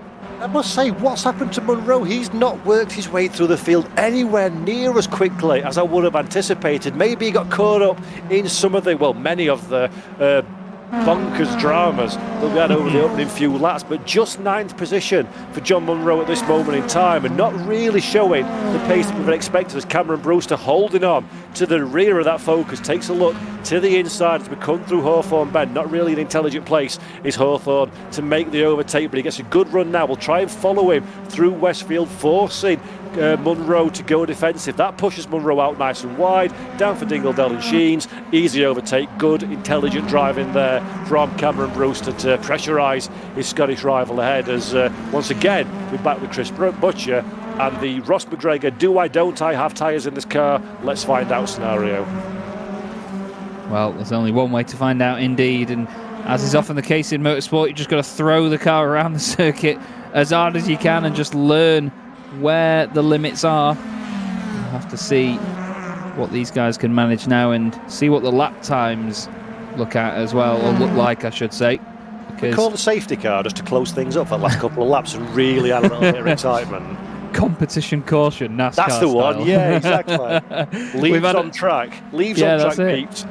Speaker 2: I must say, what's happened to Munro? He's not worked his way through the field anywhere near as quickly as I would have anticipated. Maybe he got caught up in some of the, many of the bonkers dramas that we had over the opening few laps, but just 9th position for John Munro at this moment in time, and not really showing the pace that we've expected as Cameron Brewster holding on to the rear of that Focus. Takes a look to the inside as we come through Hawthorne Bend. Not really an intelligent place is Hawthorne to make the overtake, but he gets a good run now. We'll try and follow him through Westfield, forcing Munro to go defensive. That pushes Munro out nice and wide, down for Dingledell and Sheens. Easy overtake, good intelligent driving there from Cameron Brewster to pressurise his Scottish rival ahead, as once again we're back with Chris Butcher and the Ross McGregor do I don't I have tyres in this car, let's find out scenario.
Speaker 1: Well, there's only one way to find out indeed, and as is often the case in motorsport, you just got to throw the car around the circuit as hard as you can and just learn where the limits are. We'll have to see what these guys can manage now and see what the lap times look at as well, or look like, I should say.
Speaker 2: We call the safety car just to close things up for the last couple of laps and really add a little bit of excitement.
Speaker 1: Competition caution, NASCAR
Speaker 2: That's the one,
Speaker 1: style.
Speaker 2: Yeah, exactly. Leaves on track. Leaves on track, peeps.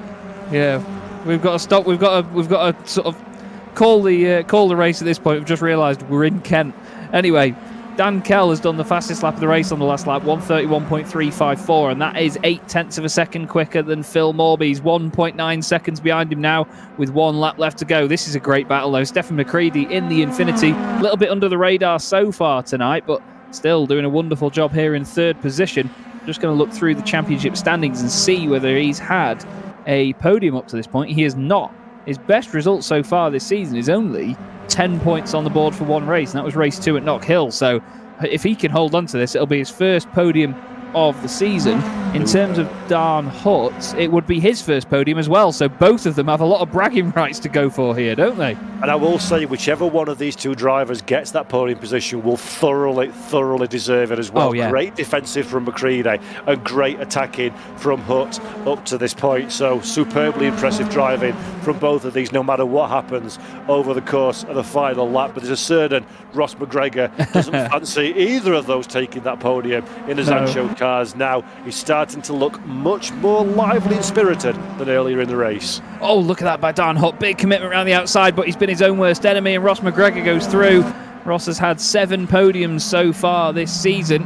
Speaker 1: Yeah, we've got to stop. We've got to sort of call the race at this point. We've just realised we're in Kent. Anyway, Dan Kell has done the fastest lap of the race on the last lap, 1:31.354, and that is 0.8 of a second quicker than Phil Morby. He's 1.9 seconds behind him now with 1 lap left to go. This is a great battle, though. Stefan McCreadie in the Infinity, a little bit under the radar so far tonight, but still doing a wonderful job here in 3rd position. just going to look through the championship standings and see whether he's had a podium up to this point. He has not. His best result so far this season is only 10 points on the board for one race, and that was race 2 at Knock Hill. So if he can hold on to this, it'll be his first podium of the season. In terms of Dan Hutt, it would be his first podium as well. So both of them have a lot of bragging rights to go for here, don't they?
Speaker 2: And I will say, whichever one of these two drivers gets that podium position will thoroughly deserve it as well.
Speaker 1: Oh, yeah.
Speaker 2: Great defensive from McCready and great attacking from Hutt up to this point. So superbly impressive driving from both of these, no matter what happens over the course of the final lap. But there's a certain Ross McGregor doesn't fancy either of those taking that podium in his Ancho cars. Now he's starting to look much more lively and spirited than earlier in the race.
Speaker 1: Oh, look at that by Dan Hutt. Big commitment around the outside, but he's been his own worst enemy, and Ross McGregor goes through. Ross has had 7 podiums so far this season.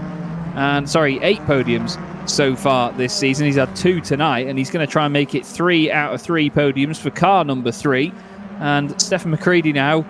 Speaker 1: 8 podiums so far this season. He's had 2 tonight, and he's going to try and make it 3 out of 3 podiums for car number 3. And Stephen McCready now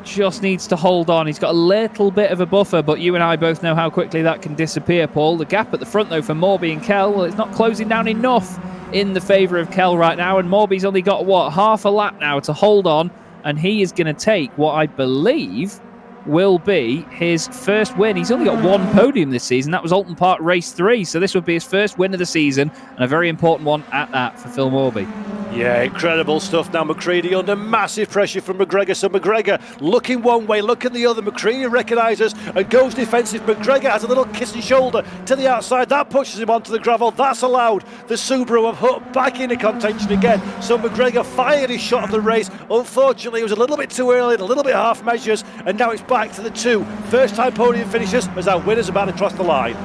Speaker 1: just needs to hold on. He's got a little bit of a buffer, but you and I both know how quickly that can disappear, Paul. The gap at the front, though, for Morby and Kell, well, it's not closing down enough in the favour of Kell right now, and Morby's only got, half a lap now to hold on, and he is going to take what I believe will be his first win. He's only got 1 podium this season. That was Alton Park Race 3, so this would be his first win of the season, and a very important one at that for Phil Morby.
Speaker 2: Yeah, incredible stuff. Now McCready under massive pressure from McGregor. So McGregor looking one way, looking the other. McCready recognises and goes defensive. McGregor has a little kissing shoulder to the outside. That pushes him onto the gravel. That's allowed the Subaru of Hutt back into contention again. So McGregor fired his shot of the race. Unfortunately, it was a little bit too early, a little bit half measures. And now it's back to the 2 first-time podium finishers as our winner's about to cross the line.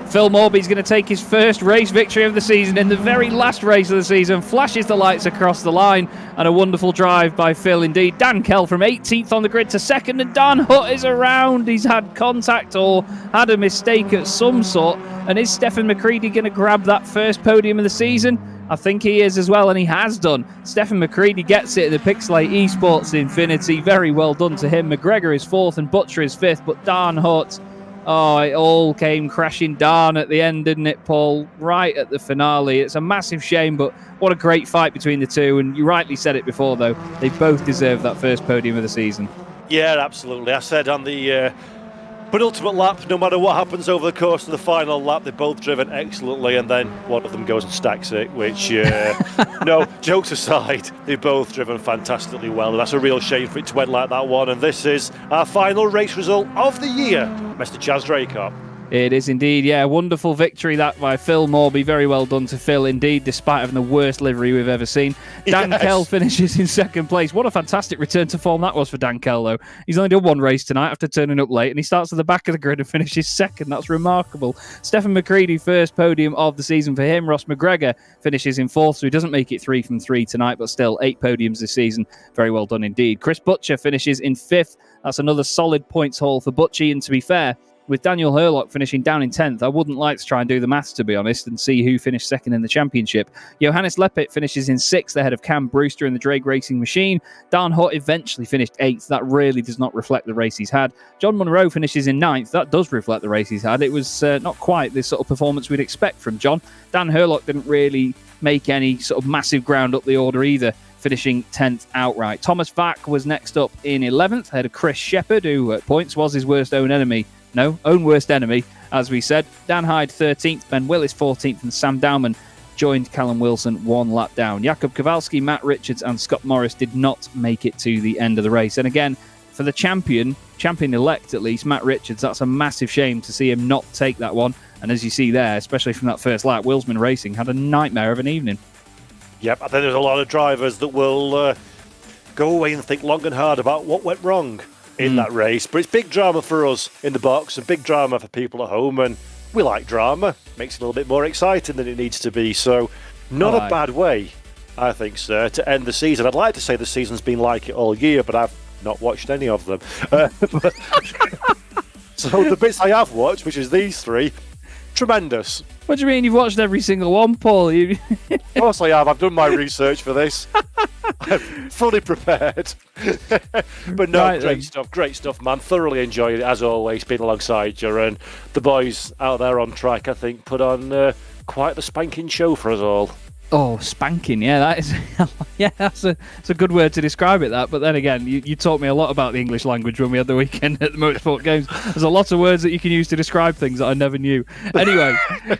Speaker 1: Phil Morby's going to take his first race victory of the season in the very last race of the season, flashes the lights across the line, and a wonderful drive by Phil indeed. Dan Kell from 18th on the grid to 2nd, and Dan Hutt is around. He's had contact or had a mistake of some sort, and is Stephen McCready going to grab that first podium of the season? I think he is as well, and he has done. Stephen McCready gets it in the Pixelate Esports Infinity. Very well done to him. McGregor is 4th and Butcher is 5th, but Dan Hutt, it all came crashing down at the end, didn't it, Paul? Right at the finale. It's a massive shame, but what a great fight between the two. And you rightly said it before, though. They both deserve that first podium of the season.
Speaker 2: Yeah, absolutely. I said on the penultimate lap, no matter what happens over the course of the final lap, they've both driven excellently, and then one of them goes and stacks it, which, no, jokes aside, they've both driven fantastically well. That's a real shame for it to end like that one, and this is our final race result of the year, Mr. Chaz Draycott.
Speaker 1: It is indeed, yeah. Wonderful victory that by Phil Morby. Very well done to Phil indeed, despite having the worst livery we've ever seen. Dan Kell finishes in 2nd place. What a fantastic return to form that was for Dan Kell, though. He's only done 1 race tonight after turning up late, and he starts at the back of the grid and finishes 2nd. That's remarkable. Stephen McCready, first podium of the season for him. Ross McGregor finishes in 4th, so he doesn't make it 3 from 3 tonight, but still 8 podiums this season. Very well done indeed. Chris Butcher finishes in 5th. That's another solid points haul for Butchie, and to be fair, with Daniel Hurlock finishing down in 10th, I wouldn't like to try and do the maths, to be honest, and see who finished 2nd in the championship. Johannes Leppert finishes in 6th ahead of Cam Brewster in the Drake Racing Machine. Dan Hutt eventually finished 8th. That really does not reflect the race he's had. John Munro finishes in 9th. That does reflect the race he's had. It was not quite the sort of performance we'd expect from John. Dan Hurlock didn't really make any sort of massive ground up the order either, finishing 10th outright. Thomas Vack was next up in 11th ahead of Chris Shepherd, who at points was his own worst enemy, as we said. Dan Hyde 13th, Ben Willis 14th, and Sam Dowman joined Callum Wilson 1 lap down. Jakub Kowalski, Matt Richards and Scott Morris did not make it to the end of the race. And again, for the champion-elect at least, Matt Richards, that's a massive shame to see him not take that one. And as you see there, especially from that first lap, Wilsman Racing had a nightmare of an evening.
Speaker 2: Yep, I think there's a lot of drivers that will go away and think long and hard about what went wrong in that race, but it's big drama for us in the box and big drama for people at home, and we like drama. Makes it a little bit more exciting than it needs to be, so not a bad way, I think, sir, to end the season. I'd like to say the season's been like it all year, but I've not watched any of them. So the bits I have watched, which is these 3, tremendous.
Speaker 1: What do you mean you've watched every single one, Paul?
Speaker 2: Of course I have. I've done my research for this. I'm fully prepared. But no,
Speaker 1: Right,
Speaker 2: great stuff, man. Thoroughly enjoyed it, as always, being alongside you. And the boys out there on track, I think, put on quite the spanking show for us all.
Speaker 1: Oh, spanking, yeah, that is, yeah, that's a good word to describe it, that. But then again, you taught me a lot about the English language when we had the weekend at the Motorsport Games. There's a lot of words that you can use to describe things that I never knew. Anyway,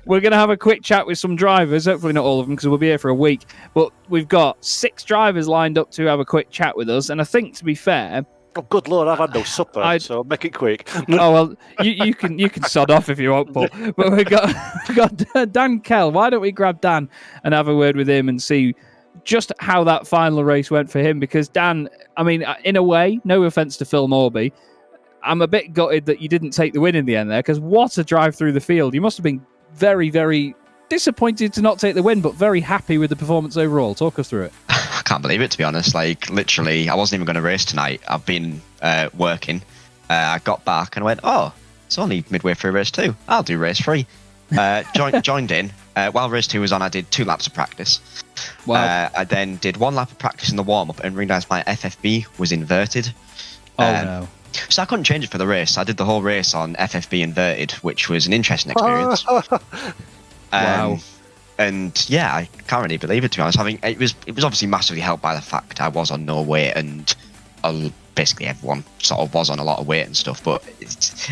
Speaker 1: we're going to have a quick chat with some drivers, hopefully not all of them, because we'll be here for a week. But we've got 6 drivers lined up to have a quick chat with us, and I think, to be fair...
Speaker 2: Oh, good Lord, I've had no supper, so make it quick.
Speaker 1: Oh, well, you can sod off if you want, Paul. But we've got Dan Kell. Why don't we grab Dan and have a word with him and see just how that final race went for him? Because Dan, I mean, in a way, no offence to Phil Morby, I'm a bit gutted that you didn't take the win in the end there, because what a drive through the field. You must have been very, very disappointed to not take the win, but very happy with the performance overall. Talk us through it.
Speaker 4: I can't believe it, to be honest. Like, literally, I wasn't even going to race tonight. I've been working. I got back and went, oh, it's only midway through race 2. I'll do race 3. Joined in. While race 2 was on, I did 2 laps of practice.
Speaker 1: Wow.
Speaker 4: I then did 1 lap of practice in the warm-up and realised my FFB was inverted.
Speaker 1: No.
Speaker 4: So I couldn't change it for the race. I did the whole race on FFB inverted, which was an interesting experience.
Speaker 1: Wow.
Speaker 4: And yeah, I can't really believe it, to be honest. It was obviously massively helped by the fact I was on no weight, and basically everyone sort of was on a lot of weight and stuff. But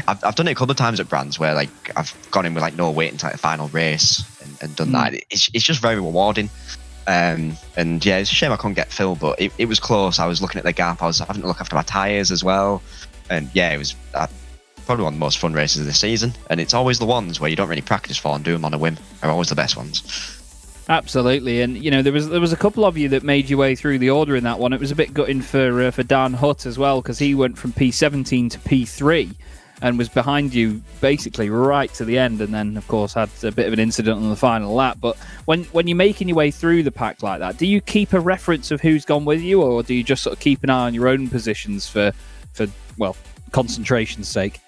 Speaker 4: I've done it a couple of times at brands where like I've gone in with like no weight into like the final race and done that. It's just very rewarding. And yeah, it's a shame I couldn't get Phil, but it was close. I was looking at the gap. I was having to look after my tyres as well. And yeah, it was probably one of the most fun races of the season. And it's always the ones where you don't really practice for and do them on a whim are always the best ones.
Speaker 1: Absolutely, and you know there was a couple of you that made your way through the order in that one. It was a bit gutting for Dan Hutt as well, because he went from P17 to P3 and was behind you basically right to the end, and then of course had a bit of an incident on the final lap. But when you're making your way through the pack like that, do you keep a reference of who's gone with you, or do you just sort of keep an eye on your own positions for concentration's sake?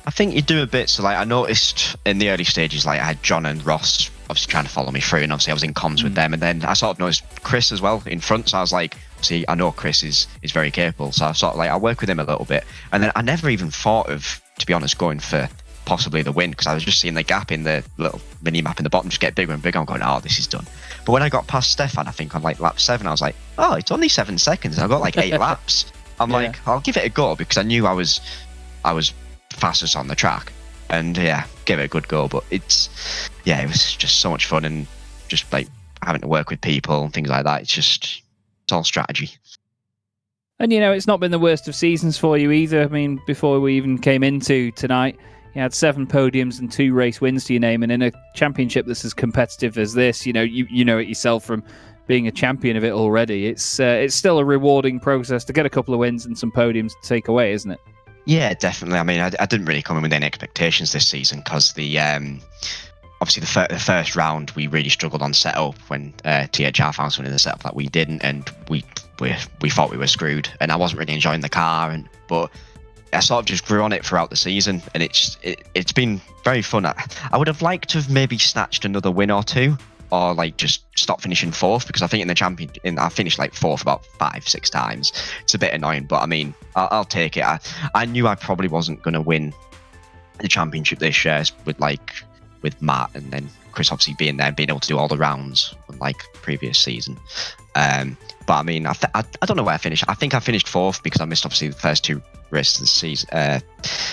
Speaker 4: I think you do a bit. So like I noticed in the early stages, like I had John and Ross obviously trying to follow me through, and obviously I was in comms with them, and then I sort of noticed Chris as well in front. So I was like, see, I know Chris is very capable, so I sort of like I work with him a little bit, and then I never even thought of, to be honest, going for possibly the win, because I was just seeing the gap in the little mini map in the bottom just get bigger and bigger. I'm going, oh, this is done. But when I got past Stefan, I think on like lap 7, I was like, oh, it's only 7 seconds, and I got like 8 laps. I'm like, I'll give it a go, because I knew I was fastest on the track. And yeah, give it a good go. But it was just so much fun, and just like having to work with people and things like that. It's all strategy.
Speaker 1: And you know, it's not been the worst of seasons for you either. I mean, before we even came into tonight, you had 7 podiums and 2 race wins to your name, and in a championship that's as competitive as this, you know it yourself from being a champion of it already. It's still a rewarding process to get a couple of wins and some podiums to take away, isn't it?
Speaker 4: Yeah, definitely. I mean, I didn't really come in with any expectations this season, because the obviously the first round we really struggled on setup when THR found someone in the setup that we didn't, and we thought we were screwed, and I wasn't really enjoying the car, but I sort of just grew on it throughout the season, and it's been very fun. I would have liked to have maybe snatched another win or 2, or like just stop finishing 4th, because I think in the champion I finished like 4th about 5-6 times. It's a bit annoying, but I mean I'll take it. I knew I probably wasn't going to win the championship this year with Matt, and then Chris obviously being there and being able to do all the rounds like previous season. But I mean I don't know where I finished. I think I finished 4th because I missed obviously the first 2 races of the season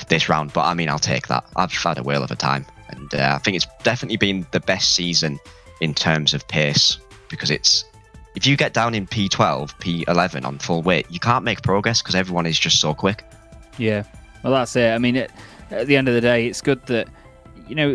Speaker 4: this round, but I mean I'll take that. I've had a whale of a time, and I think it's definitely been the best season in terms of pace, because if you get down in P12, P11 on full weight, you can't make progress because everyone is just so quick. Yeah,
Speaker 1: well that's it. I mean, at the end of the day, it's good that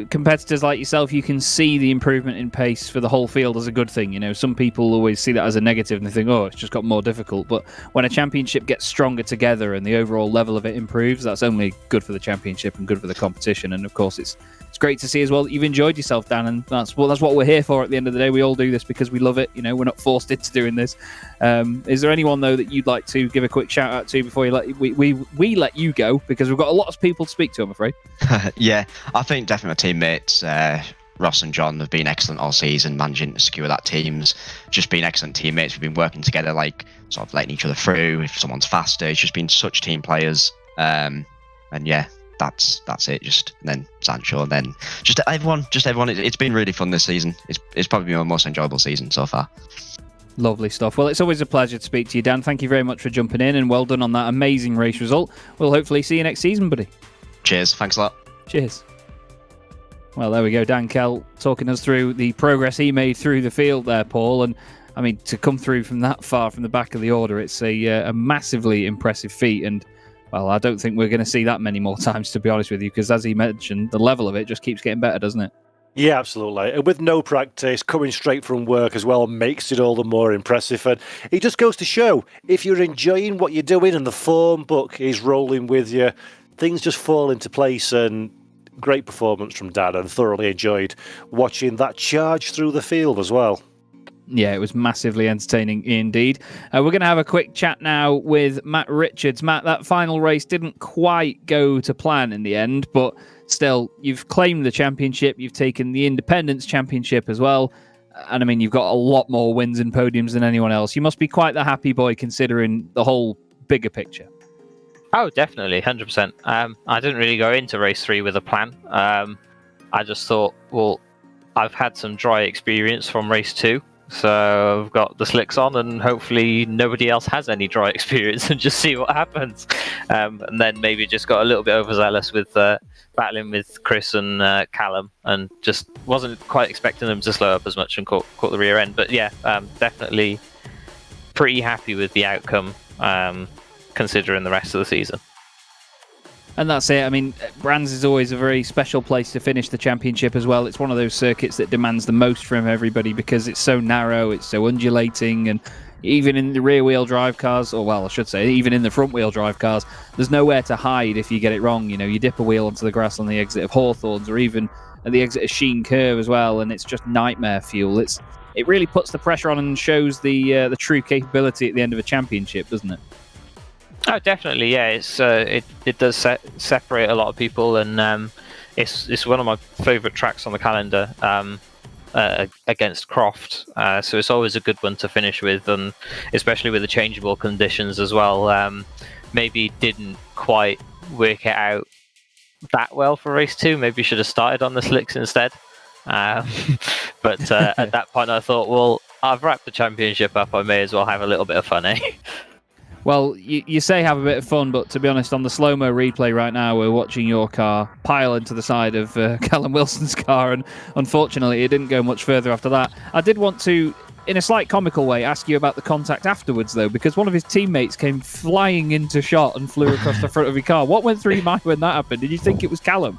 Speaker 1: competitors like yourself, you can see the improvement in pace for the whole field as a good thing. Some people always see that as a negative and they think, oh, it's just got more difficult. But when a championship gets stronger together and the overall level of it improves, that's only good for the championship and good for the competition. And of course, it's great to see as well that you've enjoyed yourself, Dan, and that's what we're here for at the end of the day. We all do this because we love it. We're not forced into doing this. Is there anyone though that you'd like to give a quick shout out to before we let you go, because we've got a lot of people to speak to, I'm afraid.
Speaker 4: Yeah, I think definitely my teammates Ross and John have been excellent all season, managing to secure that teams. Just been excellent teammates. We've been working together, like sort of letting each other through. If someone's faster, it's just been such team players. And yeah, that's it. Just and then Sancho, and then just everyone. It's been really fun this season. It's probably been my most enjoyable season so far.
Speaker 1: Lovely stuff. Well, it's always a pleasure to speak to you, Dan. Thank you very much for jumping in, and well done on that amazing race result. We'll hopefully see you next season, buddy.
Speaker 4: Cheers. Thanks a lot.
Speaker 1: Cheers. Well, there we go. Dan Kell talking us through the progress he made through the field there, Paul. And I mean, to come through from that far from the back of the order, it's a massively impressive feat. And well, I don't think we're going to see that many more times, to be honest with you, because as he mentioned, the level of it just keeps getting better, doesn't it?
Speaker 2: Yeah, absolutely. And with no practice, coming straight from work as well makes it all the more impressive. And it just goes to show, if you're enjoying what you're doing and the form book is rolling with you, things just fall into place. And great performance from Dan, and thoroughly enjoyed watching that charge through the field as well.
Speaker 1: Yeah, it was massively entertaining indeed. We're going to have a quick chat now with Matt Richards. Matt, that final race didn't quite go to plan in the end, but still, you've claimed the championship, you've taken the Independence Championship as well, and I mean, you've got a lot more wins and podiums than anyone else. You must be quite the happy boy considering the whole bigger picture.
Speaker 5: Oh, definitely, 100%. I didn't really go into race 3 with a plan. I just thought, well, I've had some dry experience from race 2. So I've got the slicks on, and hopefully nobody else has any dry experience, and just see what happens. And then maybe just got a little bit overzealous with battling with Chris and Callum, and just wasn't quite expecting them to slow up as much and caught the rear end. But yeah, definitely pretty happy with the outcome, considering the rest of the season.
Speaker 1: And that's it. I mean, Brands is always a very special place to finish the championship as well. It's one of those circuits that demands the most from everybody because it's so narrow, it's so undulating, and even in the rear-wheel drive cars, or well, I should say, even in the front-wheel drive cars, there's nowhere to hide if you get it wrong. You know, you dip a wheel onto the grass on the exit of Hawthorns, or even at the exit of Sheen Curve as well, and it's just nightmare fuel. It really puts the pressure on and shows the true capability at the end of a championship, doesn't it?
Speaker 5: Oh, definitely, yeah. It does separate a lot of people, and it's one of my favourite tracks on the calendar against Croft. So it's always a good one to finish with, and especially with the changeable conditions as well. Maybe didn't quite work it out that well for race 2. Maybe should have started on the slicks instead. But at that point, I thought, well, I've wrapped the championship up. I may as well have a little bit of fun, eh?
Speaker 1: Well, you say have a bit of fun, but to be honest, on the slow-mo replay right now, we're watching your car pile into the side of Callum Wilson's car, and unfortunately, it didn't go much further after that. I did want to, in a slight comical way, ask you about the contact afterwards, though, because one of his teammates came flying into shot and flew across the front of your car. What went through your mind when that happened? Did you think it was Callum?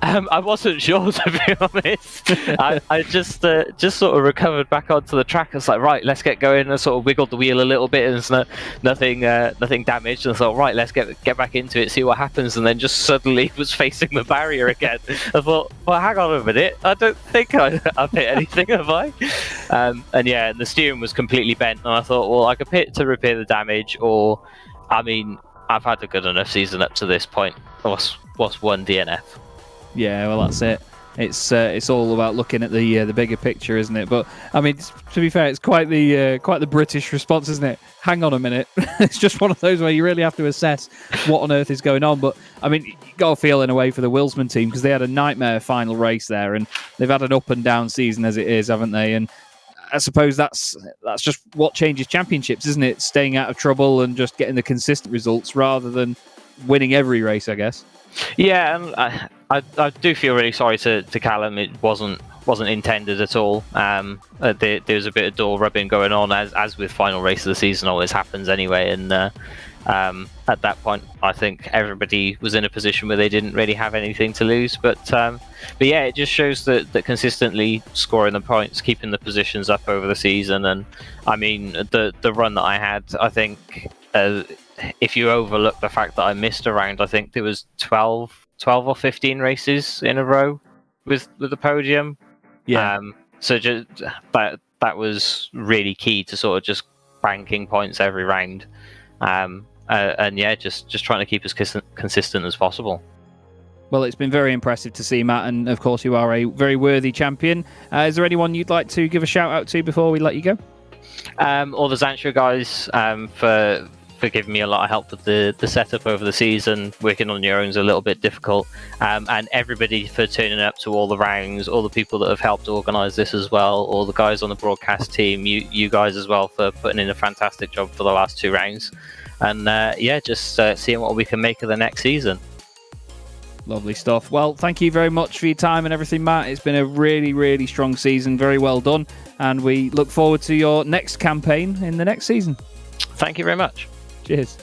Speaker 5: I wasn't sure, to be honest. I just sort of recovered back onto the track. I was like, right, let's get going. I sort of wiggled the wheel a little bit, and there's nothing damaged. And I thought, right, let's get back into it, see what happens. And then just suddenly was facing the barrier again. I thought, well, hang on a minute. I don't think I've hit anything, have I? And the steering was completely bent. And I thought, well, I could pit to repair the damage, or, I mean, I've had a good enough season up to this point. What's one DNF?
Speaker 1: Yeah, well, that's it. It's all about looking at the bigger picture, isn't it? But I mean, to be fair, it's quite the British response, isn't it? Hang on a minute. It's just one of those where you really have to assess what on earth is going on. But I mean, you got to feel in a way for the Wilsman team, because they had a nightmare final race there, and they've had an up and down season as it is, haven't they? And I suppose that's just what changes championships, isn't it? Staying out of trouble and just getting the consistent results rather than winning every race, I guess.
Speaker 5: Yeah, and I do feel really sorry to Callum. It wasn't intended at all. There was a bit of door rubbing going on, as with final race of the season always happens anyway. And at that point, I think everybody was in a position where they didn't really have anything to lose. But yeah, it just shows that consistently scoring the points, keeping the positions up over the season. And I mean, the run that I had, I think, if you overlook the fact that I missed a round, I think there was 12 or 15 races in a row with the podium. Yeah. So just that was really key to sort of just banking points every round. And yeah, just trying to keep as consistent as possible.
Speaker 1: Well, it's been very impressive to see, Matt, and of course you are a very worthy champion. Is there anyone you'd like to give a shout out to before we let you go?
Speaker 5: All the Xantria guys for giving me a lot of help with the setup over the season. Working on your own is a little bit difficult, and everybody for turning up to all the rounds, all the people that have helped organise this as well, all the guys on the broadcast team, you guys as well for putting in a fantastic job for the last 2 rounds, and just seeing what we can make of the next season.
Speaker 1: Lovely stuff. Well, thank you very much for your time and everything, Matt. It's been a really, really strong season. Very well done. And we look forward to your next campaign in the next season.
Speaker 5: Thank you very much.
Speaker 1: Cheers.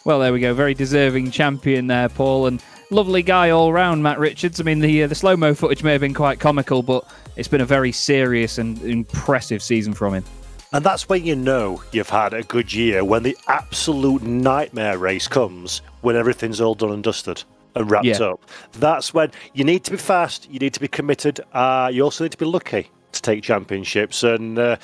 Speaker 1: Well, there we go. Very deserving champion there, Paul. And lovely guy all round, Matt Richards. I mean, the slow-mo footage may have been quite comical, but it's been a very serious and impressive season from him.
Speaker 2: And that's when you know you've had a good year, when the absolute nightmare race comes, when everything's all done and dusted and wrapped up. That's when you need to be fast, you need to be committed, you also need to be lucky to take championships. And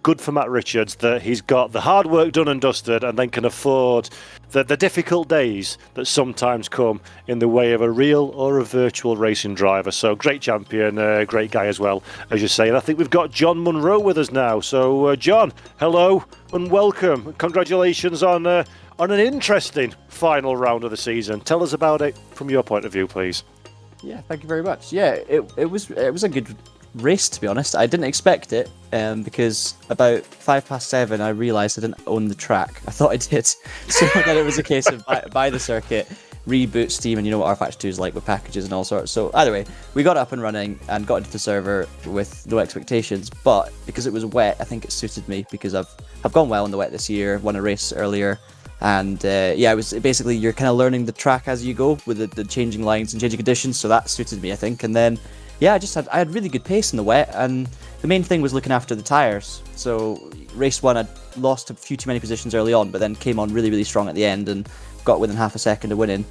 Speaker 2: good for Matt Richards that he's got the hard work done and dusted and then can afford the difficult days that sometimes come in the way of a real or a virtual racing driver. So great champion, great guy as well, as you say. And I think we've got John Munro with us now. So John, hello and welcome. Congratulations on an interesting final round of the season. Tell us about it from your point of view, please.
Speaker 6: Yeah, thank you very much. Yeah, it was a good race, to be honest. I didn't expect it because about 7:05 I realised I didn't own the track. I thought I did. So then it was a case of buy the circuit, reboot Steam, and you know what R-Factor 2 is like with packages and all sorts. So anyway, we got up and running and got into the server with no expectations, but because it was wet, I think it suited me because I've gone well in the wet this year, won a race earlier. And it was basically you're kind of learning the track as you go with the changing lines and changing conditions, so that suited me, I think. And then I had really good pace in the wet, and the main thing was looking after the tyres. So race 1 I'd lost a few too many positions early on, but then came on really, really strong at the end and got within half a second of winning.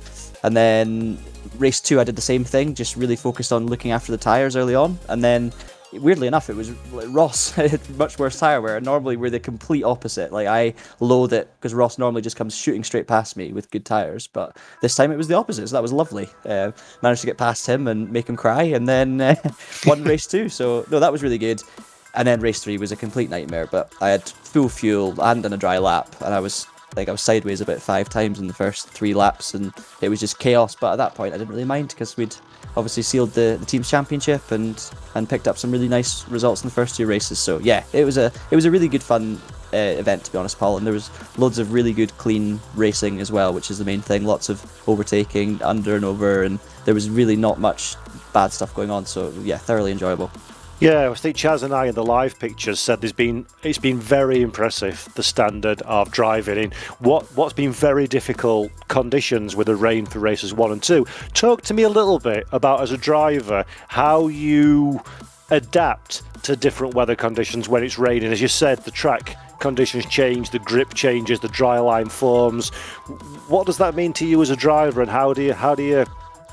Speaker 6: And then race 2 I did the same thing, just really focused on looking after the tyres early on. And then weirdly enough, it was Ross had much worse tyre wear. Normally we're the complete opposite. Like, I loathe it because Ross normally just comes shooting straight past me with good tyres, but this time it was the opposite, so that was lovely. Managed to get past him and make him cry, and then won race 2. So no, that was really good. And then race 3 was a complete nightmare, but I had full fuel, I hadn't done a dry lap, and I was sideways about 5 times in the first 3 laps, and it was just chaos. But at that point I didn't really mind because we'd obviously sealed the team's championship and picked up some really nice results in the first 2 races. So yeah, it was a really good fun event, to be honest, Paul, and there was loads of really good clean racing as well, which is the main thing. Lots of overtaking under and over, and there was really not much bad stuff going on. So yeah, thoroughly enjoyable.
Speaker 2: Yeah, I think Chaz and I in the live pictures said it's been very impressive, the standard of driving in what's been very difficult conditions with the rain for races 1 and 2. Talk to me a little bit about, as a driver, how you adapt to different weather conditions when it's raining. As you said, the track conditions change, the grip changes, the dry line forms. What does that mean to you as a driver, and how do you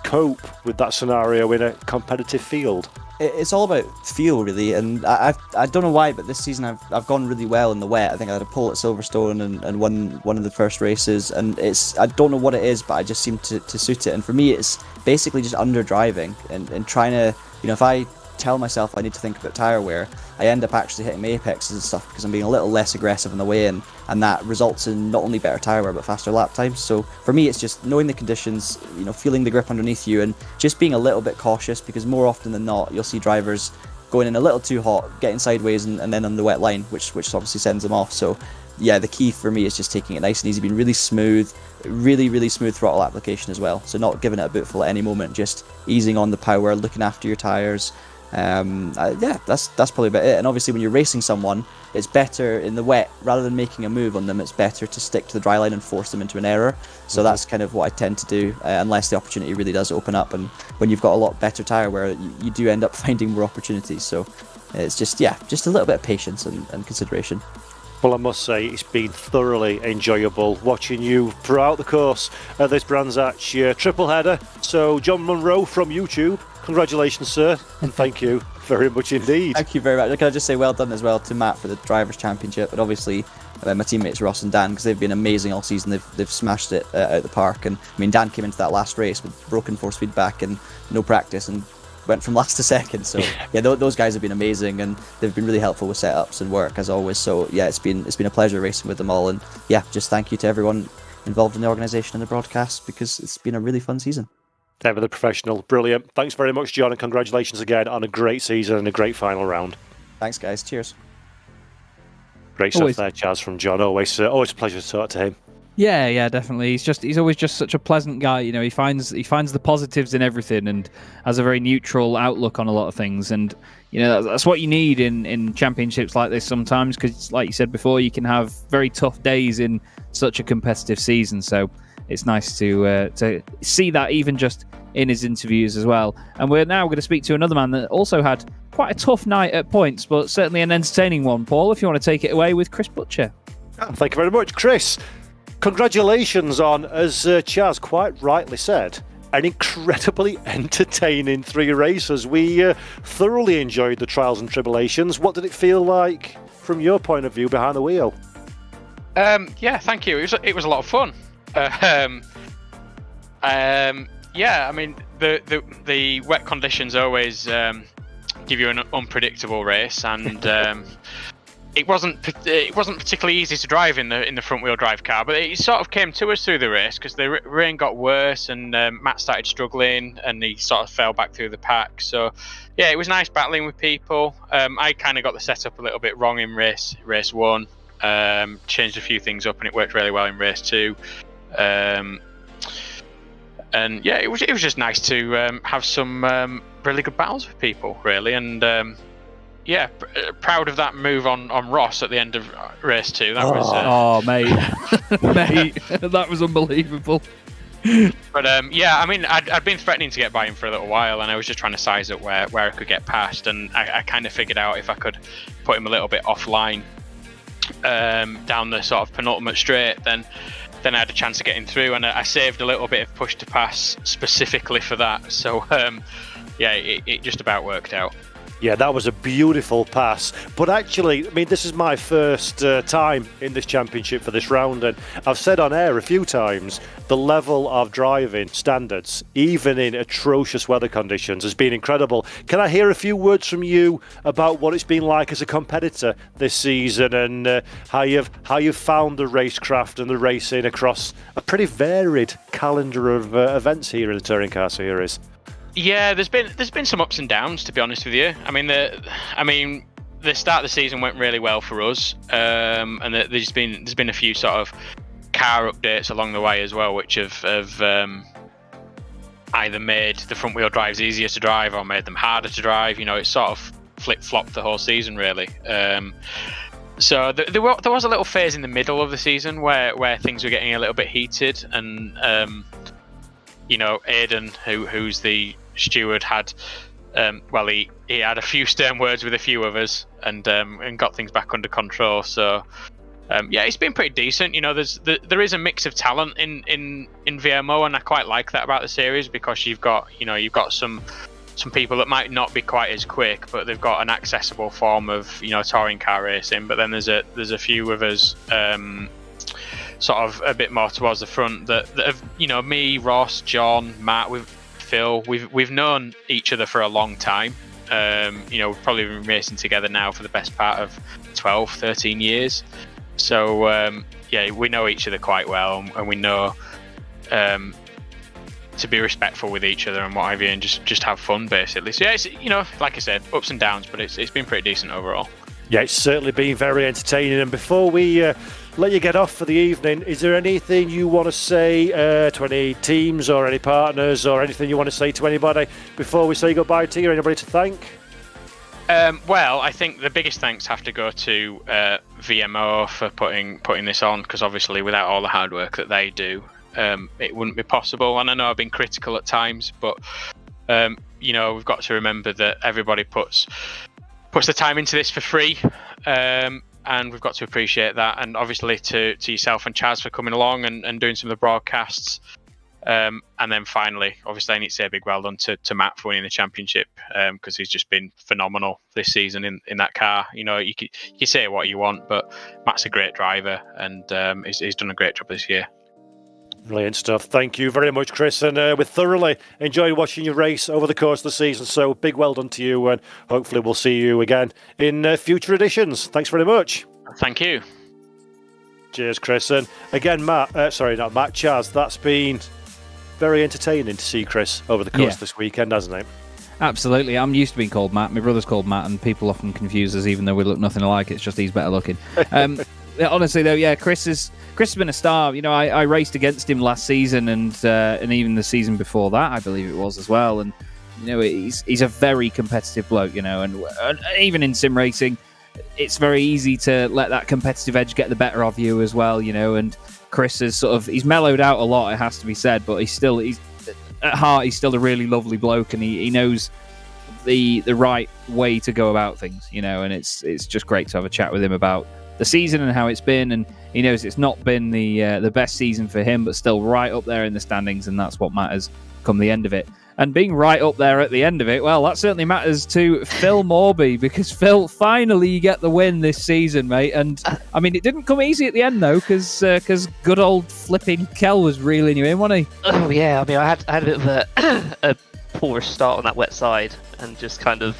Speaker 2: cope with that scenario in a competitive field?
Speaker 6: It's all about feel, really, and I don't know why, but this season I've gone really well in the wet. I think I had a pole at Silverstone and won one of the first races, and I don't know what it is, but I just seem to suit it. And for me, it's basically just under driving and trying to, if I tell myself I need to think about tyre wear, I end up actually hitting my apexes and stuff because I'm being a little less aggressive on the way in, and that results in not only better tyre wear but faster lap times. So for me, it's just knowing the conditions, feeling the grip underneath you, and just being a little bit cautious, because more often than not you'll see drivers going in a little too hot, getting sideways, and then on the wet line, which obviously sends them off. So yeah, the key for me is just taking it nice and easy, being really smooth, really smooth throttle application as well. So not giving it a bootful at any moment, just easing on the power, looking after your tyres. That's probably about it. And obviously when you're racing someone, it's better in the wet, rather than making a move on them, it's better to stick to the dry line and force them into an error. So that's kind of what I tend to do, unless the opportunity really does open up. And when you've got a lot better tyre wear, you do end up finding more opportunities. So it's just a little bit of patience and consideration.
Speaker 2: Well, I must say it's been thoroughly enjoyable watching you throughout the course of this Brands Hatch triple header. So John Munro from YouTube, congratulations, sir, and thank you very much indeed.
Speaker 6: Thank you very much. Can I just say well done as well to Matt for the Drivers' Championship, and obviously my teammates Ross and Dan, because they've been amazing all season. They've smashed it out the park. And I mean, Dan came into that last race with broken force feedback and no practice, and went from last to second. So yeah, those guys have been amazing, and they've been really helpful with setups and work as always. So yeah, it's been a pleasure racing with them all. And yeah, just thank you to everyone involved in the organisation and the broadcast, because it's been a really fun season.
Speaker 2: Ever the professional. Brilliant. Thanks very much, John, and congratulations again on a great season and a great final round.
Speaker 6: Thanks, guys. Cheers.
Speaker 2: Great stuff there, Chaz, from John. Always a pleasure to talk to him.
Speaker 1: Yeah, definitely. He's always just such a pleasant guy. You know, he finds the positives in everything and has a very neutral outlook on a lot of things. And you know, that's what you need in championships like this sometimes, because, like you said before, you can have very tough days in such a competitive season. So it's nice to see that even just in his interviews as well. And we're now going to speak to another man that also had quite a tough night at points, but certainly an entertaining one. Paul, if you want to take it away with Chris Butcher.
Speaker 2: Thank you very much, Chris. Congratulations on, as Chaz quite rightly said, an incredibly entertaining 3 races. We thoroughly enjoyed the trials and tribulations. What did it feel like from your point of view behind the wheel?
Speaker 7: Yeah, thank you. It was a lot of fun. Yeah, I mean, the wet conditions always give you an unpredictable race, and it wasn't particularly easy to drive in the front wheel drive car, but it sort of came to us through the race because the rain got worse, and Matt started struggling, and he sort of fell back through the pack. So yeah, it was nice battling with people. I kind of got the setup a little bit wrong in race 1, changed a few things up, and it worked really well in race 2. And yeah, it was just nice to have some really good battles with people, really. And yeah, proud of that move on Ross at the end of race 2. That was
Speaker 1: mate, mate, that was unbelievable.
Speaker 7: But yeah, I mean, I'd been threatening to get by him for a little while, and I was just trying to size up where I could get past, and I kind of figured out if I could put him a little bit offline down the sort of penultimate straight, then I had a chance of getting through, and I saved a little bit of push to pass specifically for that. So yeah, it just about worked out.
Speaker 2: Yeah, that was a beautiful pass. But actually, I mean, this is my first time in this championship for this round, and I've said on air a few times, the level of driving standards, even in atrocious weather conditions, has been incredible. Can I hear a few words from you about what it's been like as a competitor this season, and how you've found the racecraft and the racing across a pretty varied calendar of events here in the Touring Car Series?
Speaker 7: Yeah, there's been some ups and downs, to be honest with you. I mean, the start of the season went really well for us, and there's been a few sort of car updates along the way as well, which have either made the front wheel drives easier to drive or made them harder to drive. You know, it's sort of flip-flopped the whole season, really. So there was a little phase in the middle of the season where things were getting a little bit heated, and you know, Aidan, who's the steward, had he had a few stern words with a few of us, and got things back under control. So yeah, it's been pretty decent. You know, there is a mix of talent in VMO, and I quite like that about the series, because you've got some people that might not be quite as quick, but they've got an accessible form of, you know, touring car racing. But then there's a few of us sort of a bit more towards the front that have, you know, me, Ross, John, Matt, Phil, we've known each other for a long time. You know, we've probably been racing together now for the best part of 12, 13 years. So yeah, we know each other quite well, and we know to be respectful with each other and what have you, and just have fun, basically. So yeah, it's, you know, like I said, ups and downs, but it's been pretty decent overall.
Speaker 2: Yeah, it's certainly been very entertaining. And before we let you get off for the evening, is there anything you want to say to any teams or any partners, or anything you want to say to anybody before we say goodbye to you? Anybody to thank?
Speaker 7: Well, I think the biggest thanks have to go to VMO for putting this on, because obviously without all the hard work that they do, it wouldn't be possible. And I know I've been critical at times, but you know, we've got to remember that everybody puts the time into this for free, and we've got to appreciate that. And obviously to yourself and Chaz for coming along and doing some of the broadcasts. And then finally, obviously, I need to say a big well done to Matt for winning the championship, because he's just been phenomenal this season in that car. You know, you can say what you want, but Matt's a great driver, and he's done a great job this year.
Speaker 2: Brilliant stuff. Thank you very much, Chris. And we thoroughly enjoyed watching you race over the course of the season. So big well done to you, and hopefully we'll see you again in future editions. Thanks very much.
Speaker 7: Thank you.
Speaker 2: Cheers, Chris. And again, Matt, sorry, not Matt, Chaz, that's been very entertaining to see Chris over the course of this weekend, hasn't it?
Speaker 1: Absolutely. I'm used to being called Matt. My brother's called Matt, and people often confuse us, even though we look nothing alike. It's just he's better looking. Honestly, though, yeah, Chris has been a star. You know, I raced against him last season, and even the season before that, I believe it was as well. And you know, he's a very competitive bloke. You know, and even in sim racing, it's very easy to let that competitive edge get the better of you as well. You know, and Chris is he's mellowed out a lot, it has to be said, but he's at heart he's still a really lovely bloke, and he knows the right way to go about things. You know, and it's just great to have a chat with him about the season and how it's been, and he knows it's not been the best season for him, but still right up there in the standings, and that's what matters come the end of it. And being right up there at the end of it, well, that certainly matters to Phil Morby, because Phil, finally you get the win this season, mate. And I mean, it didn't come easy at the end though, because good old flipping Kel was reeling you in, wasn't he?
Speaker 8: Oh yeah, I mean, I had a bit of a poorish start on that wet side, and just kind of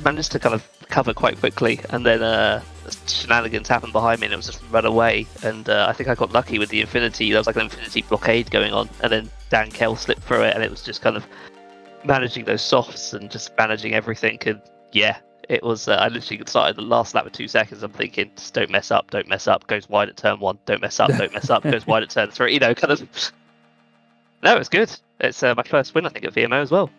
Speaker 8: managed to kind of cover quite quickly, and then shenanigans happened behind me, and it was just run away. And I think I got lucky with the Infinity. There was like an Infinity blockade going on, and then Dan Kell slipped through it, and it was just kind of managing those softs and just managing everything. And yeah, it was. I literally started the last lap with 2 seconds. I'm thinking, just don't mess up, don't mess up. Goes wide at turn 1. Don't mess up, don't mess up. Goes wide at turn 3. You know, kind of. No, it's good. It's my first win, I think, at VMO as well.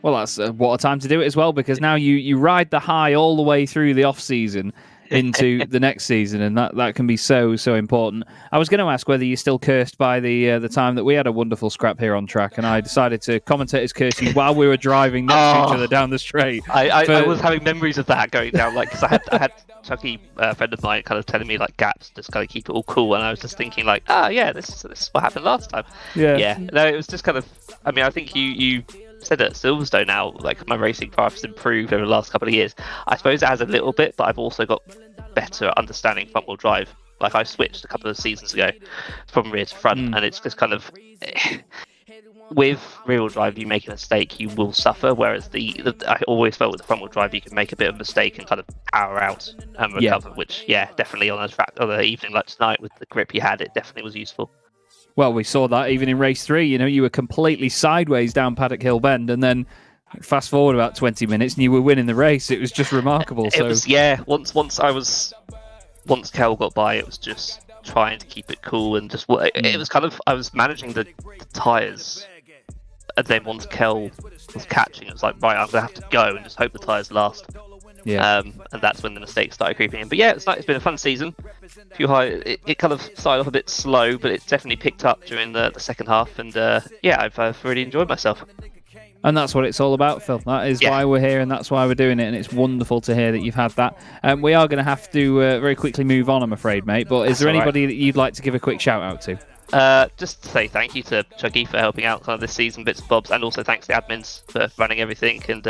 Speaker 1: Well, that's what a time to do it as well, because now you ride the high all the way through the off season into the next season, and that can be so important. I was going to ask whether you're still cursed by the time that we had a wonderful scrap here on track, and I decided to commentate as curse you while we were driving next to each other down the straight.
Speaker 8: I was having memories of that going down, like, because I had Chucky, a friend of mine, kind of telling me like gaps, just kind of keep it all cool, and I was just thinking like, yeah, this is what happened last time. Yeah. No, it was just kind of. I mean, I think you said at Silverstone now, like, my racing craft has improved over the last couple of years. I suppose it has a little bit, but I've also got better at understanding front wheel drive. Like, I switched a couple of seasons ago from rear to front, and it's just kind of with rear wheel drive, you make a mistake, you will suffer. Whereas I always felt with the front wheel drive, you can make a bit of a mistake and kind of power out and recover. Which, definitely on a evening like tonight with the grip you had, it definitely was useful.
Speaker 1: Well, we saw that even in race 3. You know, you were completely sideways down Paddock Hill Bend, and then fast forward about 20 minutes, and you were winning the race. It was just remarkable.
Speaker 8: It was, once Kel got by, it was just trying to keep it cool, and just it was kind of, I was managing the tyres, and then once Kel was catching, it was like, right, I'm gonna have to go and just hope the tyres last.
Speaker 1: Yeah.
Speaker 8: And that's when the mistakes started creeping in. But yeah, it's been a fun season. It kind of started off a bit slow, but it definitely picked up during the second half. And I've really enjoyed myself.
Speaker 1: And that's what it's all about, Phil. That is why we're here, and that's why we're doing it. And it's wonderful to hear that you've had that. We are going to have to very quickly move on, I'm afraid, mate. But is there anybody that you'd like to give a quick shout out to?
Speaker 8: Just to say thank you to Chuggy for helping out kind of this season, bits and bobs, and also thanks to the admins for running everything. And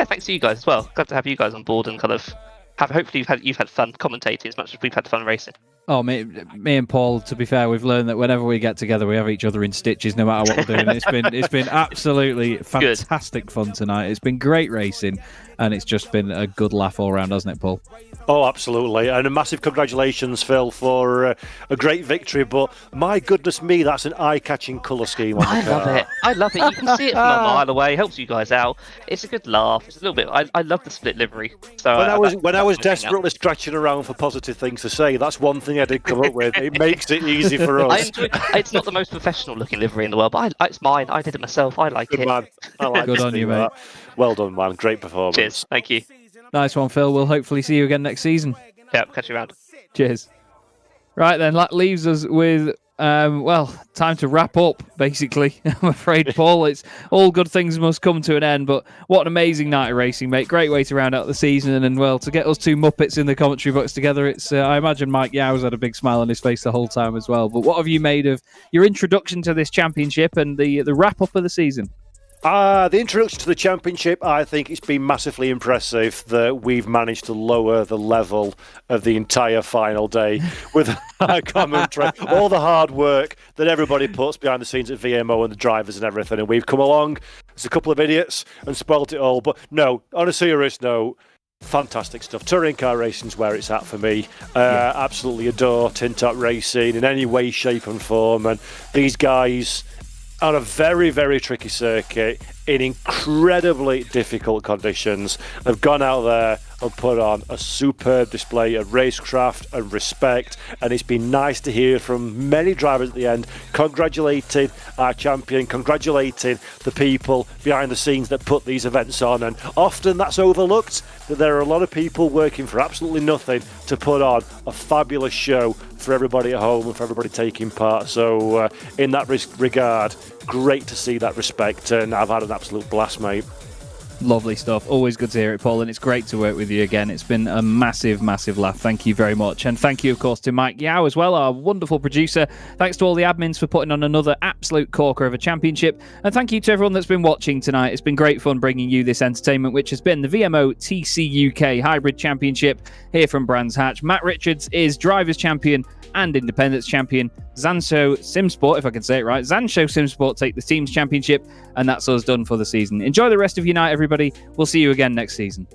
Speaker 8: thanks to you guys as well. Glad to have you guys on board, and kind of hopefully you've had fun commentating as much as we've had fun racing.
Speaker 1: Oh, me and Paul, to be fair, we've learned that whenever we get together, we have each other in stitches, no matter what we're doing. It's been absolutely fantastic fun tonight. It's been great racing, and it's just been a good laugh all around, hasn't it, Paul?
Speaker 2: Oh, absolutely. And a massive congratulations, Phil, for a great victory. But my goodness me, that's an eye-catching colour scheme on the car.
Speaker 8: I love it. You can see it from a mile away. It helps you guys out. It's a good laugh. It's a little bit. I love the split livery. So
Speaker 2: when I was desperately scratching around for positive things to say, that's one thing I did come up with. It makes it easy for us.
Speaker 8: It's not the most professional looking livery in the world, but it's mine. I did it myself. I like it.
Speaker 2: Man. I like
Speaker 1: good on you, mate.
Speaker 2: Well done, man. Great performance.
Speaker 8: Cheers. Thank you.
Speaker 1: Nice one, Phil. We'll hopefully see you again next season.
Speaker 8: Yeah, catch you around.
Speaker 1: Cheers. Right then, that leaves us with Well, time to wrap up, basically. I'm afraid, Paul. It's all good things must come to an end, but what an amazing night of racing, mate. Great way to round out the season, and, well, to get us two Muppets in the commentary box together, it's I imagine Mike Yow's had a big smile on his face the whole time as well. But what have you made of your introduction to this championship and the wrap-up of the season?
Speaker 2: The introduction to the championship, I think it's been massively impressive that we've managed to lower the level of the entire final day with our commentary, all the hard work that everybody puts behind the scenes at VMO and the drivers and everything. And we've come along as a couple of idiots and spoilt it all. But no, on a serious note, fantastic stuff. Touring car racing's where it's at for me. Absolutely adore Tin Top Racing in any way, shape and form. And these guys on a very, very tricky circuit in incredibly difficult conditions have gone out there and put on a superb display of racecraft and respect, and it's been nice to hear from many drivers at the end congratulating our champion, congratulating the people behind the scenes that put these events on. And often that's overlooked, that there are a lot of people working for absolutely nothing to put on a fabulous show for everybody at home and for everybody taking part. So in that regard, great to see that respect, and I've had an absolute blast, mate.
Speaker 1: Lovely stuff. Always good to hear it, Paul, and it's great to work with you again. It's been a massive, massive laugh. Thank you very much. And thank you, of course, to Mike Yow as well, our wonderful producer. Thanks to all the admins for putting on another absolute corker of a championship. And thank you to everyone that's been watching tonight. It's been great fun bringing you this entertainment, which has been the VMO TCUK Hybrid Championship here from Brands Hatch. Matt Richards is Drivers Champion and Independence Champion. Zansho Simsport, if I can say it right, Zansho Simsport take the Teams Championship, and that's us done for the season. Enjoy the rest of your night, everybody. We'll see you again next season.